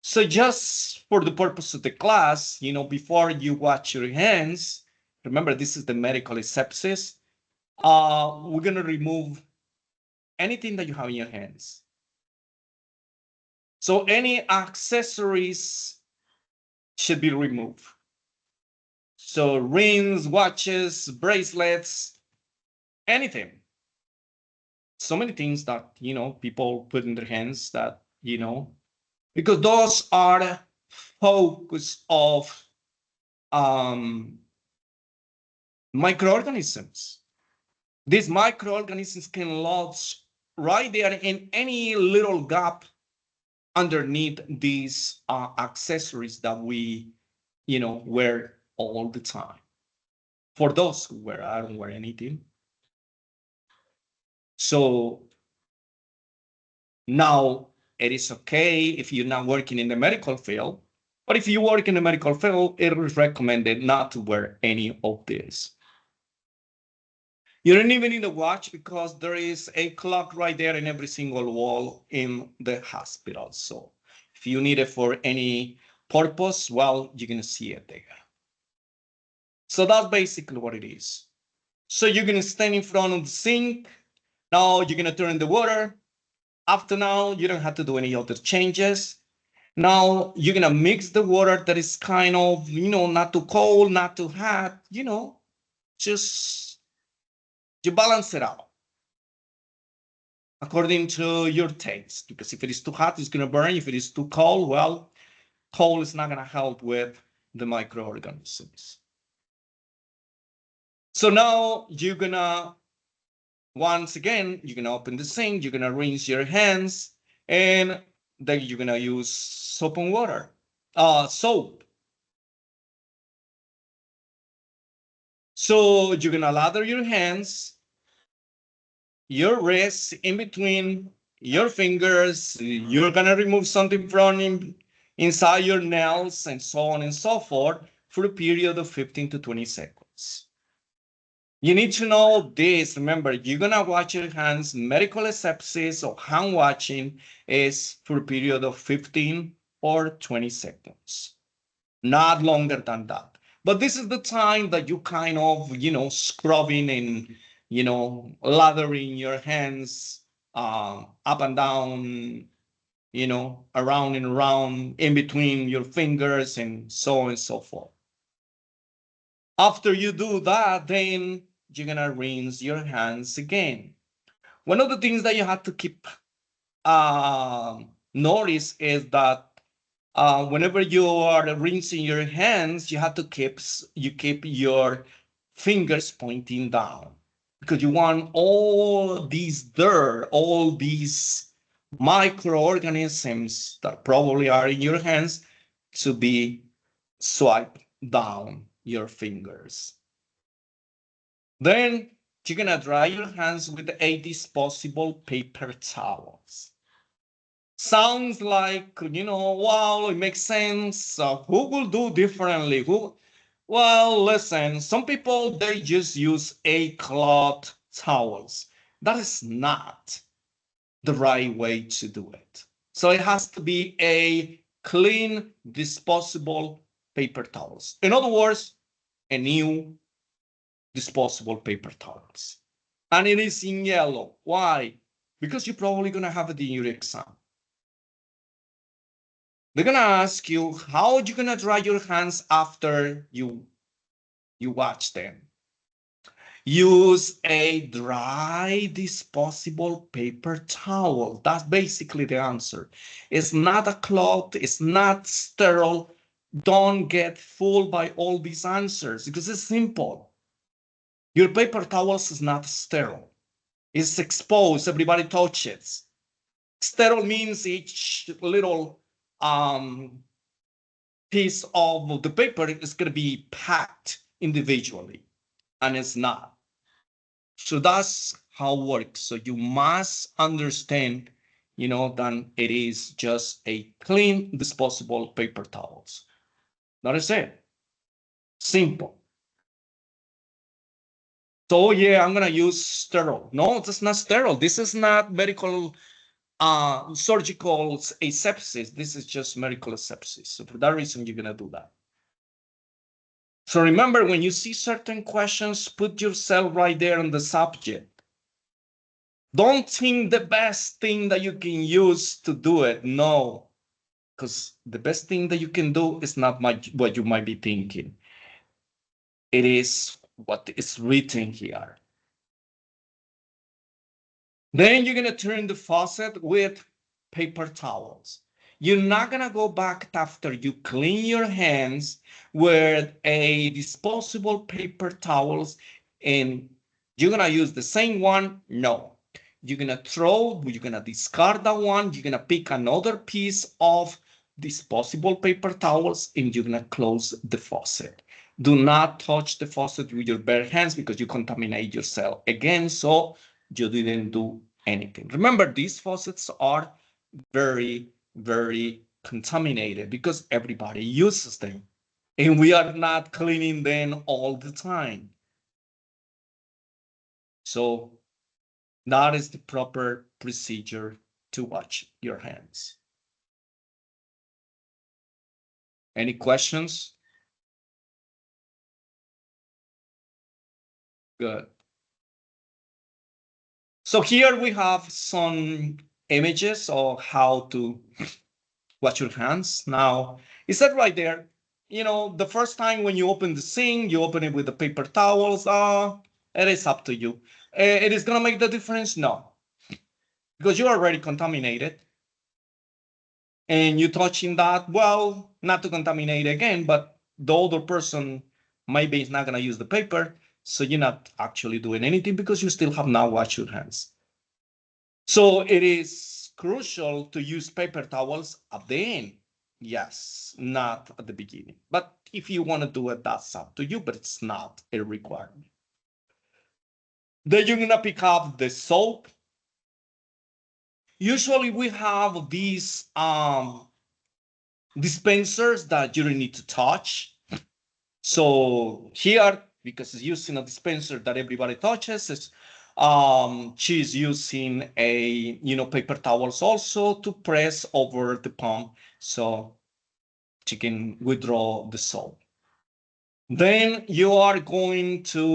So just for the purpose of the class, before you wash your hands, remember this is the medical sepsis. We're gonna remove anything that you have in your hands. So any accessories should be removed. So rings, watches, bracelets, anything. So many things that, people put in their hands that, because those are focus of microorganisms. These microorganisms can lodge right there in any little gap underneath these accessories that we, wear all the time. For those who wear, I don't wear anything. So now it is okay if you're not working in the medical field, but if you work in the medical field, it is recommended not to wear any of this. You don't even need a watch because there is a clock right there in every single wall in the hospital. So if you need it for any purpose, well, you're going to see it there. So that's basically what it is. So you're going to stand in front of the sink. Now you're going to turn the water. After now, you don't have to do any other changes. Now you're going to mix the water that is kind of, not too cold, not too hot, just you balance it out according to your taste. Because if it is too hot, it's going to burn. If it is too cold, well, cold is not going to help with the microorganisms. So now you're going to, once again, you're going to open the sink, you're going to rinse your hands, and then you're going to use soap and water, soap. So you're going to lather your hands, your wrists in between your fingers. You're going to remove something from inside your nails and so on and so forth for a period of 15 to 20 seconds. You need to know this. Remember, you're going to wash your hands. Medical sepsis or hand washing is for a period of 15 or 20 seconds, not longer than that. But this is the time that you kind of, scrubbing and, lathering your hands up and down, around and around in between your fingers and so on and so forth. After you do that, then you're gonna rinse your hands again. One of the things that you have to keep notice is that whenever you are rinsing your hands, you have to keep your fingers pointing down. because you want all these dirt, all these microorganisms that probably are in your hands to be swiped down your fingers. Then you're gonna dry your hands with a disposable paper towels. Sounds like, wow, it makes sense. Who will do differently? Well, listen, some people, they just use a cloth towels. That is not the right way to do it. So it has to be a clean, disposable paper towels. In other words, a new disposable paper towels. And it is in yellow. Why? Because you're probably going to have it in your exam. They're going to ask you, how are you going to dry your hands after you wash them? Use a dry disposable paper towel. That's basically the answer. It's not a cloth, it's not sterile. Don't get fooled by all these answers because it's simple. Your paper towels is not sterile. It's exposed, everybody touches. Sterile means each little piece of the paper is going to be packed individually, and it's not. So that's how it works. So you must understand, that it is just a clean disposable paper towels. That is it. Simple. So yeah, I'm gonna use sterile. No, that's not sterile. This is not medical surgical asepsis. This is just medical asepsis. So for that reason, you're gonna do that. So remember, when you see certain questions, put yourself right there on the subject. Don't think the best thing that you can use to do it. No, because the best thing that you can do is not what you might be thinking. It is what is written here. Then you're going to turn the faucet with paper towels. You're not going to go back after you clean your hands with a disposable paper towels and you're going to use the same one. No, you're going to discard that one. You're going to pick another piece of disposable paper towels and you're going to close the faucet. Do not touch the faucet with your bare hands because you contaminate yourself again. So you didn't do anything. Remember, these faucets are very, very contaminated because everybody uses them and we are not cleaning them all the time. So that is the proper procedure to wash your hands. Any questions? Good. So here we have some images of how to wash your hands. Now, is that right there? The first time when you open the sink, you open it with the paper towels. It is up to you. It is going to make the difference? No, because you're already contaminated. And you touching that, well, not to contaminate again, but the other person maybe is not going to use the paper. So you're not actually doing anything because you still have not washed your hands. So it is crucial to use paper towels at the end. Yes, not at the beginning. But if you want to do it, that's up to you, but it's not a requirement. Then you're going to pick up the soap. Usually we have these dispensers that you don't need to touch. So here, because it's using a dispenser that everybody touches, she's using a paper towels also to press over the pump so she can withdraw the soap. Then you are going to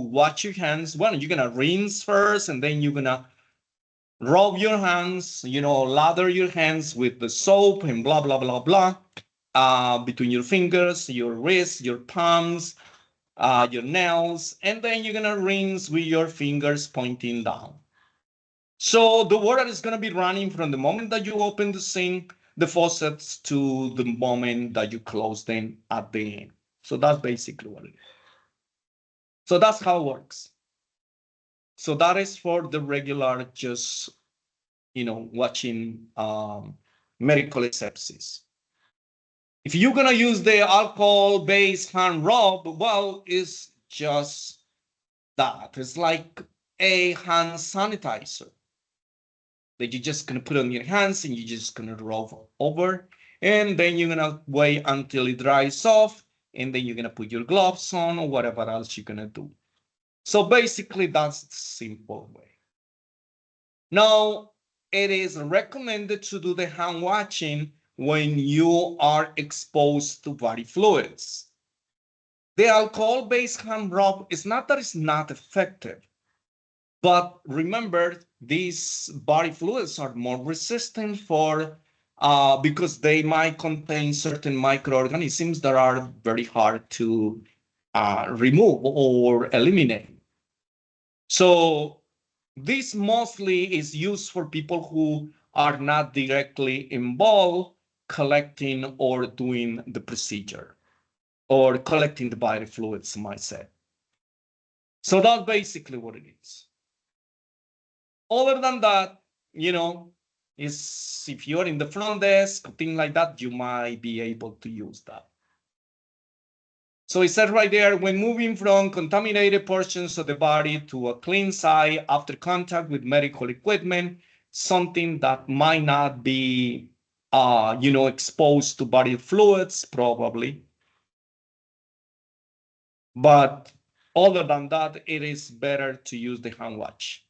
wash your hands. Well, you're gonna rinse first, and then you're gonna rub your hands, lather your hands with the soap and blah blah blah blah, between your fingers, your wrists, your palms, your nails, and then you're gonna rinse with your fingers pointing down. So the water is gonna be running from the moment that you open the sink, the faucets, to the moment that you close them at the end. So that's basically what it is. So that's how it works. So that is for the regular, just, watching medical sepsis. If you're gonna use the alcohol-based hand rub, well, it's just that. It's like a hand sanitizer that you're just gonna put on your hands and you're just gonna rub over, and then you're gonna wait until it dries off, and then you're gonna put your gloves on or whatever else you're gonna do. So basically, that's the simple way. Now, it is recommended to do the hand washing when you are exposed to body fluids. The alcohol-based hand rub is not that it's not effective, but remember, these body fluids are more resistant because they might contain certain microorganisms that are very hard to remove or eliminate. So this mostly is used for people who are not directly involved collecting or doing the procedure or collecting the body fluids, I might say. So that's basically what it is. Other than that, is if you're in the front desk, things like that, you might be able to use that. So it says right there, when moving from contaminated portions of the body to a clean site after contact with medical equipment, something that might not be, exposed to body fluids, probably. But other than that, it is better to use the hand wash.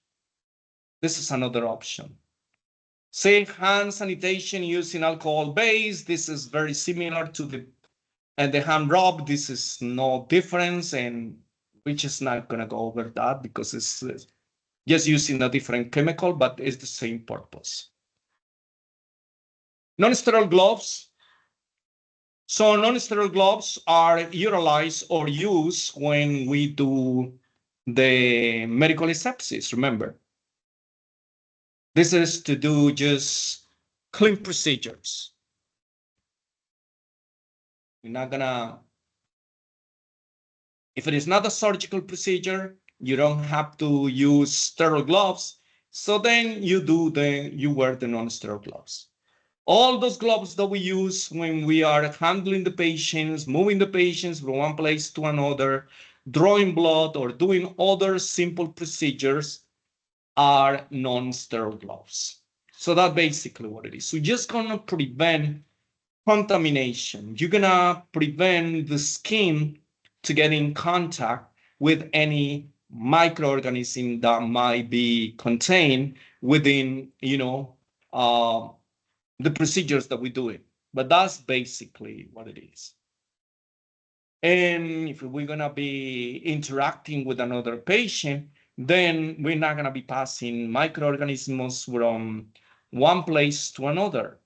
This is another option. Safe hand sanitation using alcohol base. This is very similar to the hand rub. This is no difference, and we're just not gonna go over that because it's just using a different chemical, but it's the same purpose. Non-sterile gloves. So non-sterile gloves are utilized or used when we do the medical sepsis, remember. This is to do just clean procedures. You're not gonna, if it is not a surgical procedure, you don't have to use sterile gloves. So then you wear the non-sterile gloves. All those gloves that we use when we are handling the patients, moving the patients from one place to another, drawing blood or doing other simple procedures are non-sterile gloves. So that's basically what it is. So you're just gonna prevent contamination. You're gonna prevent the skin to get in contact with any microorganism that might be contained within, the procedures that we do it. But that's basically what it is. And if we're gonna be interacting with another patient, then we're not gonna be passing microorganisms from one place to another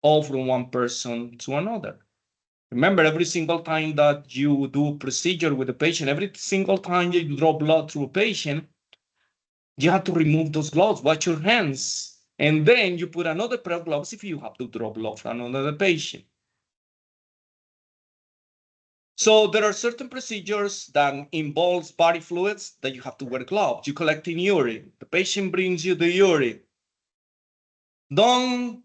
or from one person to another. Remember, every single time that you do a procedure with a patient, every single time you draw blood through a patient, you have to remove those gloves, wash your hands, and then you put another pair of gloves if you have to draw blood from another patient. So there are certain procedures that involves body fluids that you have to wear gloves. You collecting urine. The patient brings you the urine. Don't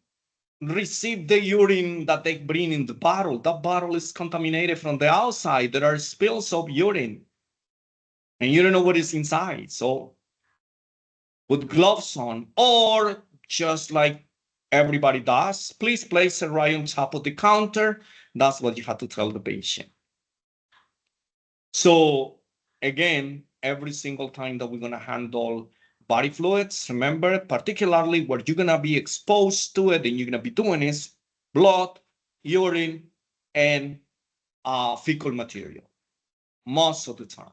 receive the urine that they bring in the bottle. That bottle is contaminated from the outside. There are spills of urine, and you don't know what is inside. So put gloves on, or just like everybody does, please place it right on top of the counter. That's what you have to tell the patient. So again, every single time that we're gonna handle body fluids, remember, particularly where you're gonna be exposed to it and you're gonna be doing is blood, urine, and fecal material most of the time.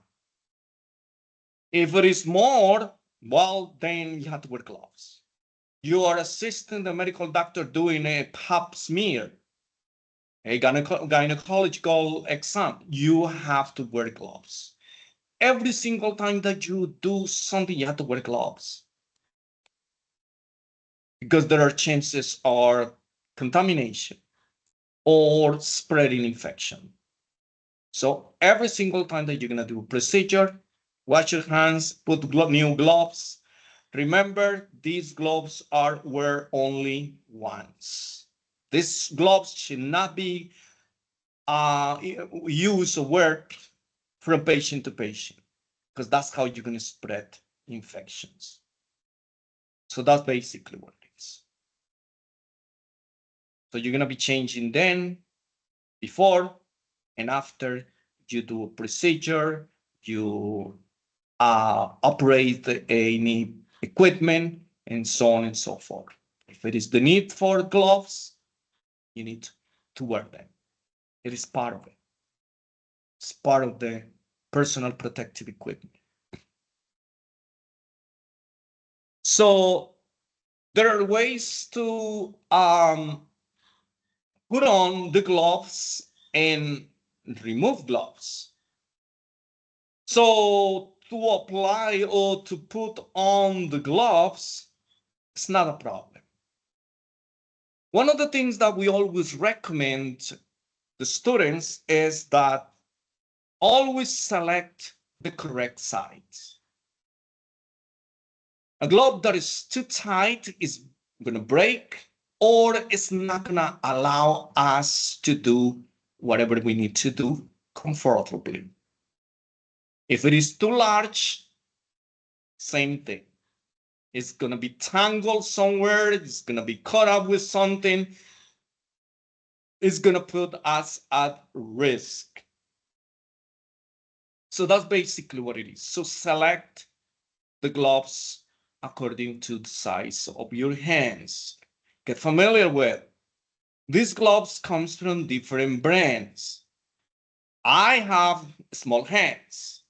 If it is more, well, then you have to wear gloves. You are assisting the medical doctor doing a pap smear, a gynecological exam. You have to wear gloves. Every single time that you do something, you have to wear gloves because there are chances of contamination or spreading infection. So every single time that you're gonna do a procedure, Wash your hands, put new gloves. Remember, these gloves are wear only once. These gloves should not be used or wear from patient to patient, because that's how you're going to spread infections. So that's basically what it is. So you're going to be changing then, before, and after you do a procedure, you operate any equipment, and so on and so forth. If it is the need for gloves, you need to wear them. It is part of it. It's part of the personal protective equipment. So there are ways to put on the gloves and remove gloves. So to apply or to put on the gloves, it's not a problem. One of the things that we always recommend the students is that always select the correct size. A glove that is too tight is going to break, or it's not going to allow us to do whatever we need to do comfortably. If it is too large, same thing. It's going to be tangled somewhere. It's going to be caught up with something. It's going to put us at risk. So that's basically what it is. So select the gloves according to the size of your hands. Get familiar with. These gloves comes from different brands. I have small hands,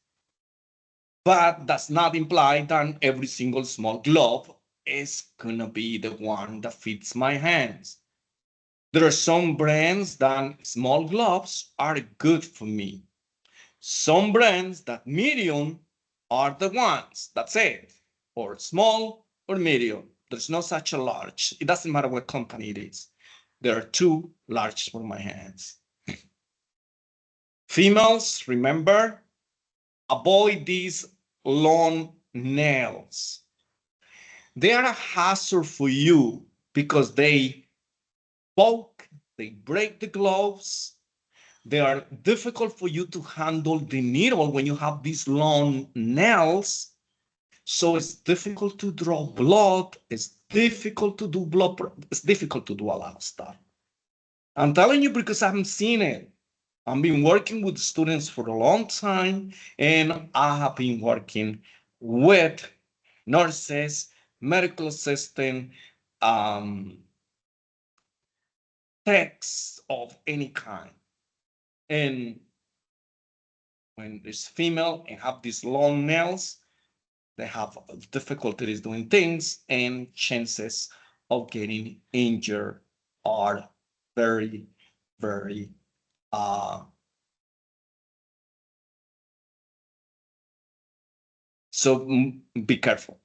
but that's not imply that every single small glove is gonna be the one that fits my hands. There are some brands that small gloves are good for me. Some brands that medium are the ones, that's it, or small or medium. There's no such a large. It doesn't matter what company it is. There are too large for my hands. Females, remember, avoid these long nails. They are a hazard for you because they poke, they break the gloves. They are difficult for you to handle the needle when you have these long nails. So it's difficult to draw blood. It's difficult to do blood. It's difficult to do a lot of stuff. I'm telling you because I haven't seen it. I've been working with students for a long time, and I have been working with nurses, medical assistant, techs of any kind. And when it's female and have these long nails, they have difficulties doing things, and chances of getting injured are very, very so be careful.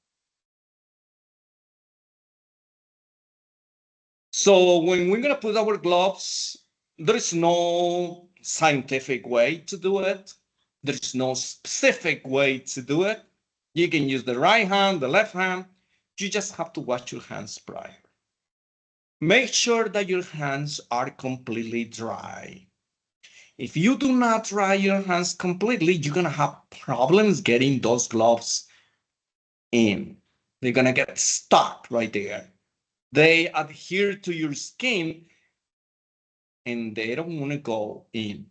So when we're gonna put our gloves, there is no scientific way to do it. There's no specific way to do it. You can use the right hand, the left hand. You just have to wash your hands prior. Make sure that your hands are completely dry. If you do not dry your hands completely, you're gonna have problems getting those gloves in. They're gonna get stuck right there. They adhere to your skin and they don't want to go in.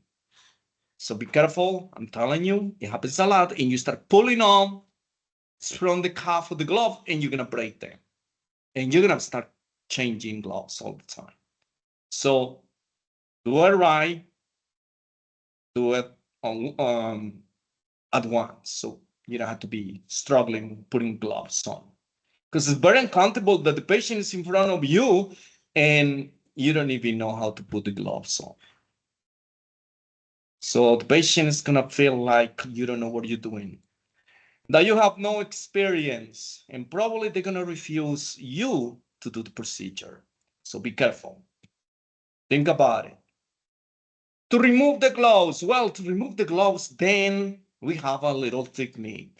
So be careful. I'm telling you, it happens a lot. And you start pulling on from the cuff of the glove and you're going to break them. And you're going to start changing gloves all the time. So do it right. Do it at once. So you don't have to be struggling putting gloves on. Because it's very uncomfortable that the patient is in front of you and you don't even know how to put the gloves on. So the patient is gonna feel like you don't know what you're doing, that you have no experience, and probably they're gonna refuse you to do the procedure. So be careful. Think about it. To remove the gloves, well, to remove the gloves, then we have a little technique.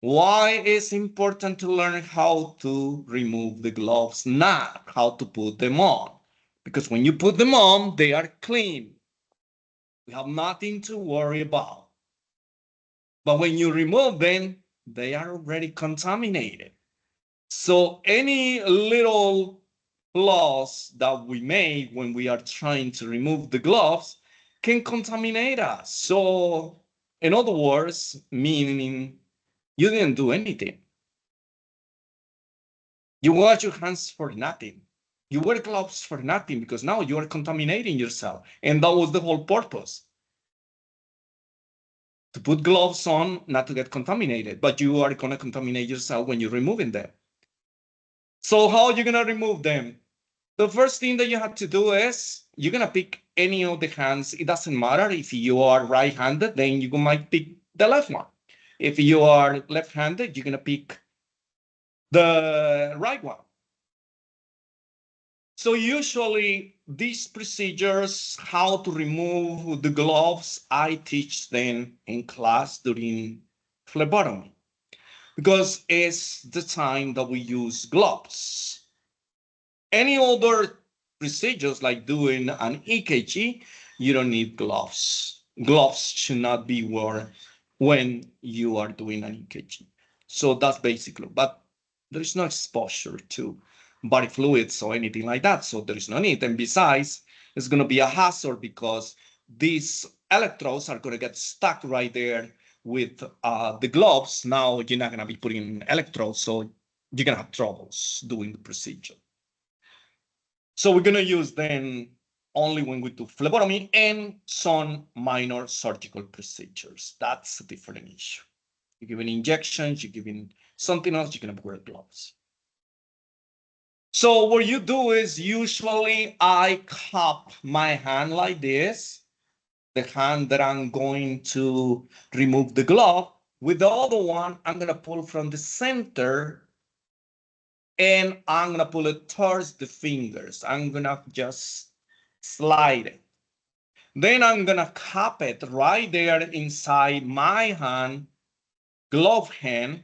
Why is important to learn how to remove the gloves, not how to put them on? Because when you put them on, they are clean. We have nothing to worry about. But when you remove them, they are already contaminated. So any little flaws that we make when we are trying to remove the gloves can contaminate us. So in other words, meaning you didn't do anything. You wash your hands for nothing. You wear gloves for nothing because now you are contaminating yourself. And that was the whole purpose. To put gloves on, not to get contaminated, but you are going to contaminate yourself when you're removing them. So how are you going to remove them? The first thing that you have to do is you're going to pick any of the hands. It doesn't matter if you are right-handed, then you might pick the left one. If you are left-handed, you're going to pick the right one. So usually these procedures, how to remove the gloves, I teach them in class during phlebotomy because it's the time that we use gloves. Any other procedures like doing an EKG, you don't need gloves. Gloves should not be worn when you are doing an EKG. So that's basically, but there is no exposure to body fluids or anything like that. So there is no need. And besides, it's going to be a hazard because these electrodes are going to get stuck right there with the gloves. Now you're not going to be putting electrodes, so you're going to have troubles doing the procedure. So we're going to use them only when we do phlebotomy and some minor surgical procedures. That's a different issue. You're giving injections, you're giving something else, you're going to wear gloves. So what you do is usually I cup my hand like this, the hand that I'm going to remove the glove. With the other one, I'm going to pull from the center and I'm going to pull it towards the fingers. I'm going to just slide it. Then I'm going to cup it right there inside my hand, glove hand.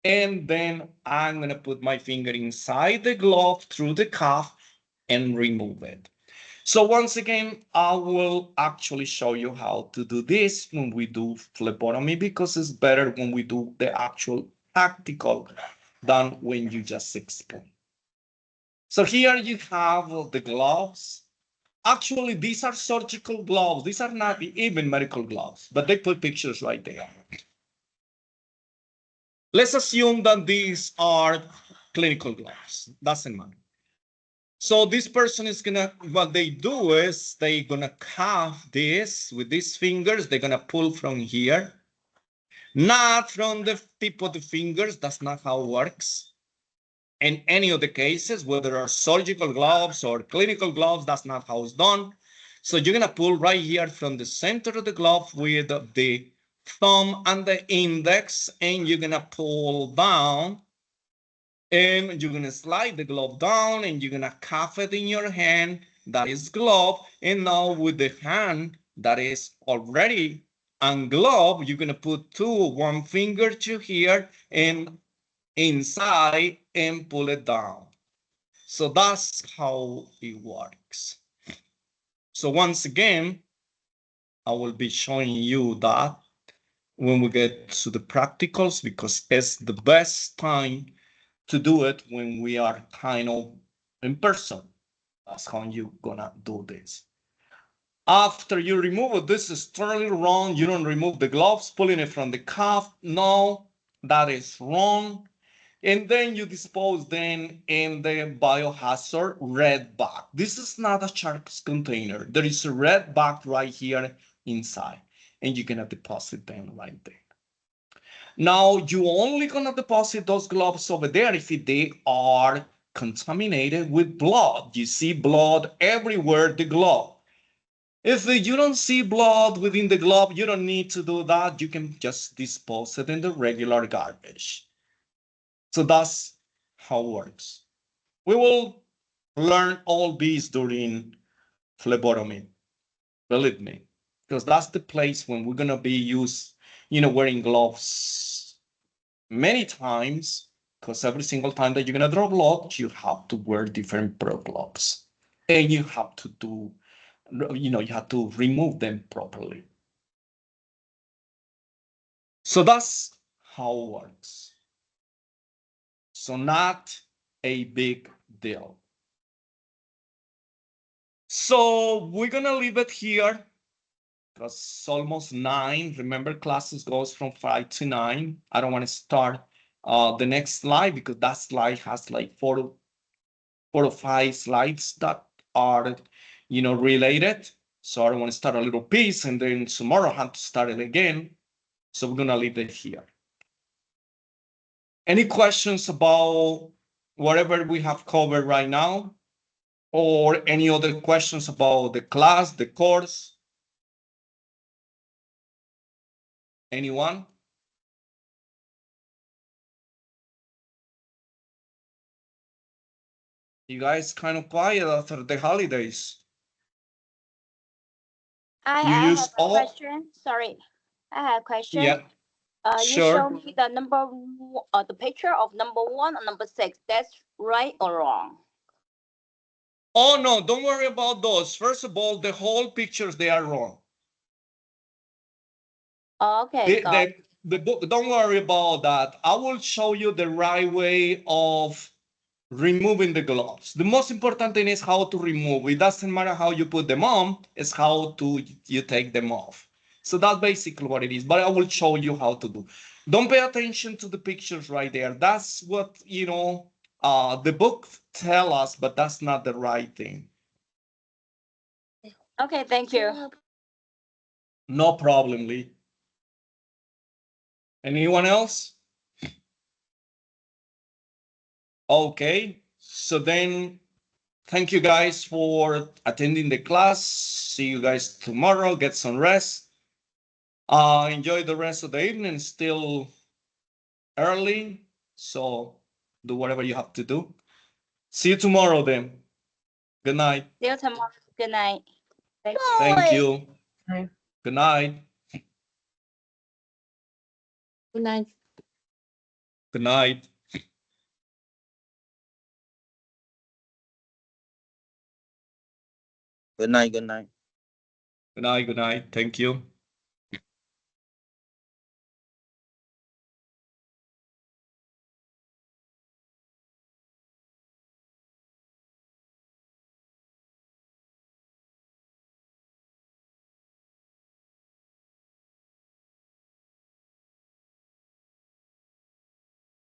And then I'm going to put my finger inside the glove through the cuff and remove it. So once again, I will actually show you how to do this when we do phlebotomy because it's better when we do the actual practical than when you just explain. So here you have the gloves. Actually, these are surgical gloves. These are not even medical gloves, but they put pictures right there. Let's assume that these are clinical gloves. Doesn't matter. So this person is gonna, what they do is they're gonna cuff this with these fingers. They're gonna pull from here, not from the tip of the fingers. That's not how it works. In any of the cases, whether are surgical gloves or clinical gloves, that's not how it's done. So you're gonna pull right here from the center of the glove with the thumb and the index, and you're gonna pull down, and you're gonna slide the glove down, and you're gonna cuff it in your hand. That is glove. And now with the hand that is already ungloved, you're gonna put one finger to here and inside and pull it down. So that's how it works. So once again, I will be showing you that when we get to the practicals because it's the best time to do it when we are kind of in person. That's how you're gonna do this. After you remove it, this is totally wrong. You don't remove the gloves, pulling it from the cuff. No, that is wrong. And then you dispose them in the biohazard red bag. This is not a sharps container. There is a red bag right here inside, and you're gonna deposit them right there. Now you only gonna deposit those gloves over there if they are contaminated with blood. You see blood everywhere the glove. If you don't see blood within the glove, you don't need to do that. You can just dispose it in the regular garbage. So that's how it works. We will learn all these during phlebotomy, believe me, because that's the place when we're gonna be wearing gloves many times, because every single time that you're gonna draw blocks, you have to wear different Pro gloves, and you have to do, you have to remove them properly. So that's how it works. So not a big deal. So we're gonna leave it here because it's almost 9. Remember, classes goes from 5 to 9. I don't want to start the next slide because that slide has like 4 or 5 slides that are, related. So I don't want to start a little piece and then tomorrow I have to start it again. So we're gonna leave it here. Any questions about whatever we have covered right now? Or any other questions about the class, the course? Anyone? You guys kind of quiet after the holidays. I You have use a all? question. Sorry, I have a question. Yeah. You show Sure. me the the picture of number 1 and number 6. That's right or wrong? Oh no, don't worry about those. First of all, the whole pictures, they are wrong. Okay, got it. The book, don't worry about that. I will show you the right way of removing the gloves. The most important thing is how to remove. It doesn't matter how you put them on, it's how you take them off. So that's basically what it is, but I will show you how to do. Don't pay attention to the pictures right there. That's what, the book tell us, but that's not the right thing. Okay, thank you. No problem, Lee. Anyone else? Okay, so then thank you guys for attending the class. See you guys tomorrow. Get some rest. Enjoy the rest of the evening. Still early, so do whatever you have to do. See you tomorrow then. Good night. See you tomorrow. Good night. Thank you. Good night. Good night. Good night. Good night. Good night. Good night. Good night. Thank you.